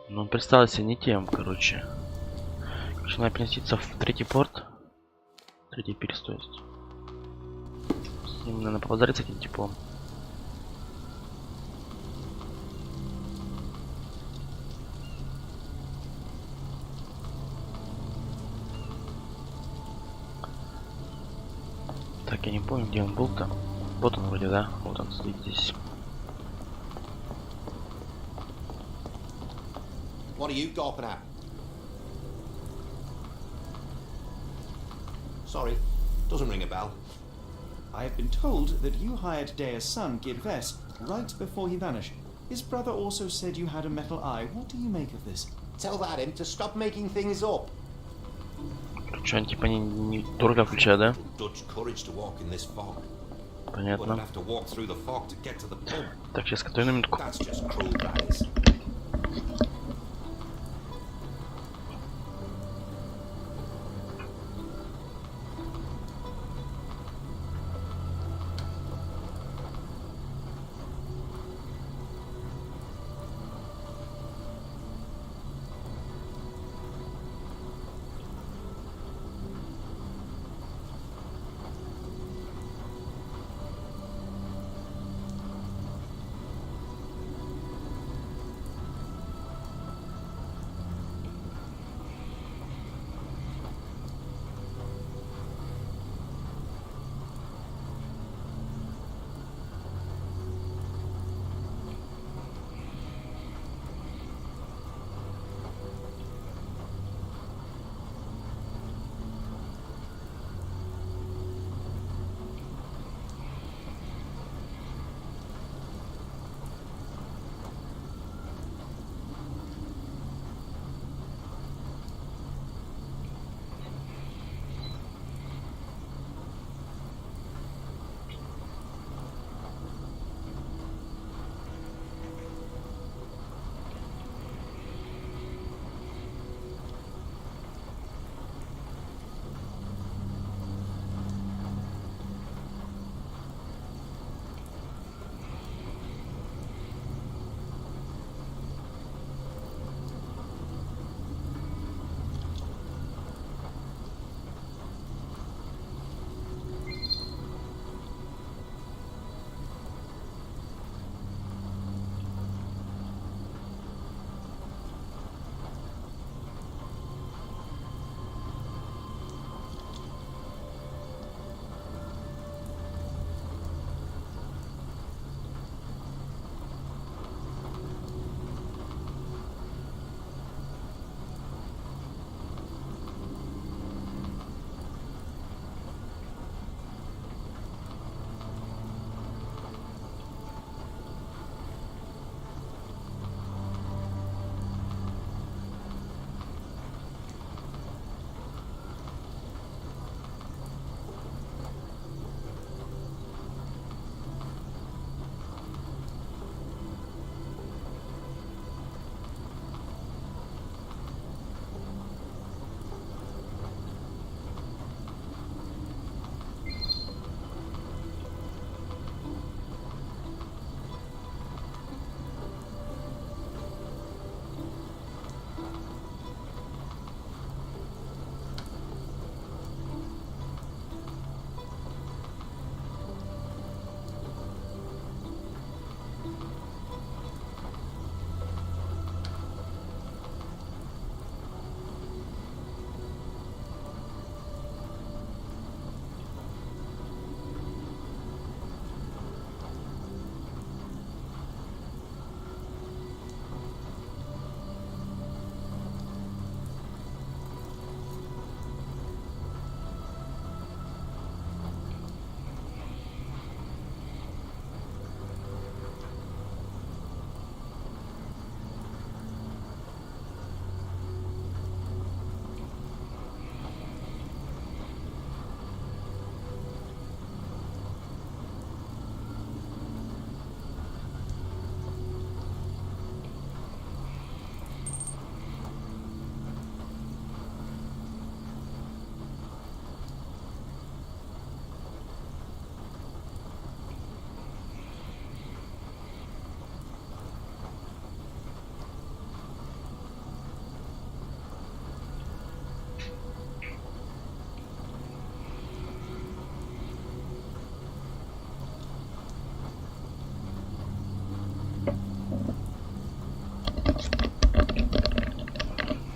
Но он представился не тем, короче. Начинаю переноситься в третий порт. Третий перестоимость. С ним, наверное, побазарить с этим типом. Так, я не помню, где он был-то. Вот он вроде, да? Вот он стоит здесь.
What are you gawping at? Sorry, doesn't ring a bell.
I have been told that you hired Dea's son, Girves, right before he vanished. His brother also said you had a metal eye. What do you make of this?
Tell that him to stop making things up.
Что, они типа не дорого включают, да?
Dutch courage to walk in this fog.
Понятно.
Have to walk through the fog to get to the pub.
Так, сейчас готовим на минутку.
That's just cruel, that is.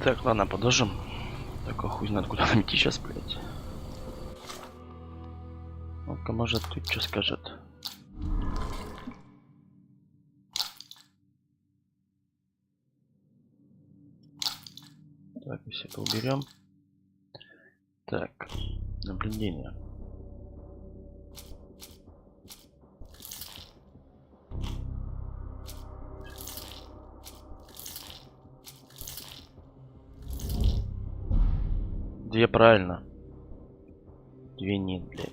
Так, ладно, подождем. Только хуй знает, куда нам идти сейчас, блядь. Ну-ка, может, тут что скажет. Так, все это уберем. Так, наблюдение. Две правильно. Две нет, блядь.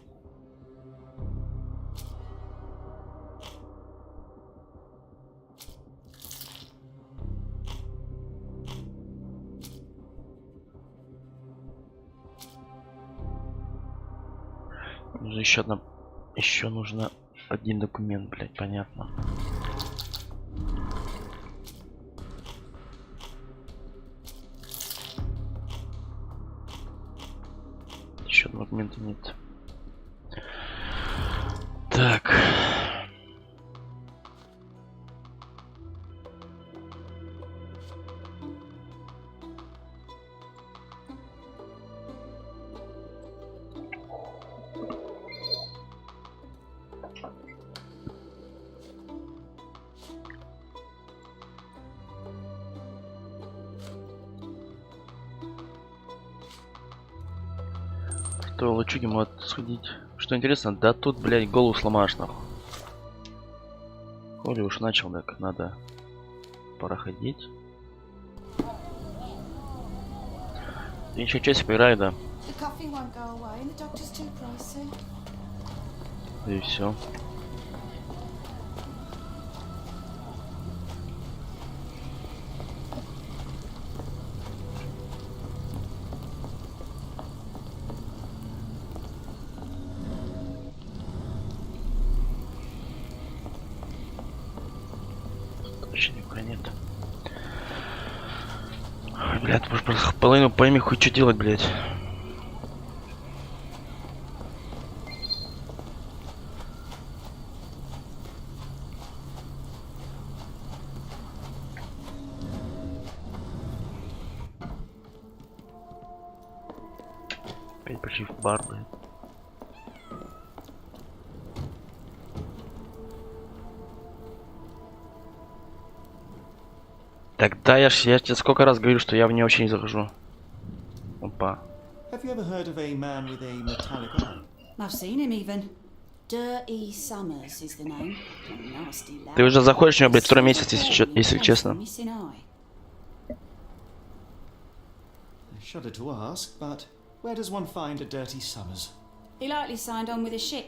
Еще одна. Еще нужно один документ, блядь, понятно. Еще одного документа нет. Так. То лучуги могут сходить. Что интересно, да тут, блядь, голову сломаешь, нахуй. Коли уж начал, так надо проходить. Ты еще часик поиграй, да. И все. Нет. Блядь, может половину пойми, хуй что делать, блядь. Опять пошли в бар, блядь. Тогда я тебе сколько раз говорю, что я в нее вообще не захожу. Опа.
Have you ever heard of a man with a metallic eye?
I've seen him even. Dirty Summers is the name. Nasty lad.
Ты уже заходишь в нее, блядь, второй месяц, если честно.
I shudder to ask, but where does one find a Dirty Summers?
He likely signed on with a ship.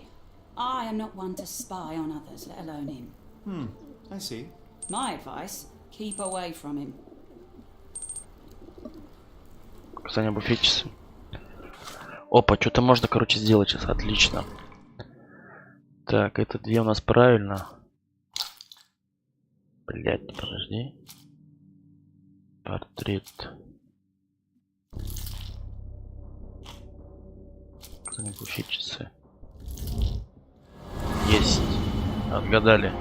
I am not one to spy on others, let alone him.
I see.
My advice: keep away from him.
Указание буфетчицы. Опа, что-то можно, короче, сделать сейчас. Отлично. Так, это две у нас правильно. Блять, подожди. Портрет. Указание буфетчицы. Есть. Отгадали.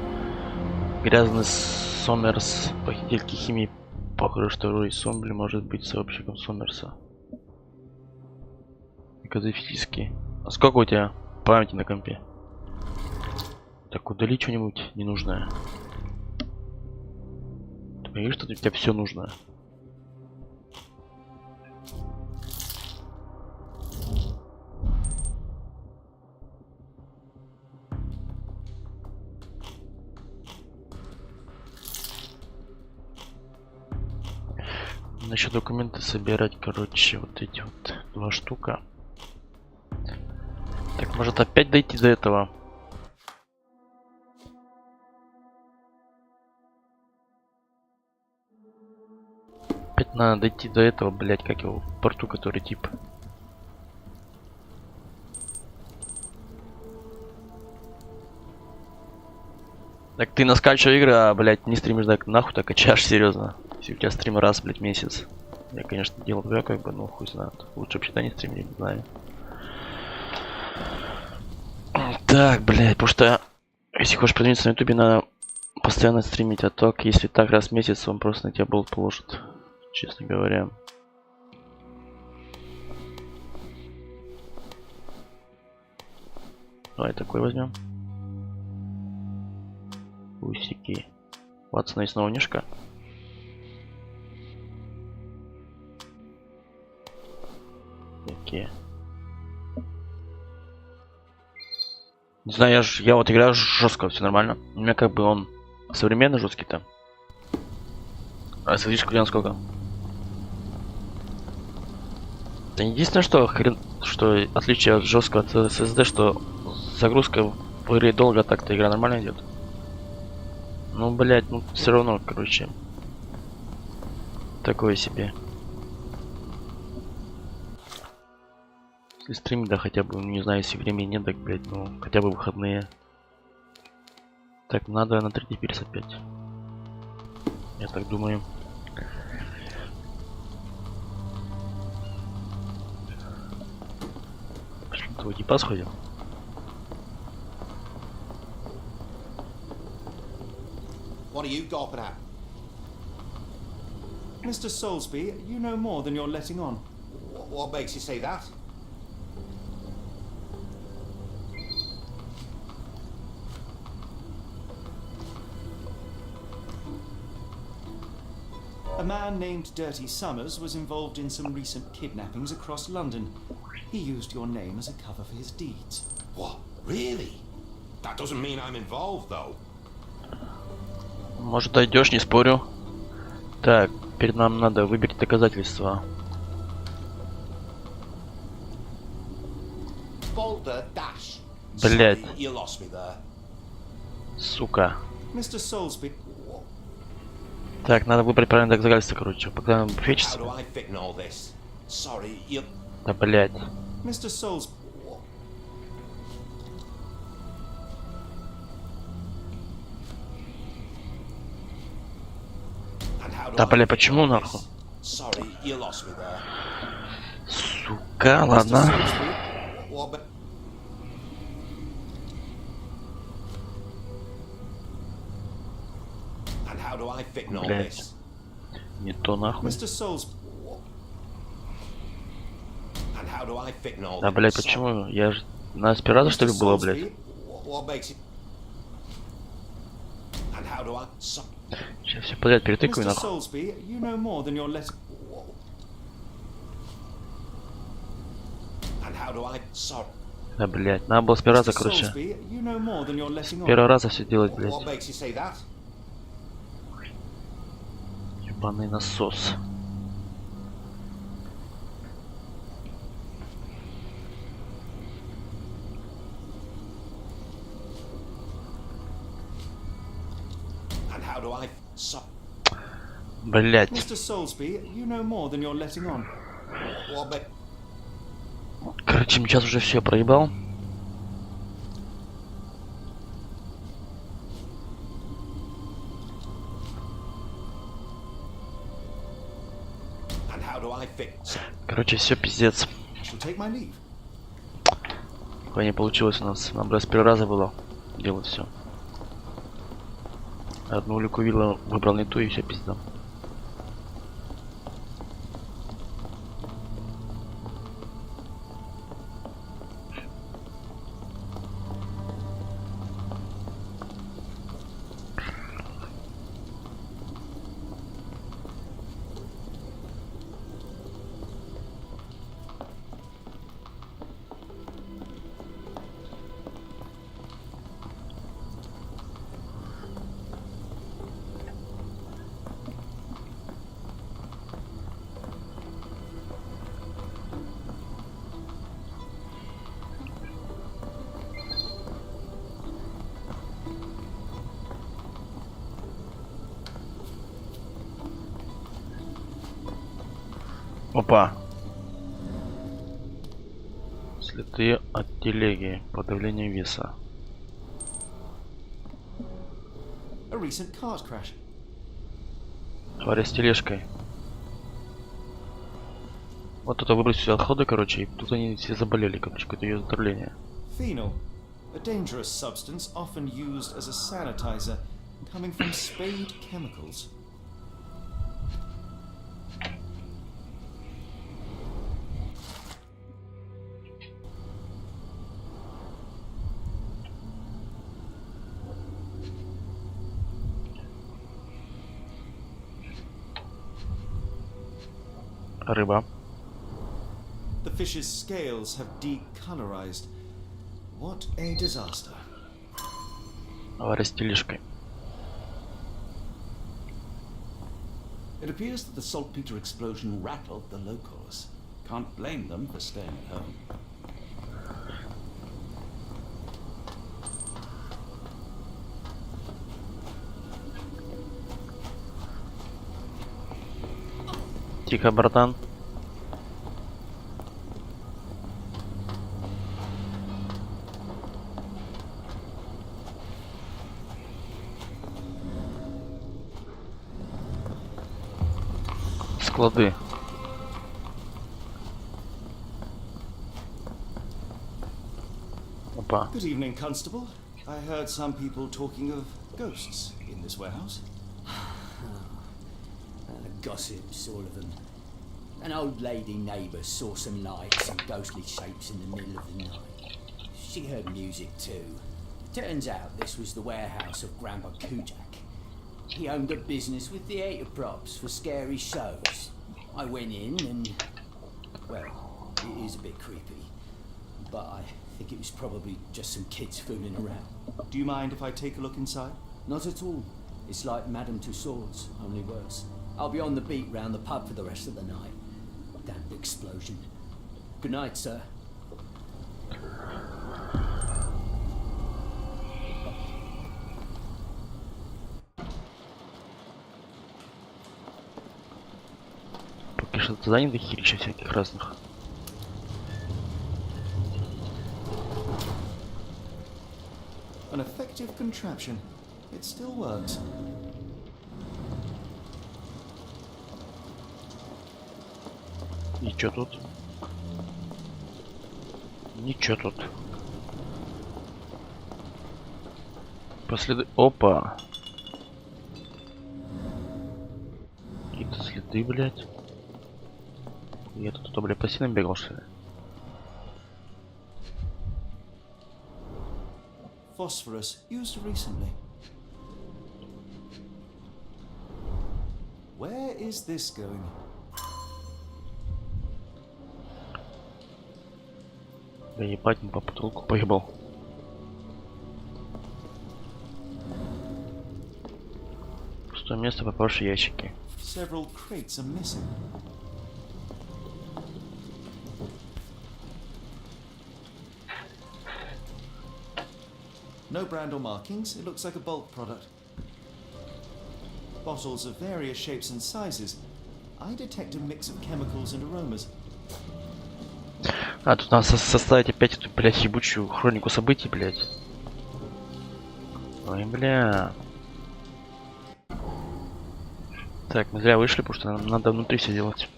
Грязный Сомерс, похититель химии. Похоже, что Рой Сомбли может быть сообщником Сомерса. Физически. А сколько у тебя памяти на компе? Так, удали что-нибудь ненужное. Ты понимаешь, что у тебя все нужно? Насчет документы собирать, короче, вот эти вот два штука. Так, может опять дойти до этого? Опять надо дойти до этого, блять, как его, в порту, который тип. Так ты наскачивай игры, а, блять, не стримишь, так нахуй так качаешь, серьезно. Если у тебя стрим раз, блять, месяц. Я, конечно, делал две, как бы, ну хуй знает. Лучше вообще-то не стримить, не знаю. Так, блядь, потому что если хочешь продвинуться на ютубе, надо постоянно стримить, а то если так раз в месяц, он просто на тебя болт положит. честно говоря. Давай такой возьмем. Усики. Ватсона и снова нишка. Такие. Не знаю, я вот играю жестко, все нормально. У меня как бы он современный жесткий-то. А смотришь, куда сколько? Да единственное, что что отличие от жесткого от SSD, что загрузка в игре долго, так-то игра нормально идет. Ну, блять, ну все равно, короче. Такое себе. Если стрим, да, хотя бы, не знаю, если времени нет, так, блять, ну, хотя бы выходные. Так, надо на 3D пересадить. Я так думаю. Пошли на твой типа сходим.
What are you gawping at?
Mr. Soulsby, you know more than you're letting on.
What makes you say that?
A man named Dirty Summers was involved in some recent kidnappings across London. He used your name as a cover for his deeds.
What? Really? That doesn't mean I'm involved, though.
Может, дойдешь, не спорю. Так, перед нам надо выбрать доказательства.
Boulder Dash.
Блять.
Sorry, you lost me there.
Сука.
Mr. Soulsby.
Так, надо выбрать правильное доказательство, короче. Пока фетчится.
How do I fit in all this? Sorry, you.
Да, блять.
Mr. Soulsby.
Да, блять, почему нахуй?
Sorry, you lost me there.
Сука, ладно.
And how do I fit in all
Блять.
this?
Не то нахуй.
Mr. Soulsby.
And how do I fit in all
Да,
this?
блять, почему? Я же на спираза, что ли, было, блять?
What makes it? And how do I?
Сейчас все подряд перетыкаю,
Mr.
нахуй.
Soulsby, you know more than you're letting.
And how do I? Sorry.
Да, блять, надо было с первого раза, короче.
Soulsby, you know more than you're letting
С
on.
первого раза все делать, блять.
What makes you say that?
Ебаный насос.
And how do I?
Блять.
Mr. Soulsby, you know more than you're letting on.
What make?
Короче, сейчас уже все проебал.
And how do I fit?
Короче, все пиздец.
I shall take my leave.
Не получилось у нас. Нам с первого раза было делать все. Одну улику видел, выбрал не ту и все пизда. Опа. Следы от телеги. Подавление веса.
A recent cart crash.
Тварь с тележкой. Вот тут выбросили отходы, короче, и тут они все заболели, короче, какое-то ее отравление.
Phenol, a dangerous substance often used as a sanitizer, coming from spade chemicals.
Рыба.
The fish's scales have decolorized. What a disaster.
Авария с тележкой.
It appears that the saltpeter explosion rattled the locals. Can't blame them for staying at home.
Тихо, братан. Склады. Опа.
Good evening, Constable. I heard some people talking of ghosts in this warehouse.
Gossips, all of them. An old lady neighbour saw some lights and ghostly shapes in the middle of the night. She heard music too. Turns out this was the warehouse of Grandpa Kujak. He owned a business with theatre props for scary shows. I went in and, well, it is a bit creepy, but I think it was probably just some kids fooling around.
Do you mind if I take a look inside?
Not at all. It's like Madame Tussauds, only worse. I'll be on the beat round the pub for the rest of the night. Damn explosion. Good night, sir.
Пока что заданий дохерища всяких разных.
An effective contraption. It still works.
И чё тут? Ничего тут. Последы... Опа! Какие-то следы, блядь. Я тут, блядь, по стенам бегал, что ли?
Phosphorus used recently. Where is this going?
Да ебать, не по потолку поебал. Пустое место, попавшие ящики.
Several crates are missing. No brand or markings. It looks like a bulk product. Bottles of various shapes and sizes. I detect a mix of chemicals and aromas.
А, тут надо составить опять эту, блядь, ебучую хронику событий, блядь. Ой, бля. Так, мы зря вышли, потому что нам надо внутри все делать.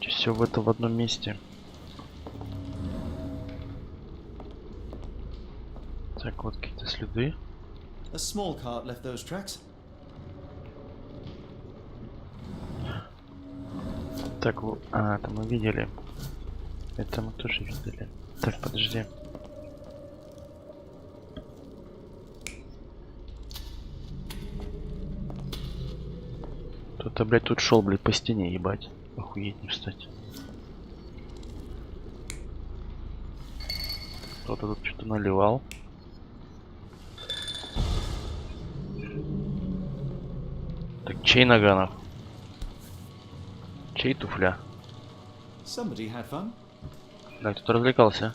Все в это в одном месте. Так, вот какие-то следы.
A small cart left those tracks.
Так, а, это мы видели. Это мы тоже видели. Так, подожди. Кто-то, блядь, тут шел, блядь, по стене, ебать. Охуеть не встать. Кто-то тут что-то наливал. Так, чей наганов? Чей туфля?
Somebody had fun.
Да, кто-то развлекался.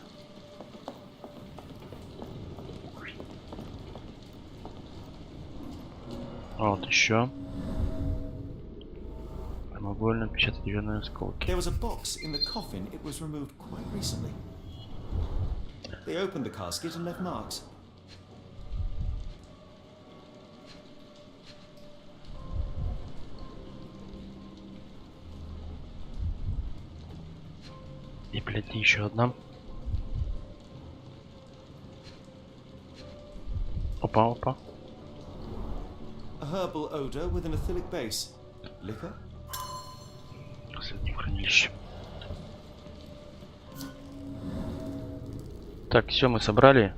Вот еще. Прямоугольно печатать деревянные осколки.
There was a box in the coffin. It was removed quite recently. They opened the casket and left marks.
И, блядь, еще одна. Опа, опа.
A herbal odor with an acylic base. Liquor?
Последнее хранилище. Так, все, мы собрали.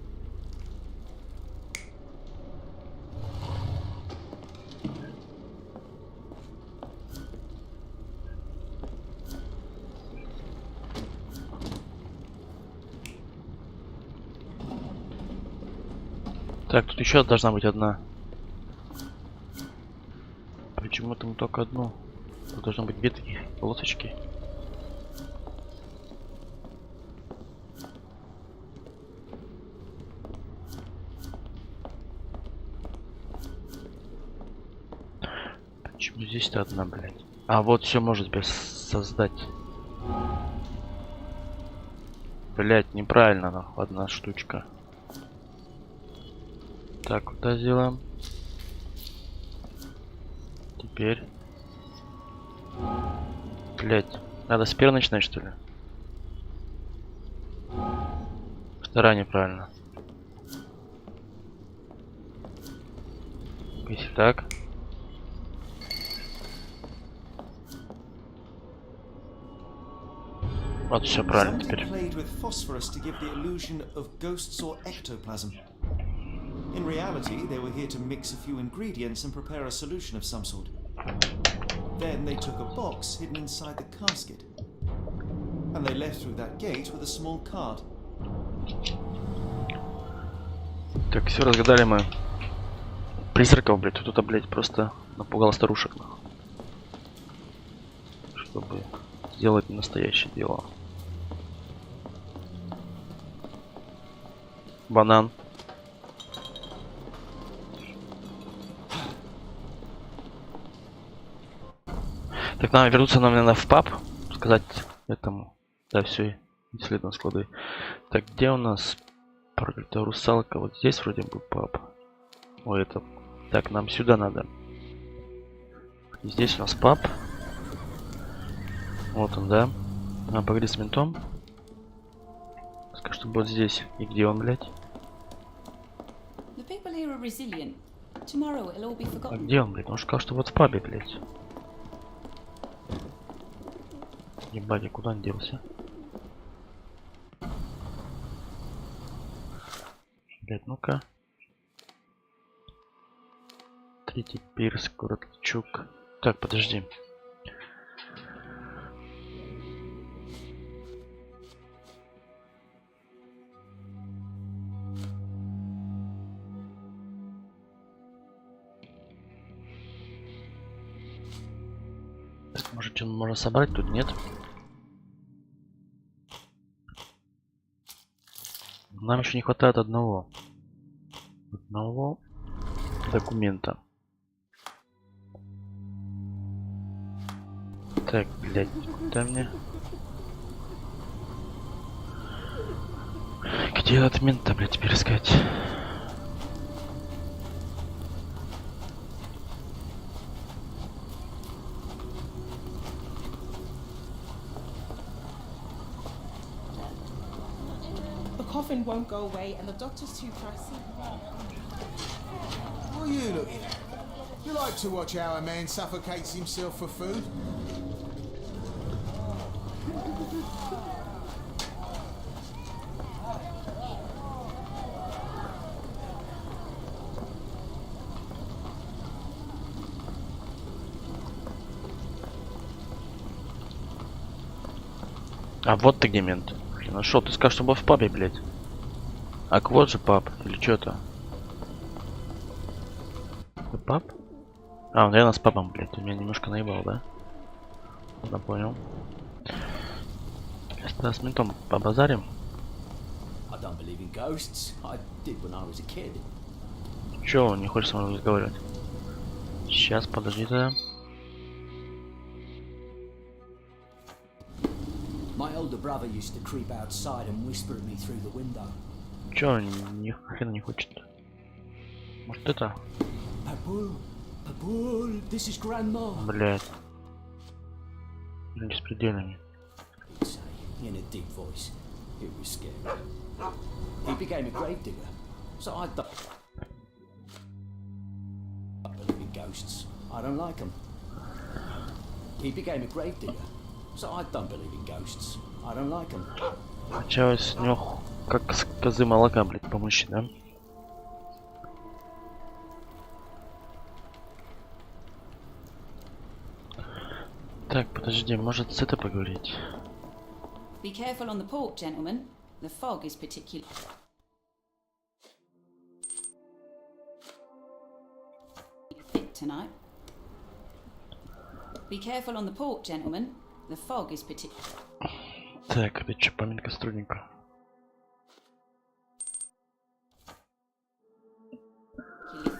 Так, тут еще должна быть одна. Почему-то мы только одну. Тут должно быть две таких полосочки. Почему здесь-то одна, блядь? А вот все может без создать. Блядь, неправильно, нахуй, одна штучка. Так, куда сделаем? Теперь. Блядь, надо с первой начинать, что ли? Вторая неправильно. Если так. Вот все правильно теперь.
In reality, they were here to mix a few ingredients and prepare a solution of some sort. Then they took a box hidden inside the casket, and they left through that gate with a small card.
Так, все разгадали мы. Призраков, блядь, кто-то, блядь, просто напугал старушек, чтобы сделать настоящее дело. Банан. Так, надо вернуться нам, наверное, в паб. Сказать этому. Да, все. Исследуем склады. Так, где у нас проклятая русалка? Вот здесь вроде бы паб. Ой, это... Так, нам сюда надо. Здесь у нас паб. Вот он, да. Надо поговорить с ментом. Скажи, что вот здесь. И где он, блядь? А где он, блядь? Он сказал, что вот в пабе, блядь. Ебать, куда он делся? Блядь, ну-ка. Третий пирс, Короткичук. Так, подожди. Так, может, что можно собрать? Тут нет. Нам еще не хватает одного документа. Так, блядь, куда мне? Где этот мент-то, блядь, теперь искать?
Coffin won't go away and the doctor's too pricey.
What are you looking at? You like to watch how a man suffocates himself for food?
А вот ты где, мент. Блин, нашел, ты скажешь, что был в пабе, блядь. А вот же паб, или что-то. Паб? А, он реально с пабом, блядь. Ты меня немножко наебал, да? Ладно, понял. Сейчас с ментом побазарим. Чё, он не хочет со мной разговаривать? Сейчас, подожди, да. Чё, он ни хрена не хочет? Может это? Блядь. Не с пределами. Началось с него как с козы молока, блядь, помощи, да? Так, подожди, может с это поговорить?
Be careful on the pork, gentlemen. The fog is particular. tonight. Be careful on the port, gentlemen. The fog is particular.
Так, это что, поминка сотрудника?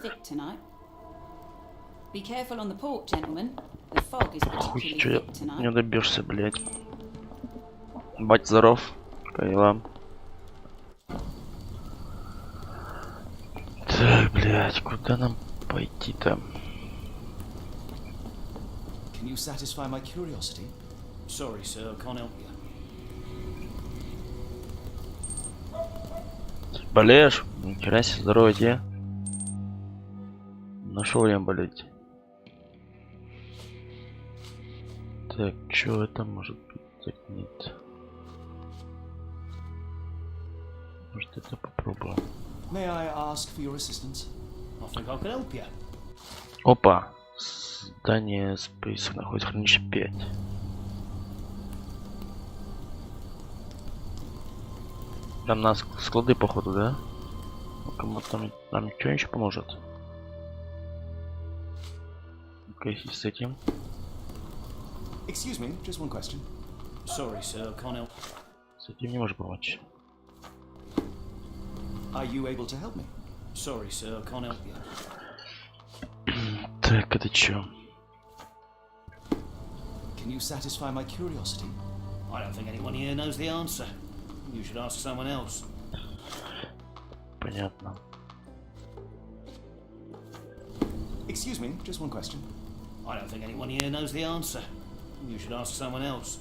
Thick tonight. Be careful on the port, gentlemen. The fog is
Хуй,
particularly
чё
thick tonight.
не добьешься, блядь. Бать, здоров. Как дела? Так, блядь, куда нам пойти-то?
Can you satisfy my curiosity? Sorry, sir, can't help you.
Болеешь? Нихера себе, здорово тебе. Нашел время болеть. Так, что это может быть? Так, нет. Может, это попробуем.
May I ask for your assistance? I think I can help you.
Опа! Здание список находится хранилище 5. Там нас склады, походу, да? Кому-то нам ничего еще поможет. Ну-ка, если с этим.
Excuse me, just one question. Sorry, sir, can't help.
С этим не можешь помочь.
Are you able to help me? Sorry, sir, can't help you.
Так, это чё?
Can you satisfy my curiosity?
I don't think anyone here knows the answer. You should ask someone else.
Понятно.
Excuse me, just one question.
I don't think anyone here knows the answer. You should ask someone else.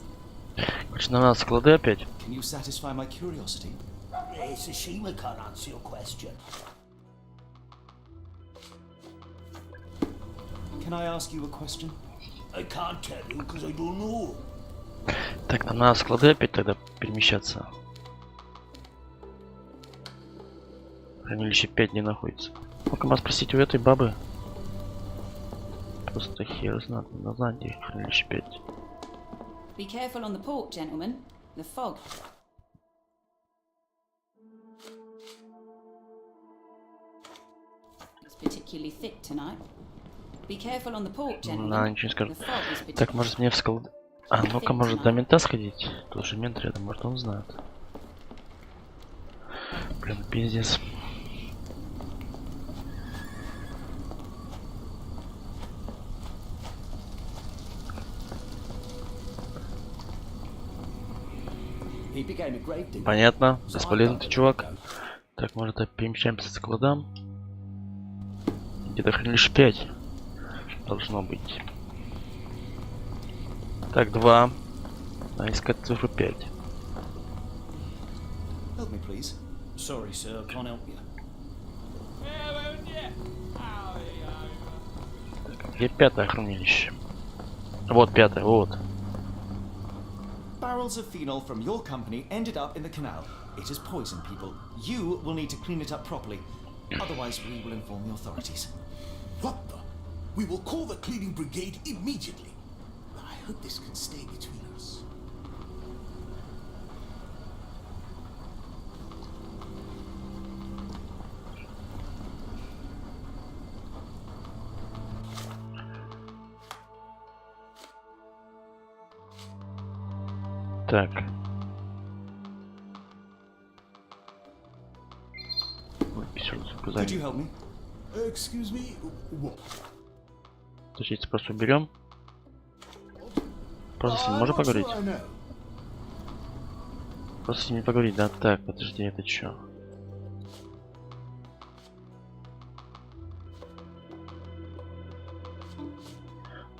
Короче, на нас склады опять.
Can you satisfy my curiosity?
It's a shame I can't answer your question.
Can I ask you a question?
I can't tell you because I don't know.
Так, нам надо склады опять тогда перемещаться. Хранилище 5 не находится. Ну-ка, вас спросить у этой бабы. Просто хер знает, надо знать, где хранилище 5.
Be careful on the port, gentlemen. The fog. It's particularly thick tonight. Be careful on the port, gentlemen.
На, ничего не скажу.
The fog is particularly...
Так, может мне в склад... А, ну-ка, может до мента сходить? Тут же мент рядом, может он знает. Блин, пиздец.
He became a grave digger.
Понятно, бесполезный ты чувак. Так, может перемещаемся к складам. Где-то хранилище 5 должно быть. Так, 2. А искать цифру 5.
Help me, please. Sorry, sir, can't help you.
Где 5-е хранилище? Вот 5-е, вот.
Barrels of phenol from your company ended up in the canal. It has poisoned people. You will need to clean it up properly. Otherwise, we will inform the authorities.
What the? We will call the cleaning brigade immediately. But I hope this can stay between us.
Так.
Could you help me?
Excuse me, what?
Точнее, просто уберем. Просто с ним можно поговорить? Просто с ними поговорить, да? Так, подожди, это чё?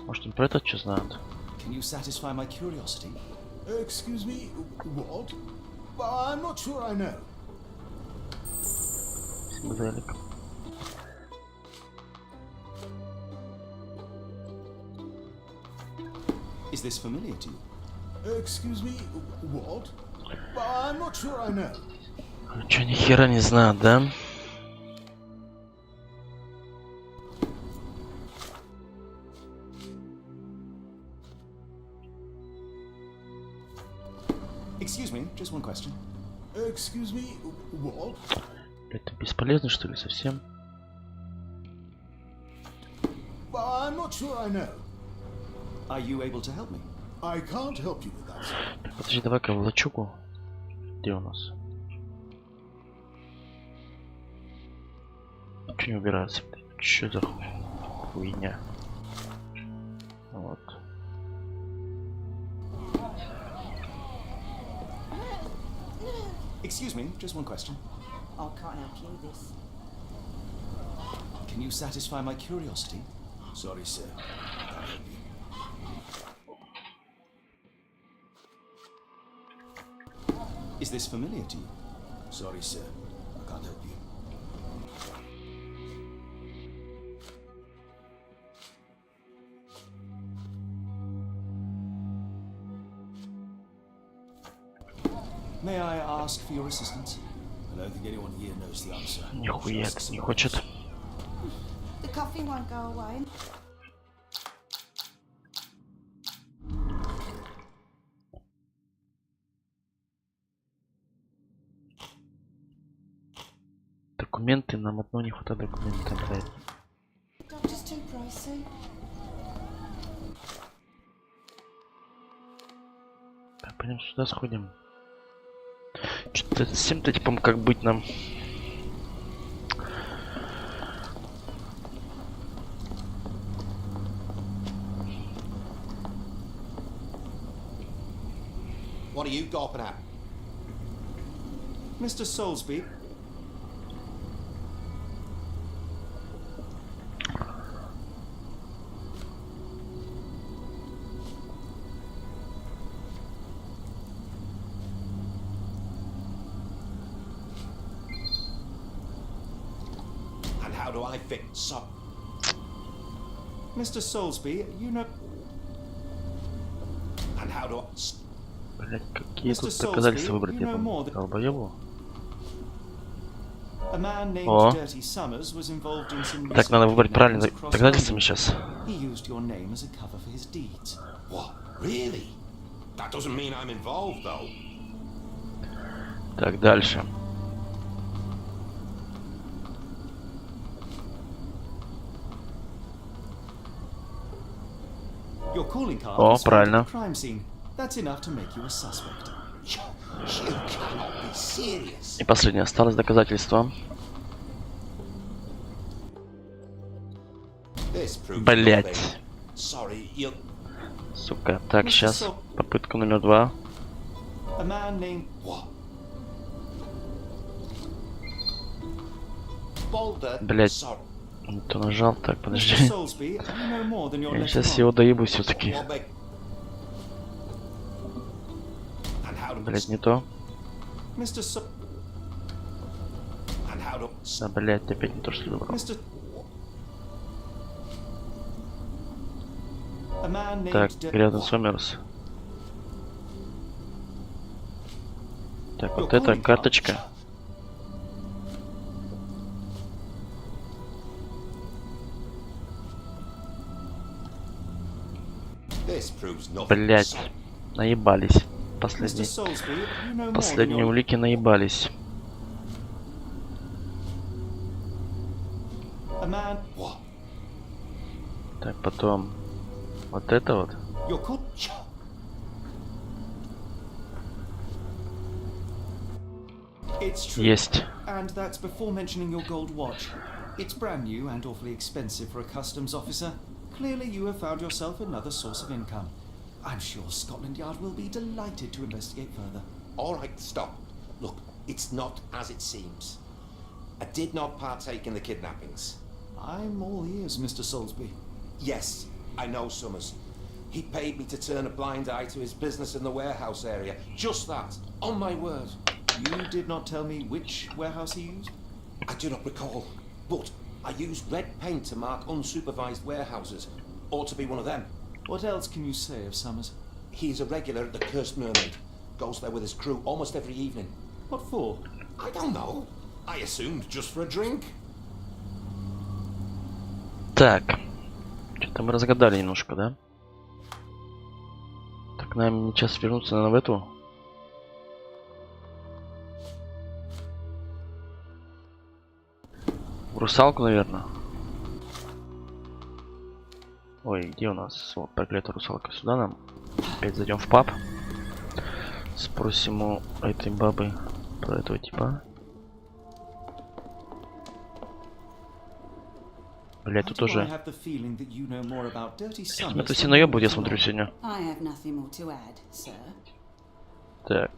Может, им про это что знают?
Can you satisfy my curiosity?
Excuse me, what? I'm not sure I know.
Моделек.
Is this familiar to you?
Excuse me, what? I'm not sure I know.
Чё, ни хера не знаю, да?
Excuse me, just one question.
Excuse me, what?
Это бесполезно, что ли, совсем?
not sure I know.
Are you able to help me?
I can't help you with that, sir.
Подожди, давай-ка в лачугу. Где у нас? Ничего не убирается. Что за хуйня? Вот.
Excuse me, just one question.
I can't help you with this.
Can you satisfy my curiosity?
Sorry, sir. I can't help you.
Is this familiar to you?
Sorry, sir. I can't help you.
May I ask for your assistance?
I don't think anyone here knows the answer.
Нихуя это не хочет.
The coffee won't go away.
Документы, нам одно не хватает документов, блядь.
Doctor's too pricey.
Так, пойдем сюда сходим. Что-то с тем-то типом как быть нам.
What are you gawping at?
Mr. Soulsby.
And how do I fit so?
Mr. Soulsby, you know...
And how do I...
Блять, какие тут доказательства выбрать, я помню. Долбоёбу.
A man named
О.
Dirty Summers was involved in some
Так, надо выбрать правильно
across
доказательствами
London.
сейчас.
He used your name as a cover for his deeds.
What? Really? That doesn't mean I'm involved, though.
Так, дальше.
Your calling card
О,
was found
правильно.
at the crime scene. That's enough to make you a suspect.
You cannot be serious.
И последнее осталось доказательство.
This proves
Блять.
nothing. Sorry, you...
Сука. Так, сейчас попытка номер 2.
A man named...
What? Boulder?
Блять.
Sorry.
Не то нажал. Так, подожди.
Mr. Soulsby, you know more than your
Я
letter
сейчас
on.
его доебу все-таки.
What big... And how do...
Блять, не то.
Mr. So...
And how do...
Да, блять, опять не то, что выбрал.
Mr. A man named
Так,
Dirty...
рядом Сомерс. Так, вот эта карточка.
This proves nothing.
Блять, наебались.
Mr. Soulsby, you know more than
Последние
your...
улики наебались.
A man...
What?
Так, потом вот это вот.
Your call... It's true.
Есть.
And that's before mentioning your gold watch. It's brand new and awfully expensive for a customs officer. Clearly you have found yourself another source of income. I'm sure Scotland Yard will be delighted to investigate further.
All right, stop. Look, it's not as it seems. I did not partake in the kidnappings.
I'm all ears, Mr. Soulsby.
Yes, I know Summers. He paid me to turn a blind eye to his business in the warehouse area. Just that, on my word.
You did not tell me which warehouse he used?
I do not recall, but I used red paint to mark unsupervised warehouses. Ought to be one of them.
What else can you say of Summers?
He's a regular at the Cursed Mermaid. Goes there with his crew almost every evening.
What for?
I don't know.
I assumed just for a drink.
Так. Что-то мы разгадали немножко, да? Так, нам сейчас вернуться, наверное, в эту. В русалку, наверное. Ой, где у нас? Вот, проклятая русалка. Сюда нам. Опять зайдем в паб. Спросим у этой бабы про этого типа. Блять, тут тоже. Это все наебывают, я смотрю сегодня. Так.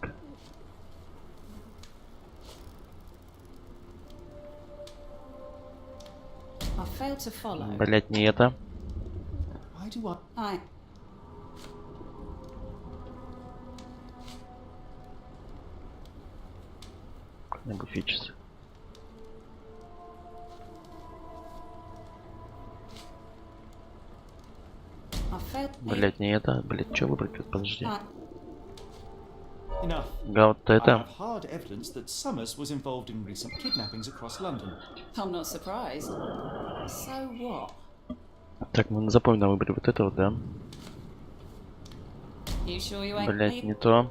Блять, не это. Как-нибудь фичес. Блять, не это. Блять, что выбрать? Подожди. Да, вот это. Так, мы запомним, выбрали вот это вот, да? Блять, не то.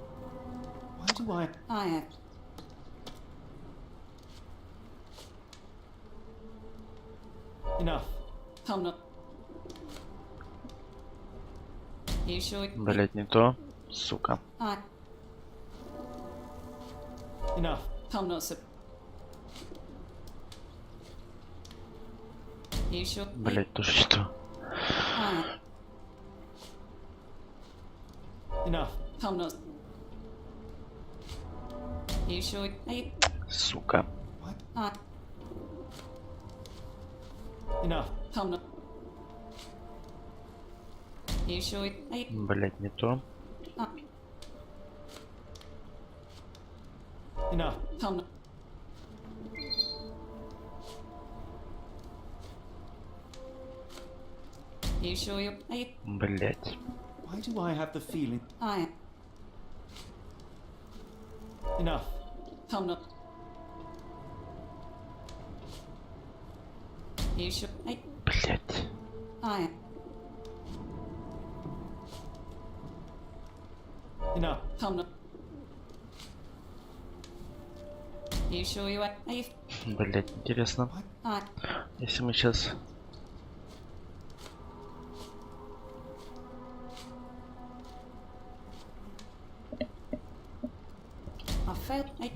Блять, не то. Сука. Блять, тоже что? Сука. Блять, не то. Блять. Блять. Блять, интересно. Если мы сейчас...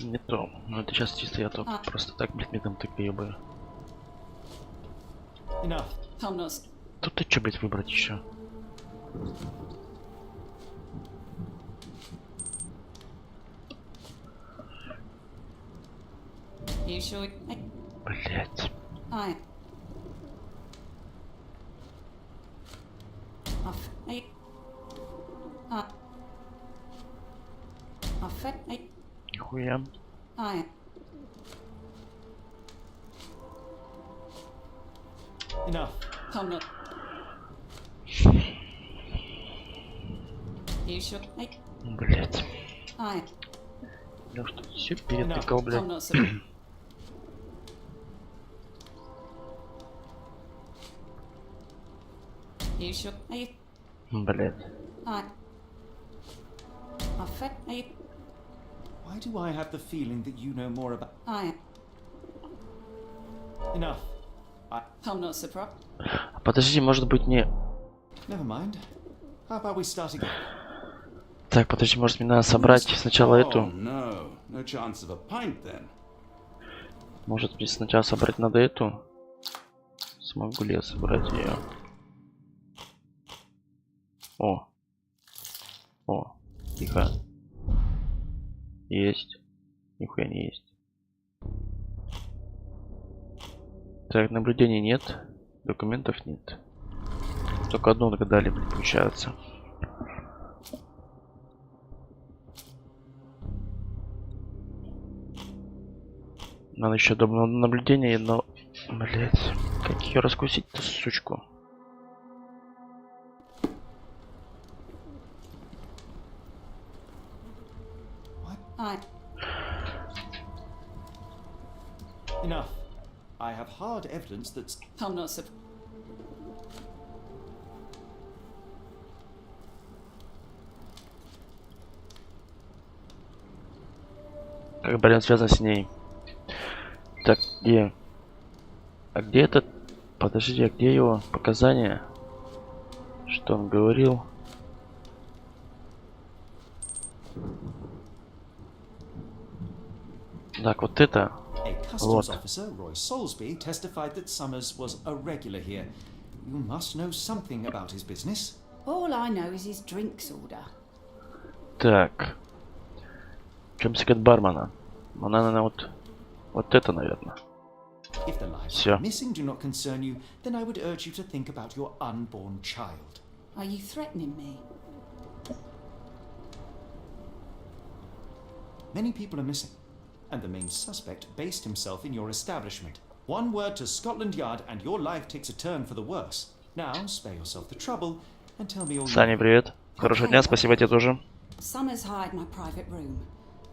Не то. Ну это сейчас чисто я только просто так, блядь, мне там тыкаю бы. Тут ты что, блядь, выбрать еще? Блять. Нихуя. Блять. Я что все перетыкал, блядь. Блять.
Why do I have the feeling that you know more about... Enough. I'm not surprised.
Подожди, может быть не...
Never mind. How about we start again?
Так, подожди, может мне надо собрать сначала эту?
No chance of a pint then.
Может мне сначала собрать надо эту? Смогу ли я собрать ее? О, тихо. Есть. Нихуя не есть. Так, наблюдений нет. Документов нет. Только одно догадали, получается. Надо еще доброе наблюдение, но... Блять, как ее раскусить-то, сучку?
Enough. I have hard evidence that... I'm not surprised.
Как бы он связан с ней. Так, где? А где этот? Подожди, а где его показания? Что он говорил? Так, вот это.
A customs
Вот.
officer, Roy Soulsby, testified that Summers was a regular here. You must know something about his business.
All I know is his drinks order.
Так. В чем секрет бармена? Она, наверное, вот это, наверное.
If the lives
Всё.
missing do not concern you, then I would urge you to think about your unborn child.
Are you threatening me?
Many people are missing, and the main suspect based himself in your establishment. One word to Scotland Yard and your life takes a turn for the worse. Now, spare yourself the trouble and tell me all you
Саня, привет. Хорошего дня, спасибо тебе тоже.
Summers hired my private room.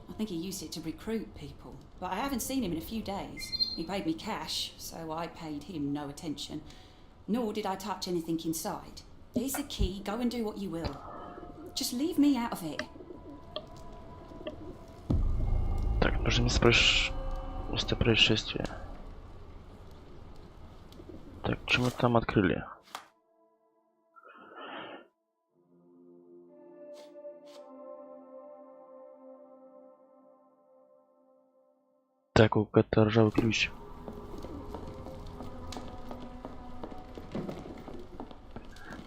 I think he used it to recruit people, but I haven't seen him in a few days. He paid me cash, so I paid him no attention. Nor did I touch anything inside. Here's the key, go and do what you will. Just leave me out of it.
Так, нужно место происшествия. Так, что мы там открыли? Так, вот это ржавый ключ.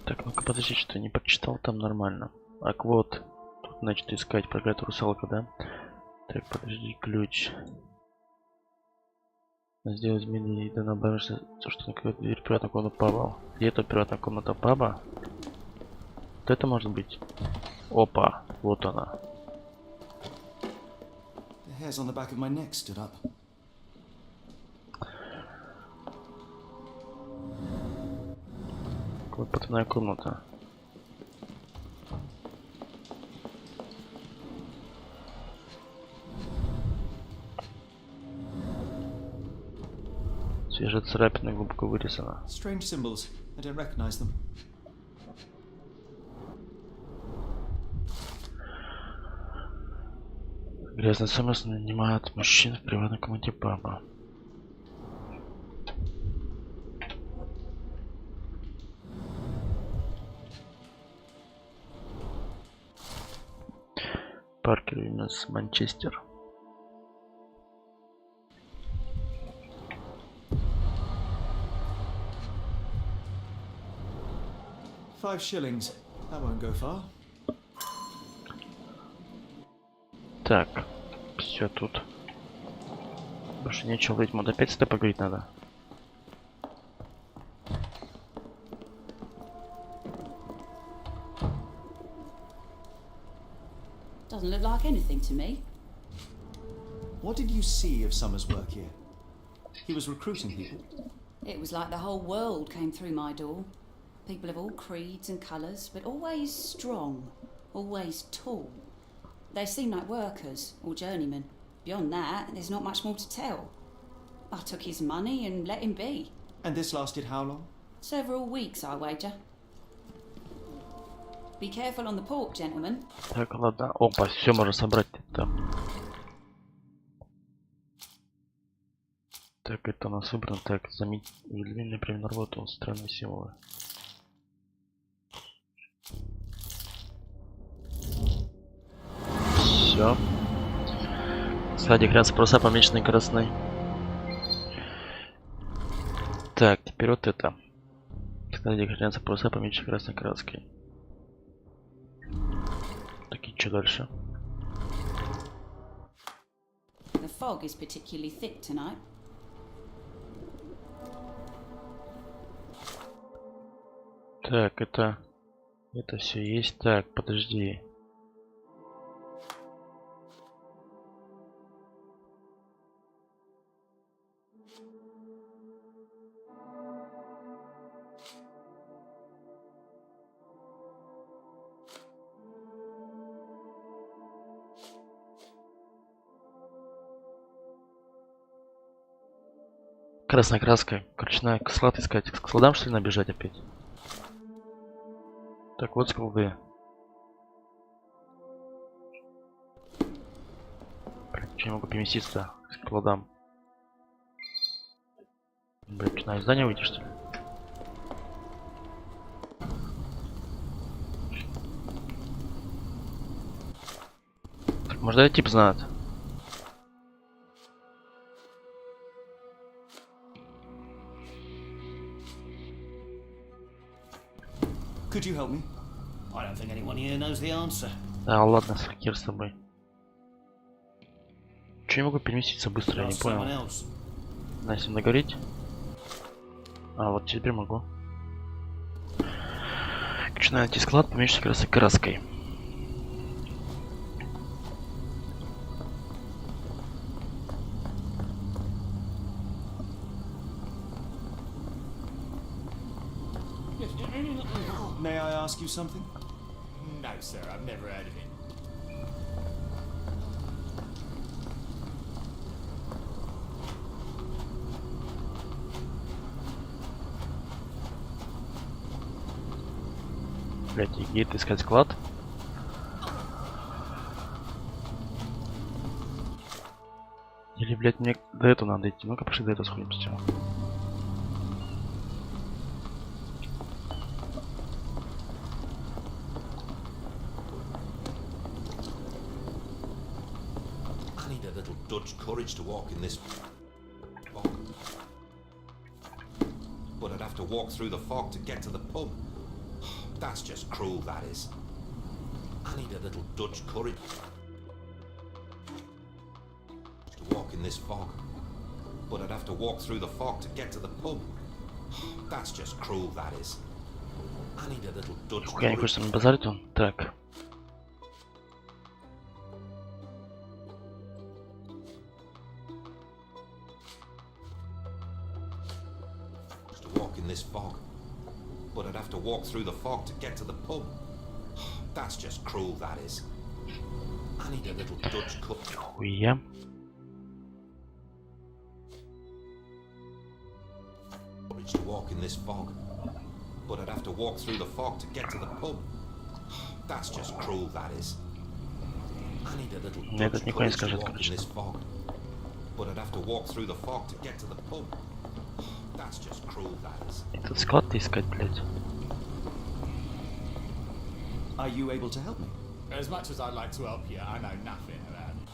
Так, ну-ка подожди, что не прочитал там нормально. Так вот, тут значит искать проклятую русалку, да? Так, подожди, ключ. Сделать изменения и набраться то, что накрывает дверь приватной комнаты паба. Где это приватная комната паба? Вот это может быть. Опа, вот она.
The hairs on the back of my neck stood up.
Вот потайная комната. Свежая царапина глубоко вырезана.
Strange symbols. I don't recognize them.
Грязный Саммерс нанимает мужчин в приватной комнате паба. Паркер из Манчестер.
$5 shillings. That won't go far.
Так, все тут. Больше нечего, видимо, опять с тобой поговорить надо.
Doesn't look like anything to me.
What did you see of Summers' work here? He was recruiting people.
It was like the whole world came through my door. People of all creeds and colours, but always strong, always tall. They seem like workers or journeymen. Beyond that, there's not much more to tell. I took his money and let him be.
And this lasted how long?
Several weeks, I wager. Be careful on the pork, gentlemen.
Так, ладно. Опа, все можно собрать там. Так, это у нас выбрано. Так, заметить уведомление время на работу. Странные символы. Все. Сзади красный паруса помеченный красной. Так, теперь вот это. Сзади красный паруса помеченный красной краской. Так и что дальше?
The fog is particularly thick tonight.
Так, это все есть. Так, подожди. Красная краска. Короче, надо склад искать. К складам, что ли, набежать опять? Так, вот склады. Блин, что я могу переместиться к складам? Блин, что, на здание выйти, что ли? Может, этот тип знает?
Could you help me? I don't think anyone here knows the answer.
Да, ладно, хер с тобой. Че я могу переместиться быстро, я не понял. Надо с ним договорить. А, вот теперь могу. Начинаю найти склад, поменьше краской.
May I ask you something?
No, sir, I've never heard of him.
Блять, гид искать склад. Или, блять, мне до этого надо идти. Ну-ка, пошли до этого сходим сначала.
I need a little Dutch courage to walk in this fog. But I'd have to walk through the fog to get to the pub. That's just cruel, that is. I need a little Dutch courage to walk in this fog. But I'd have to walk through the fog to get to the pub. That's just cruel, that is. I need a little Dutch
Я не хочу с ним базарить он. Так.
to walk in this fog. But I'd have to walk through the fog to get to the pub. That's just cruel, that is. I need a little Dutch cup.
Хуя.
To walk in this fog. But I'd have to walk through the fog to get to the pub. That's just cruel, that is. I need a little Dutch courage to walk in this fog. But I'd have to walk through the fog to get to the pub. That's just cruel, that is.
Этот склад искать, блядь.
Are you able to help me?
As much as I'd like to help you, I know nothing about it.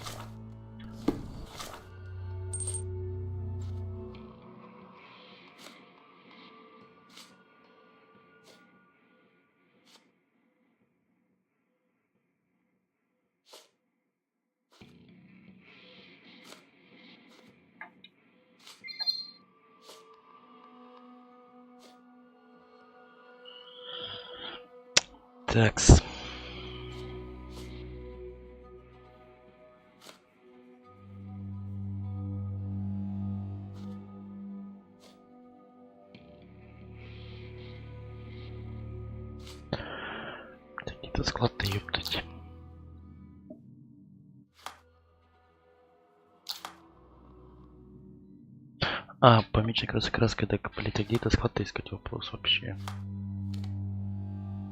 Такс. Какие-то склады, ёптать. А, помечай краской, так, блять, а где это склад искать вопрос вообще?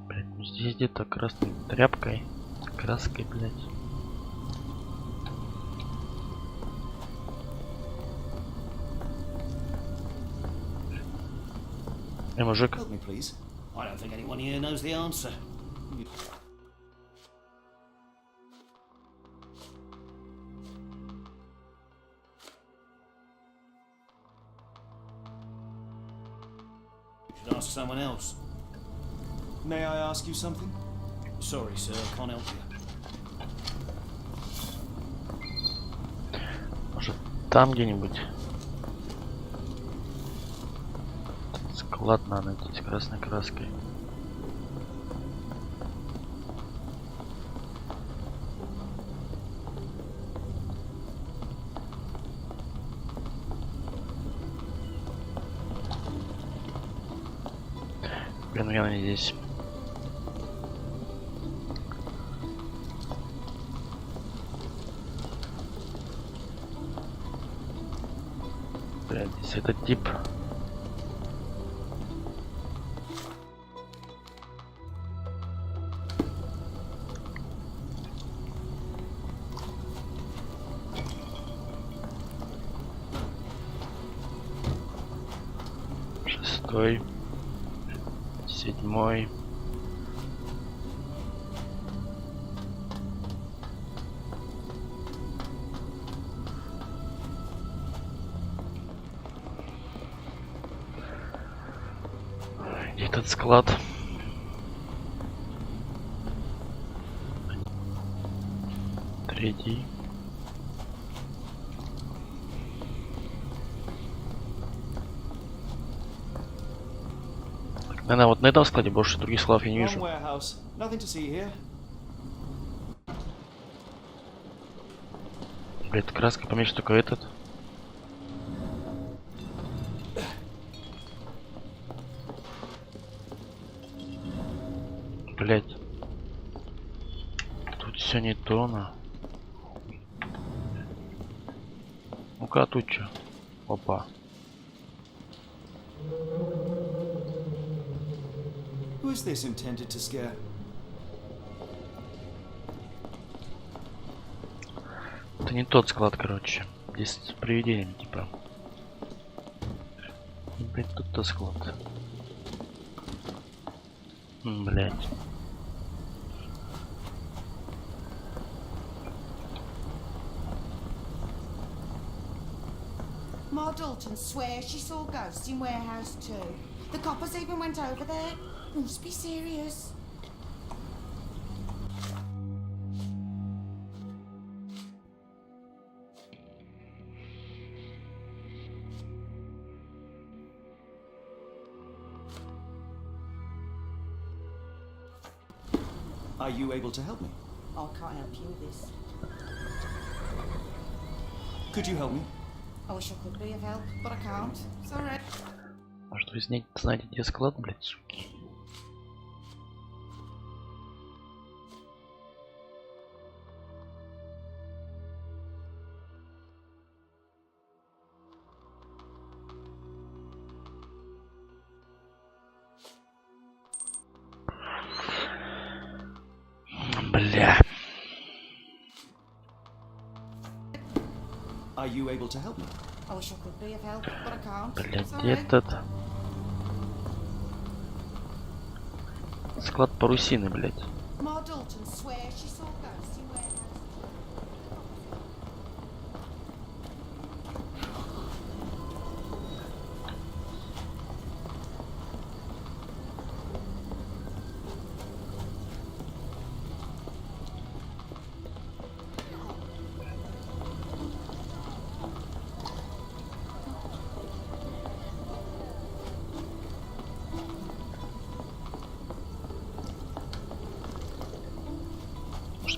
Блять, ну здесь где-то красной тряпкой, краской, блять. Мужик.
Help me, please. I don't think anyone here knows the answer. You should ask someone else.
May I ask you something?
Sorry, sir, can't help you.
Может, там где-нибудь? Склад надо найти с красной краской. Блин, ну я не здесь. Блин, здесь этот тип. Шестой. Седьмой. этот склад. Третий. Наверное, вот на этом складе больше других складов я не вижу. Блять, краска поменьше только этот. Блять. Тут все не то, на. Ну-ка, а тут что? Опа.
Who is this intended to scare?
Это не тот склад, короче. Здесь с привидениями, типа. Блять, тут тот склад. Блять.
Ma Dalton swears she saw ghosts in warehouse too. The coppers even went over there. Must be serious.
Are you able to help me?
I can't help you with this.
Could you help me?
I wish I could be of help, but I can't. Sorry.
А что вы знаете, где склад, блять, суки? Бля.
Are you able to help me?
I wish I could be of help, but I can't.
Блять,
Sorry.
где этот склад парусины, блять?
Ma Dalton swears she saw ghosts in warehouse.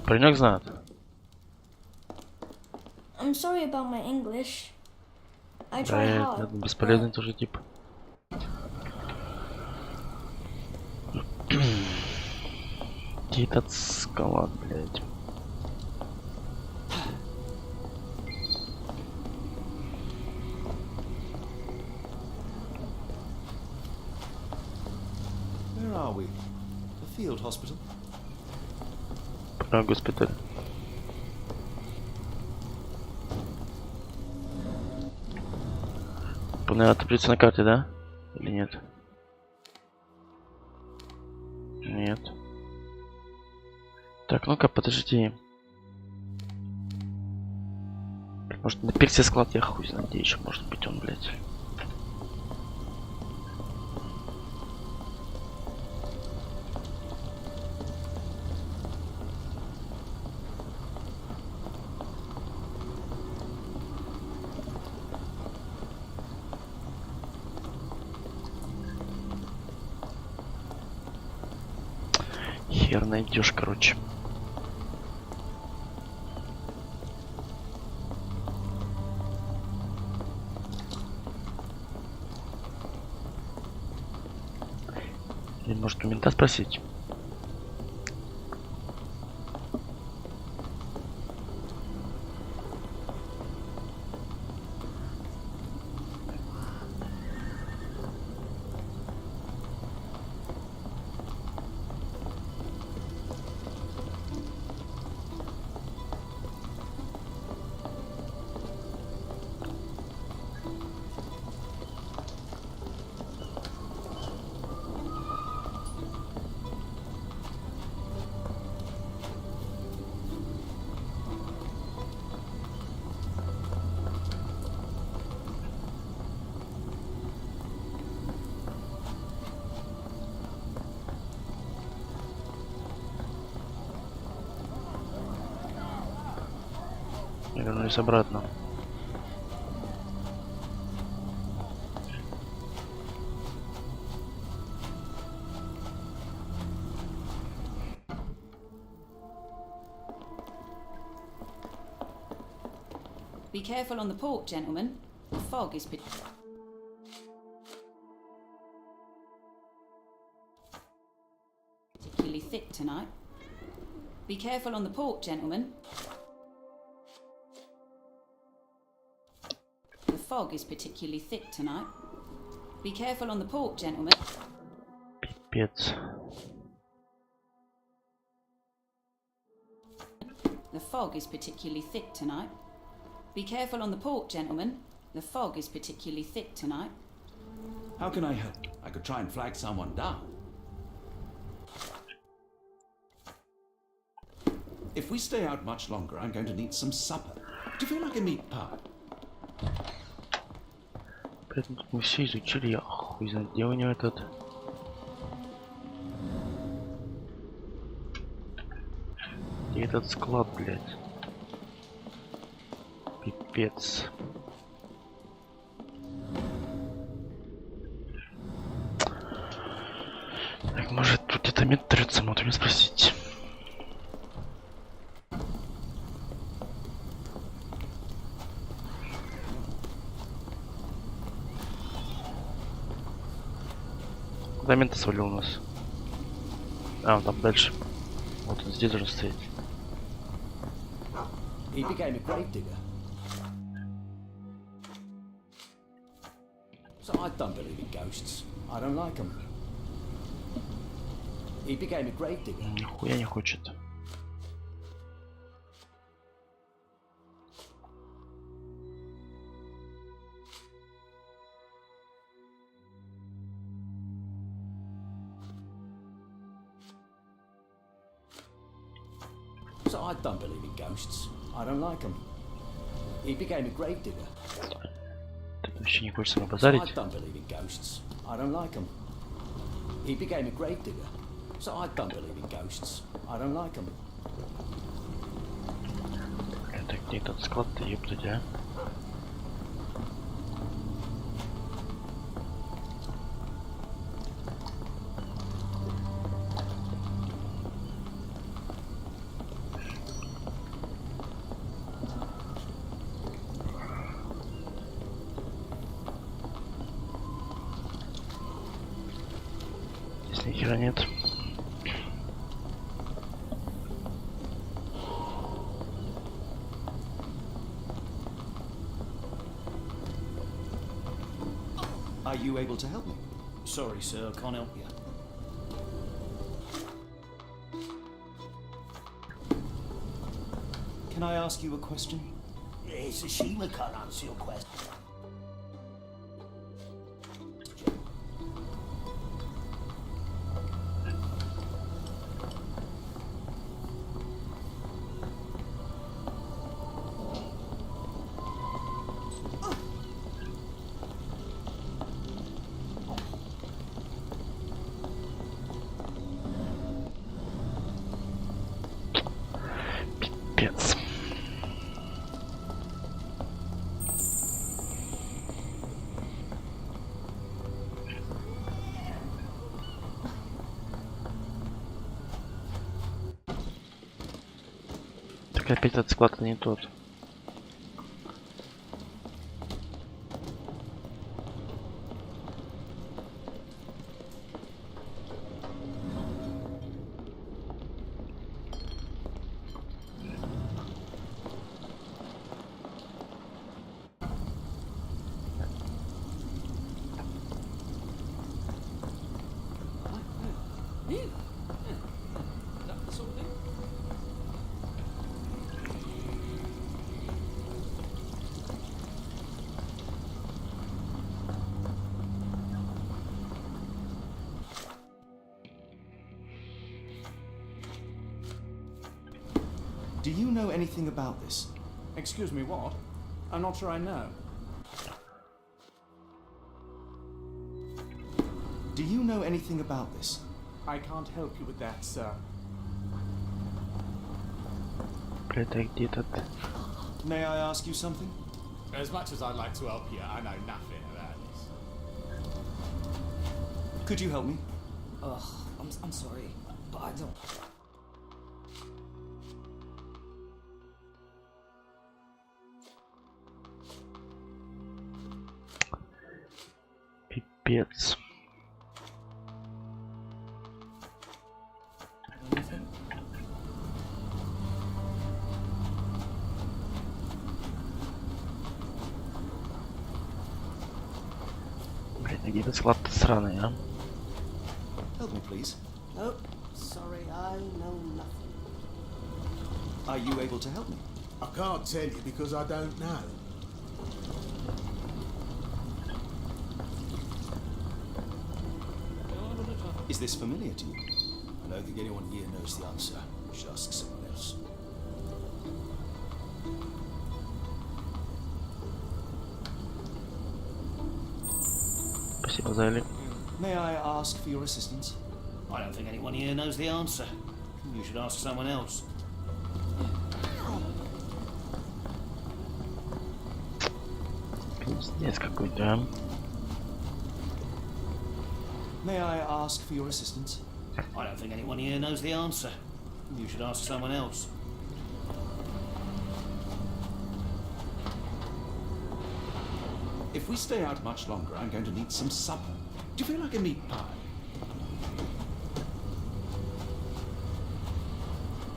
Паренек знает.
I'm sorry about my English. I try
Да,
hard.
это бесполезный тоже тип. Где этот склад, блять?
Where are we? The field hospital?
Госпиталь. Надо таблица на карте, да? Или нет? Нет. Так, ну-ка, подожди. Может, на персе склад, я хуй знаю, где еще может быть он, блядь. Хер найдешь, короче. Или может у мента спросить? Вернулись обратно.
Be careful on the port, gentlemen. The fog is particularly thick tonight. Be careful on the port, gentlemen. The fog is particularly thick tonight. Be careful on the port, gentlemen.
Пипец.
The fog is particularly thick tonight. Be careful on the port, gentlemen. The fog is particularly thick tonight.
How can I help? I could try and flag someone down. If we stay out much longer, I'm going to need some supper. Do you feel like a meat pie?
Поэтому мы все изучили, я хуй знает, где у него этот. Где этот склад, блядь? Пипец. Так, может тут где-то мед трется, могу меня спросить. Куда мента свалил у нас? А, он там дальше. Вот он здесь должен стоять.
He became a grave digger. So I don't believe in ghosts. I don't like them. He became a grave digger.
Нихуя не хочет.
So I don't believe in ghosts. I don't like them. He became a grave digger.
Так вообще не хочется
So I
набазарить.
don't believe in ghosts. I don't like them. He became a grave digger. So I don't believe in ghosts. I don't like them.
Это где этот склад-то, ёптать, а? Здесь ни хера нет.
Are you able to help me?
Sorry, sir, I can't help you.
Can I ask you a question?
It's a shame I can't answer your question.
Пипец. Так опять этот склад не тот.
Do you know anything about this?
Excuse me, what? I'm not sure I know.
Do you know anything about this?
I can't help you with that, sir.
Это где-то.
May I ask you something?
As much as I'd like to help you, I know nothing about this.
Could you help me?
Ugh, I'm sorry, but I don't.
Пипец. Блин, какие-то склад-то сраные, а?
Help me, please.
Oh, sorry, I know nothing.
Are you able to help me?
I can't tell you because I don't know.
Is this familiar to you? I don't think anyone here knows the answer. You should ask someone else.
Спасибо за Элли.
May I ask for your assistance?
I don't think anyone here knows the answer. You should ask someone else.
Пиздец какой-то, а?
May I ask for your assistance?
I don't think anyone here knows the answer. You should ask someone else.
If we stay out much longer, I'm going to need some supper. Do you feel like a meat pie?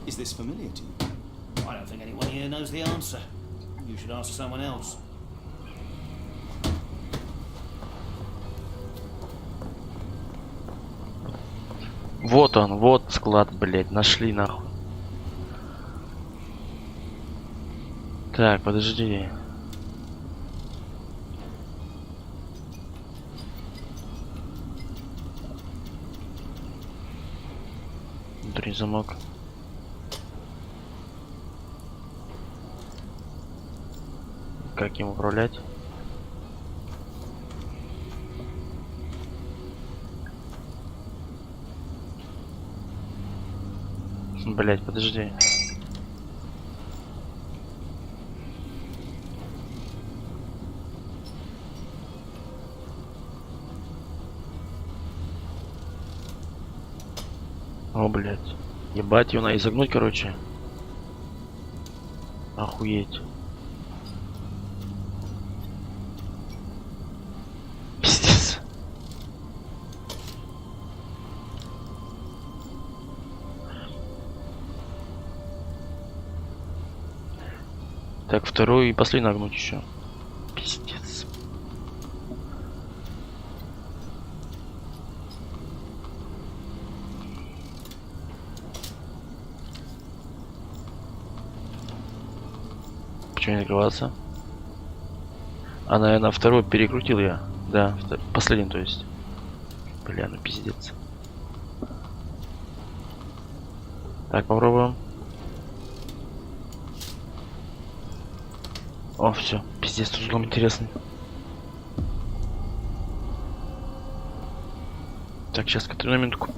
Is this familiar to you?
I don't think anyone here knows the answer. You should ask someone else.
Вот он, вот склад, блядь, нашли нахуй. Так, подожди. Внутренний замок. Как им управлять? Блять, подожди. О, блять. Ебать, его надо изогнуть, короче. Охуеть. Пиздец. Так, второй и последний нагнуть еще. Пиздец. Почему не открываться? А, наверное, второй перекрутил я. Да, последний, то есть. Бля, ну пиздец. Так, попробуем. О, все, пиздец, тут жгом интересный. Так, сейчас, которую на минутку.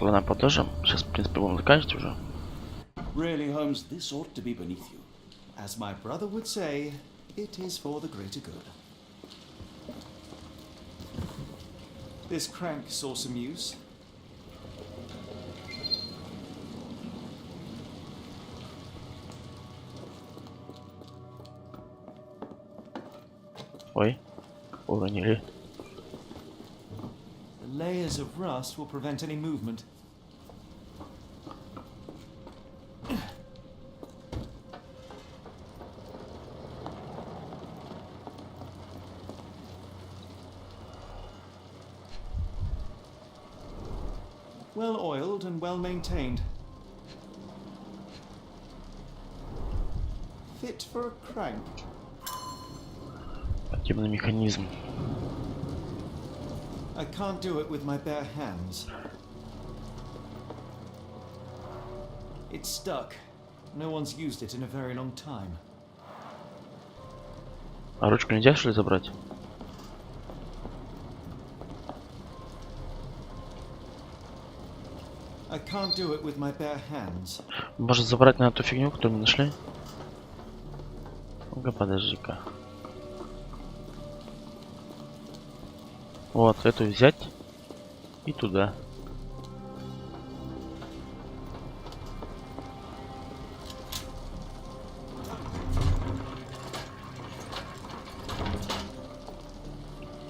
Так, ладно, подложим. Сейчас, в принципе, будем заканчивать уже.
Really, Holmes, this ought to be beneath you. As my brother would say, it is for the greater good. This crank saw some use.
Ой, уронили.
The layers of rust will prevent any movement. Well oiled and well maintained. Fit for a crank.
Активный механизм.
I can't do it with my bare hands. It's stuck. No one's used it in a very long time.
А ручку нельзя, что ли, забрать?
I can't do it with my bare hands.
Может забрать на эту фигню, которую мы нашли? Ну-ка, подожди-ка. Вот, эту взять и туда.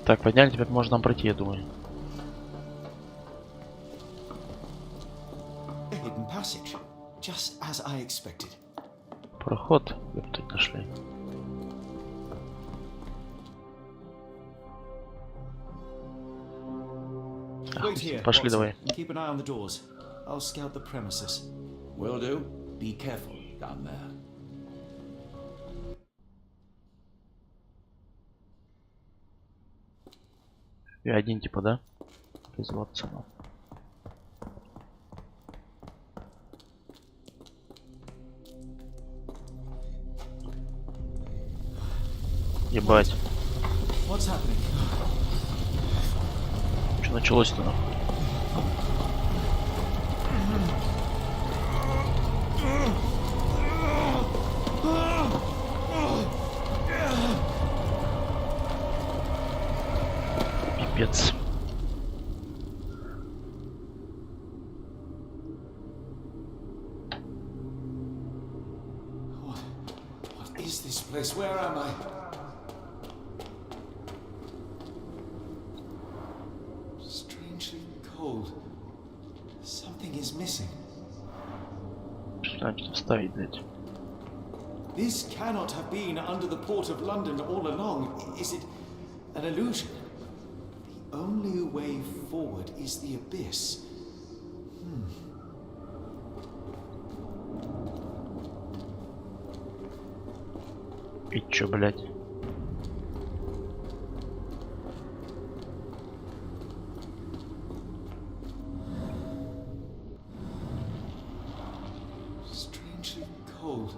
Так, подняли, теперь можно нам пройти, я думаю.
A hidden passage, just as I expected.
Проход, тут нашли.
Wait here,
Пошли,
Watson,
давай.
and keep an eye on the doors. I'll scout the premises.
Will do. Be careful down there.
И один типа, да? Без Ватсона. Ебать.
What's happening?
Что началось-то? Пипец.
What is this place? Where am I? Strangely cold. Something is missing.
Что значит вставить, блядь?
This cannot have been under the port of London all along. Is it an illusion? The only way forward is the abyss.
И чё, блядь?
Strangely cold.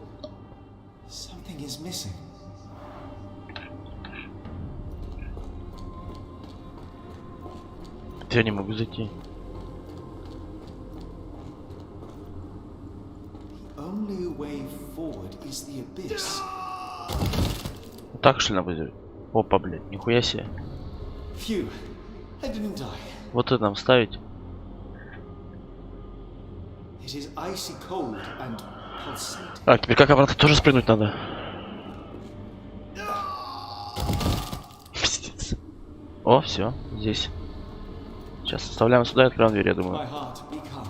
Something is missing.
Я не могу зайти.
The only way forward is the abyss.
Так что ли надо сделать? Опа, блядь, нихуя себе.
Phew, I didn't die.
Вот это нам ставить.
It is icy cold and pulsating.
А, теперь как обратно тоже спрыгнуть надо? Пиздец. О, все, здесь. Сейчас вставляем сюда и открываем дверь, я думаю.
My heart, be calm.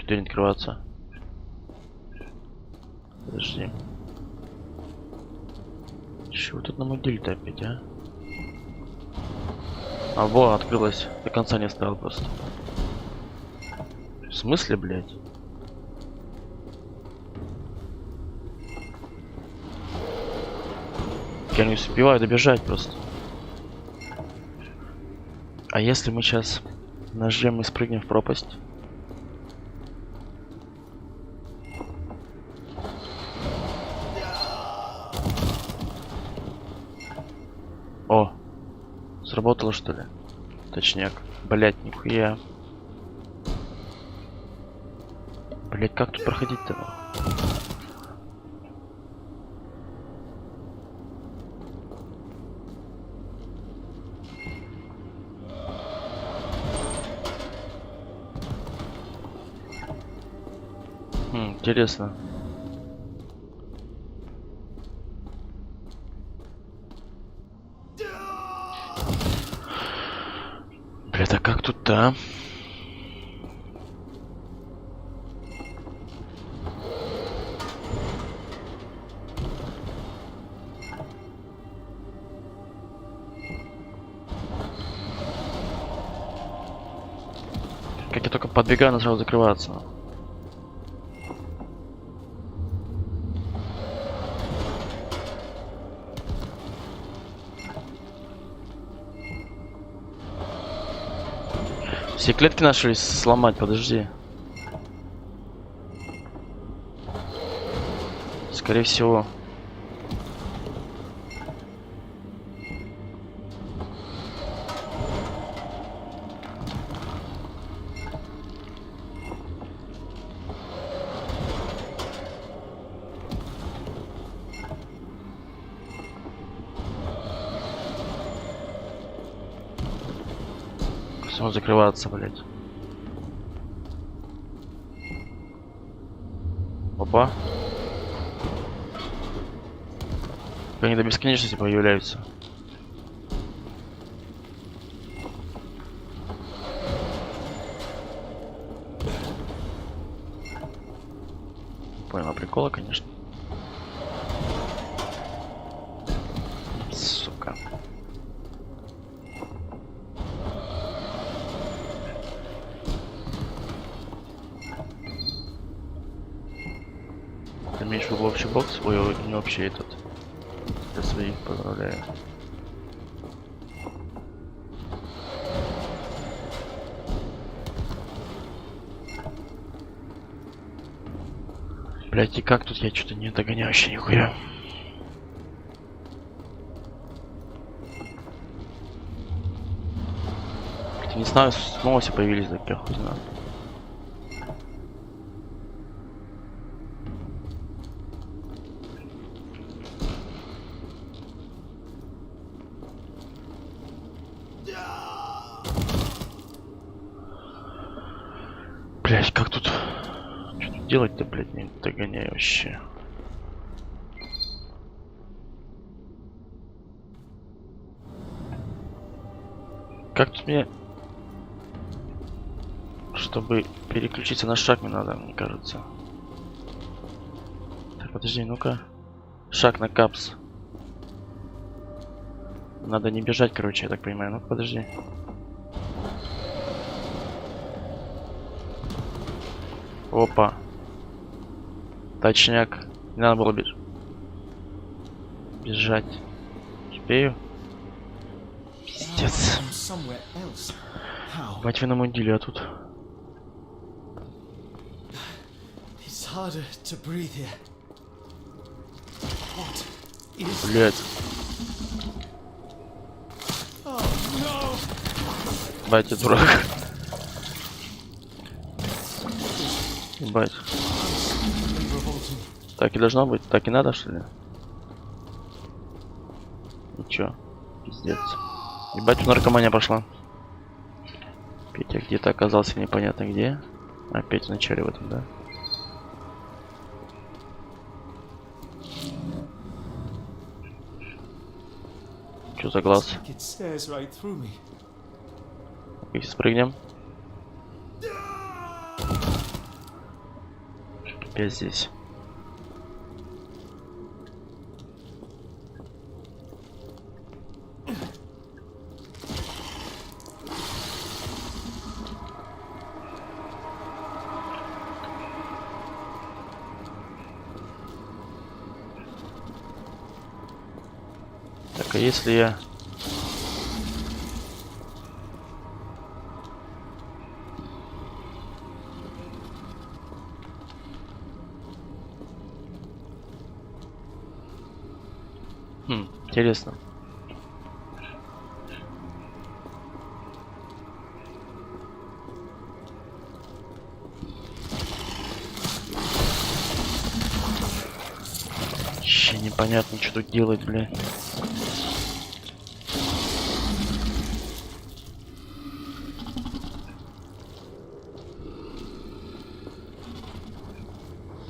Дверь не открываться. Подожди. Чего тут на могиле-то опять, а? А, во, открылась. До конца не оставил просто. В смысле, блядь? Я не успеваю добежать просто. А если мы сейчас нажмем и спрыгнем в пропасть? О, сработало что ли? Точняк. Блять, нихуя. Блять, как тут проходить-то? Интересно. Блядь, а как тут-то, а? Как я только подбегаю, она сразу закрывается. Все клетки нашли сломать, подожди. Скорее всего. Все закрываться, блять. Опа. Они до бесконечности появляются. Понял прикола, конечно. Сука. Ты имеешь в виду общий бокс? Ой, не общий этот. Я своих поздравляю. Блять, и как тут я что-то не догоняю вообще нихуя. Хотя не знаю, снова все появились такие, хуй знаю. Блять, как тут? Что тут делать-то, блять, не догоняю вообще. Как тут мне... Чтобы переключиться на шаг, мне надо, мне кажется. Так, подожди, ну-ка. Шаг на капс. Надо не бежать, короче, я так понимаю. Ну-ка, подожди. Опа. Точняк. Не надо было бежать. Успею? Пиздец. Бать вы намудили, а тут. Блять. Бать, я дурак. Ебать. Так и должно быть, так и надо, что ли? Ничего, пиздец. Ебать, наркомания пошла. Петя где-то оказался непонятно где. Опять в начале в этом, да? Что за глаз? Если спрыгнем. Опять здесь. Так, а если я... Интересно. Вообще непонятно, что тут делать, блядь.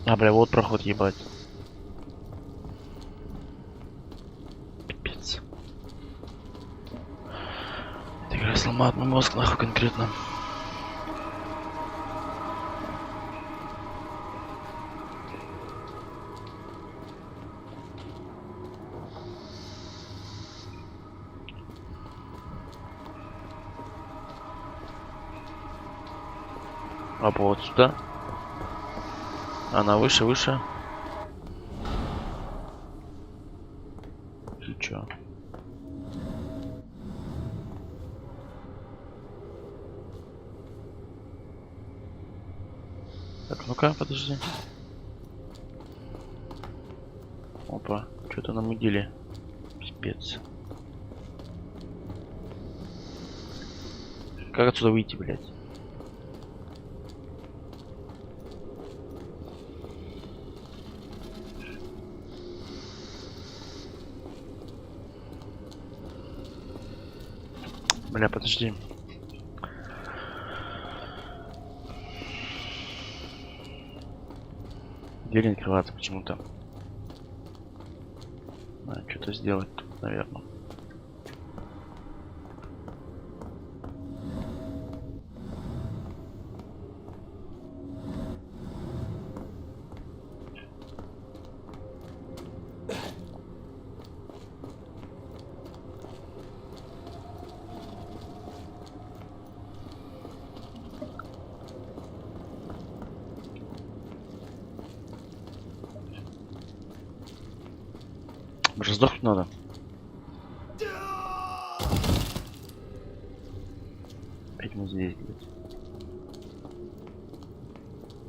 А, бля, вот проход, ебать. Пипец. Эта игра сломает мой мозг, нахуй, конкретно. А вот сюда. Она выше, выше. И чё? Так, ну-ка, подожди. Опа, что-то намудили. Пипец. Как отсюда выйти, блядь? Бля, подожди. Дверь не открывается почему-то. Надо что-то сделать тут, наверное. Может, сдохнуть надо? Опять мы здесь, блядь.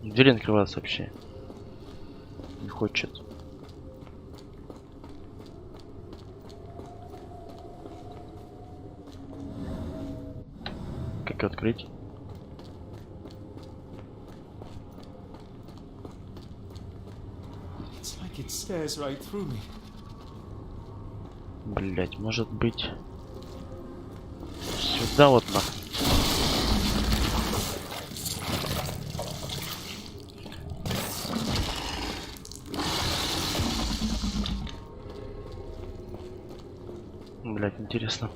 Дверь не открывается вообще. Не хочет. Как ее открыть?
It's like it stares right through me.
Блять, может быть сюда вот нахуй. Блять, интересно.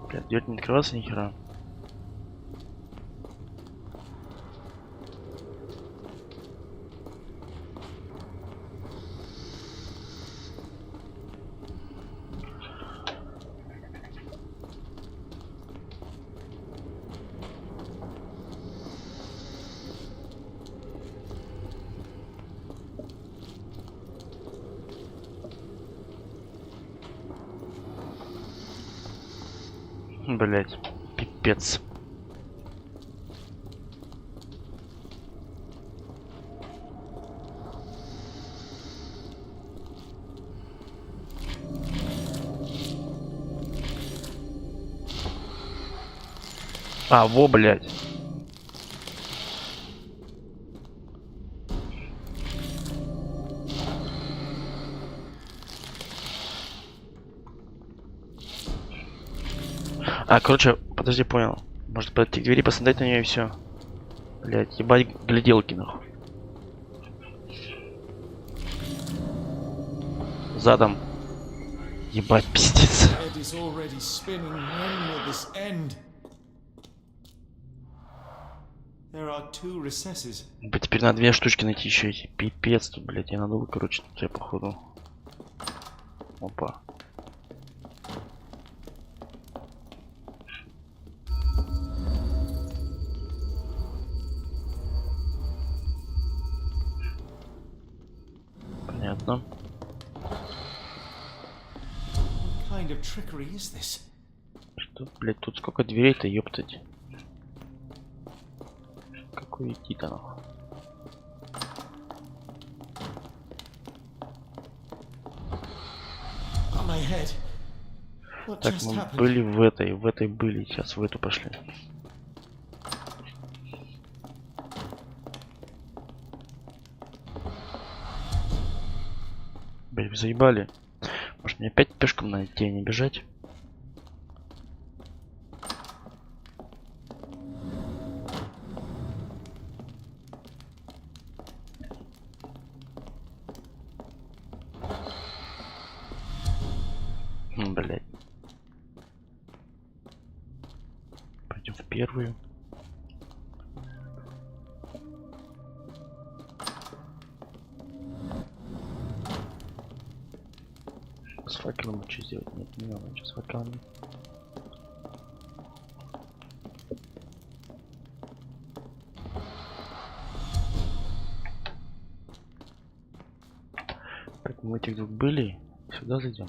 Блять, дверь не открывается ни хера. Блять, пипец. А, во, блять. А, короче, подожди, понял. Может подойти к двери, посмотреть на нее и все. Блять, ебать гляделки нахуй. Задом. Ебать, пиздец. Теперь надо 2 штучки найти еще эти. Пипец тут, блять, я надо, короче, тут я походу. Опа. Ясно.
Kind of trickery is this?
Что, блядь, тут сколько дверей-то, ёптать. Какой идти-то нахуй.
On my head. What
Так,
just
мы
happened?
были в этой были, сейчас в эту пошли. Блядь, вы заебали. Может мне опять пешком на идти, а не бежать? Блядь. Пойдем в первую. С факелом что сделать? Нет, не надо ничего с факелами. Так, мы этих двух были. Сюда зайдем.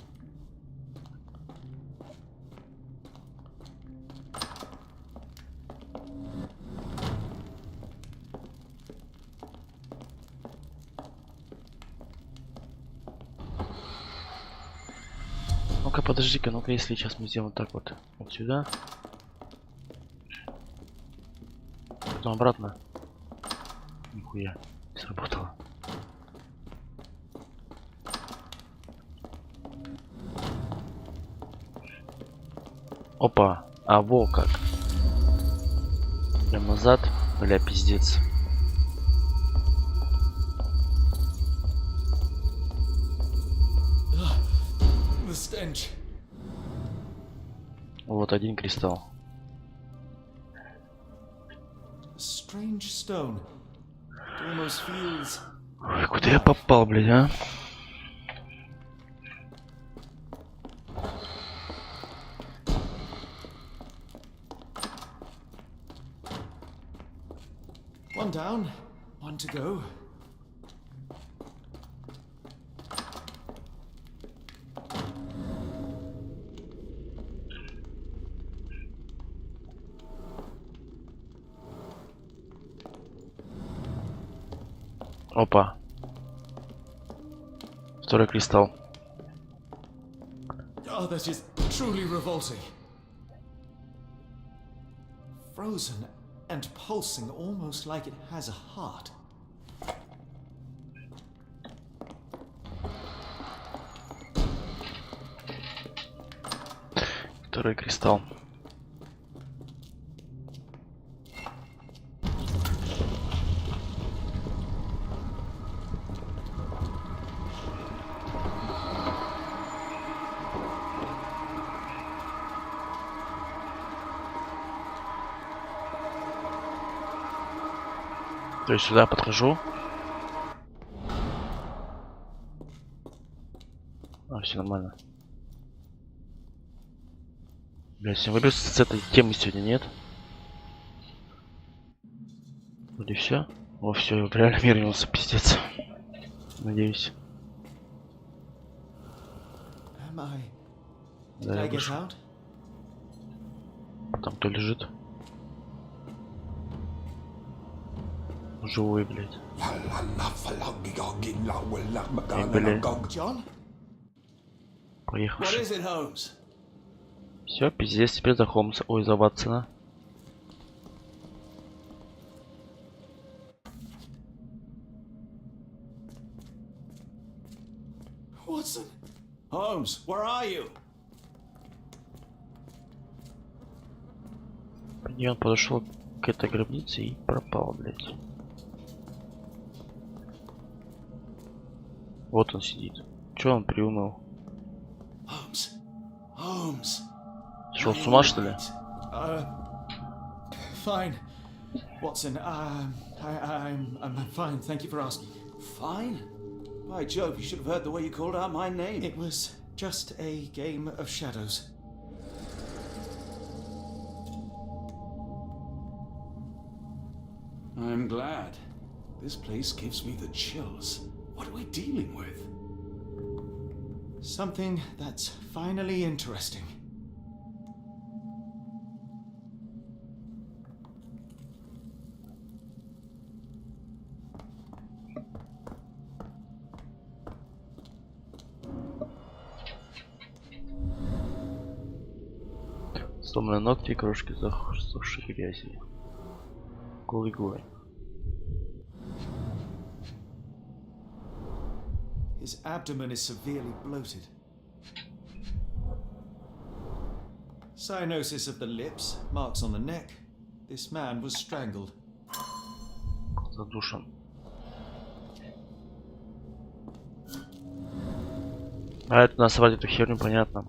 Ну-ка, подожди-ка, ну-ка, если сейчас мы сделаем так вот сюда, потом обратно, нихуя, не сработало. Опа, а во как. Прям назад, бля, пиздец. Вот один кристалл.
Strange stone. It almost feels...
Ой, куда я попал, блядь, а?
One down, one to go.
Опа. Второй кристалл.
Oh, that is truly revolting. Frozen and pulsing almost like it has a heart.
Второй кристалл. То есть сюда подхожу. А, все нормально. Блять, я выберусь с этой темы сегодня, нет? Вроде все. О, все, я реально мир вернулся, пиздец. Надеюсь. Да, я вышел. Там кто лежит? Живой, блядь. Блядь. Поехавший. Все, пиздец, теперь за Холмса. Ой, за Ватсона.
Watson? Holmes, where are you?
И он подошел к этой гробнице и пропал, блядь. Вот он сидит. Че он приуныл?
Holmes. Holmes.
Шел с ума, что ли?
Fine. Watson, I'm fine. Thank you for asking.
Fine? By Jove, you should have heard the way you called out my name.
It was just a game of shadows.
I'm glad. This place gives me the chills. What are we dealing with?
Something that's finally interesting.
Сломанные ногти и крошки засохшей грязи. Голый голый.
His abdomen is severely bloated. Cyanosis of the lips, marks on the neck. This man was strangled.
Задушен. А это нас сводит эту херню, понятно.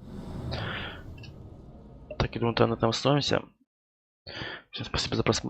Так, я думаю, на этом остановимся. Всем спасибо за просмотр.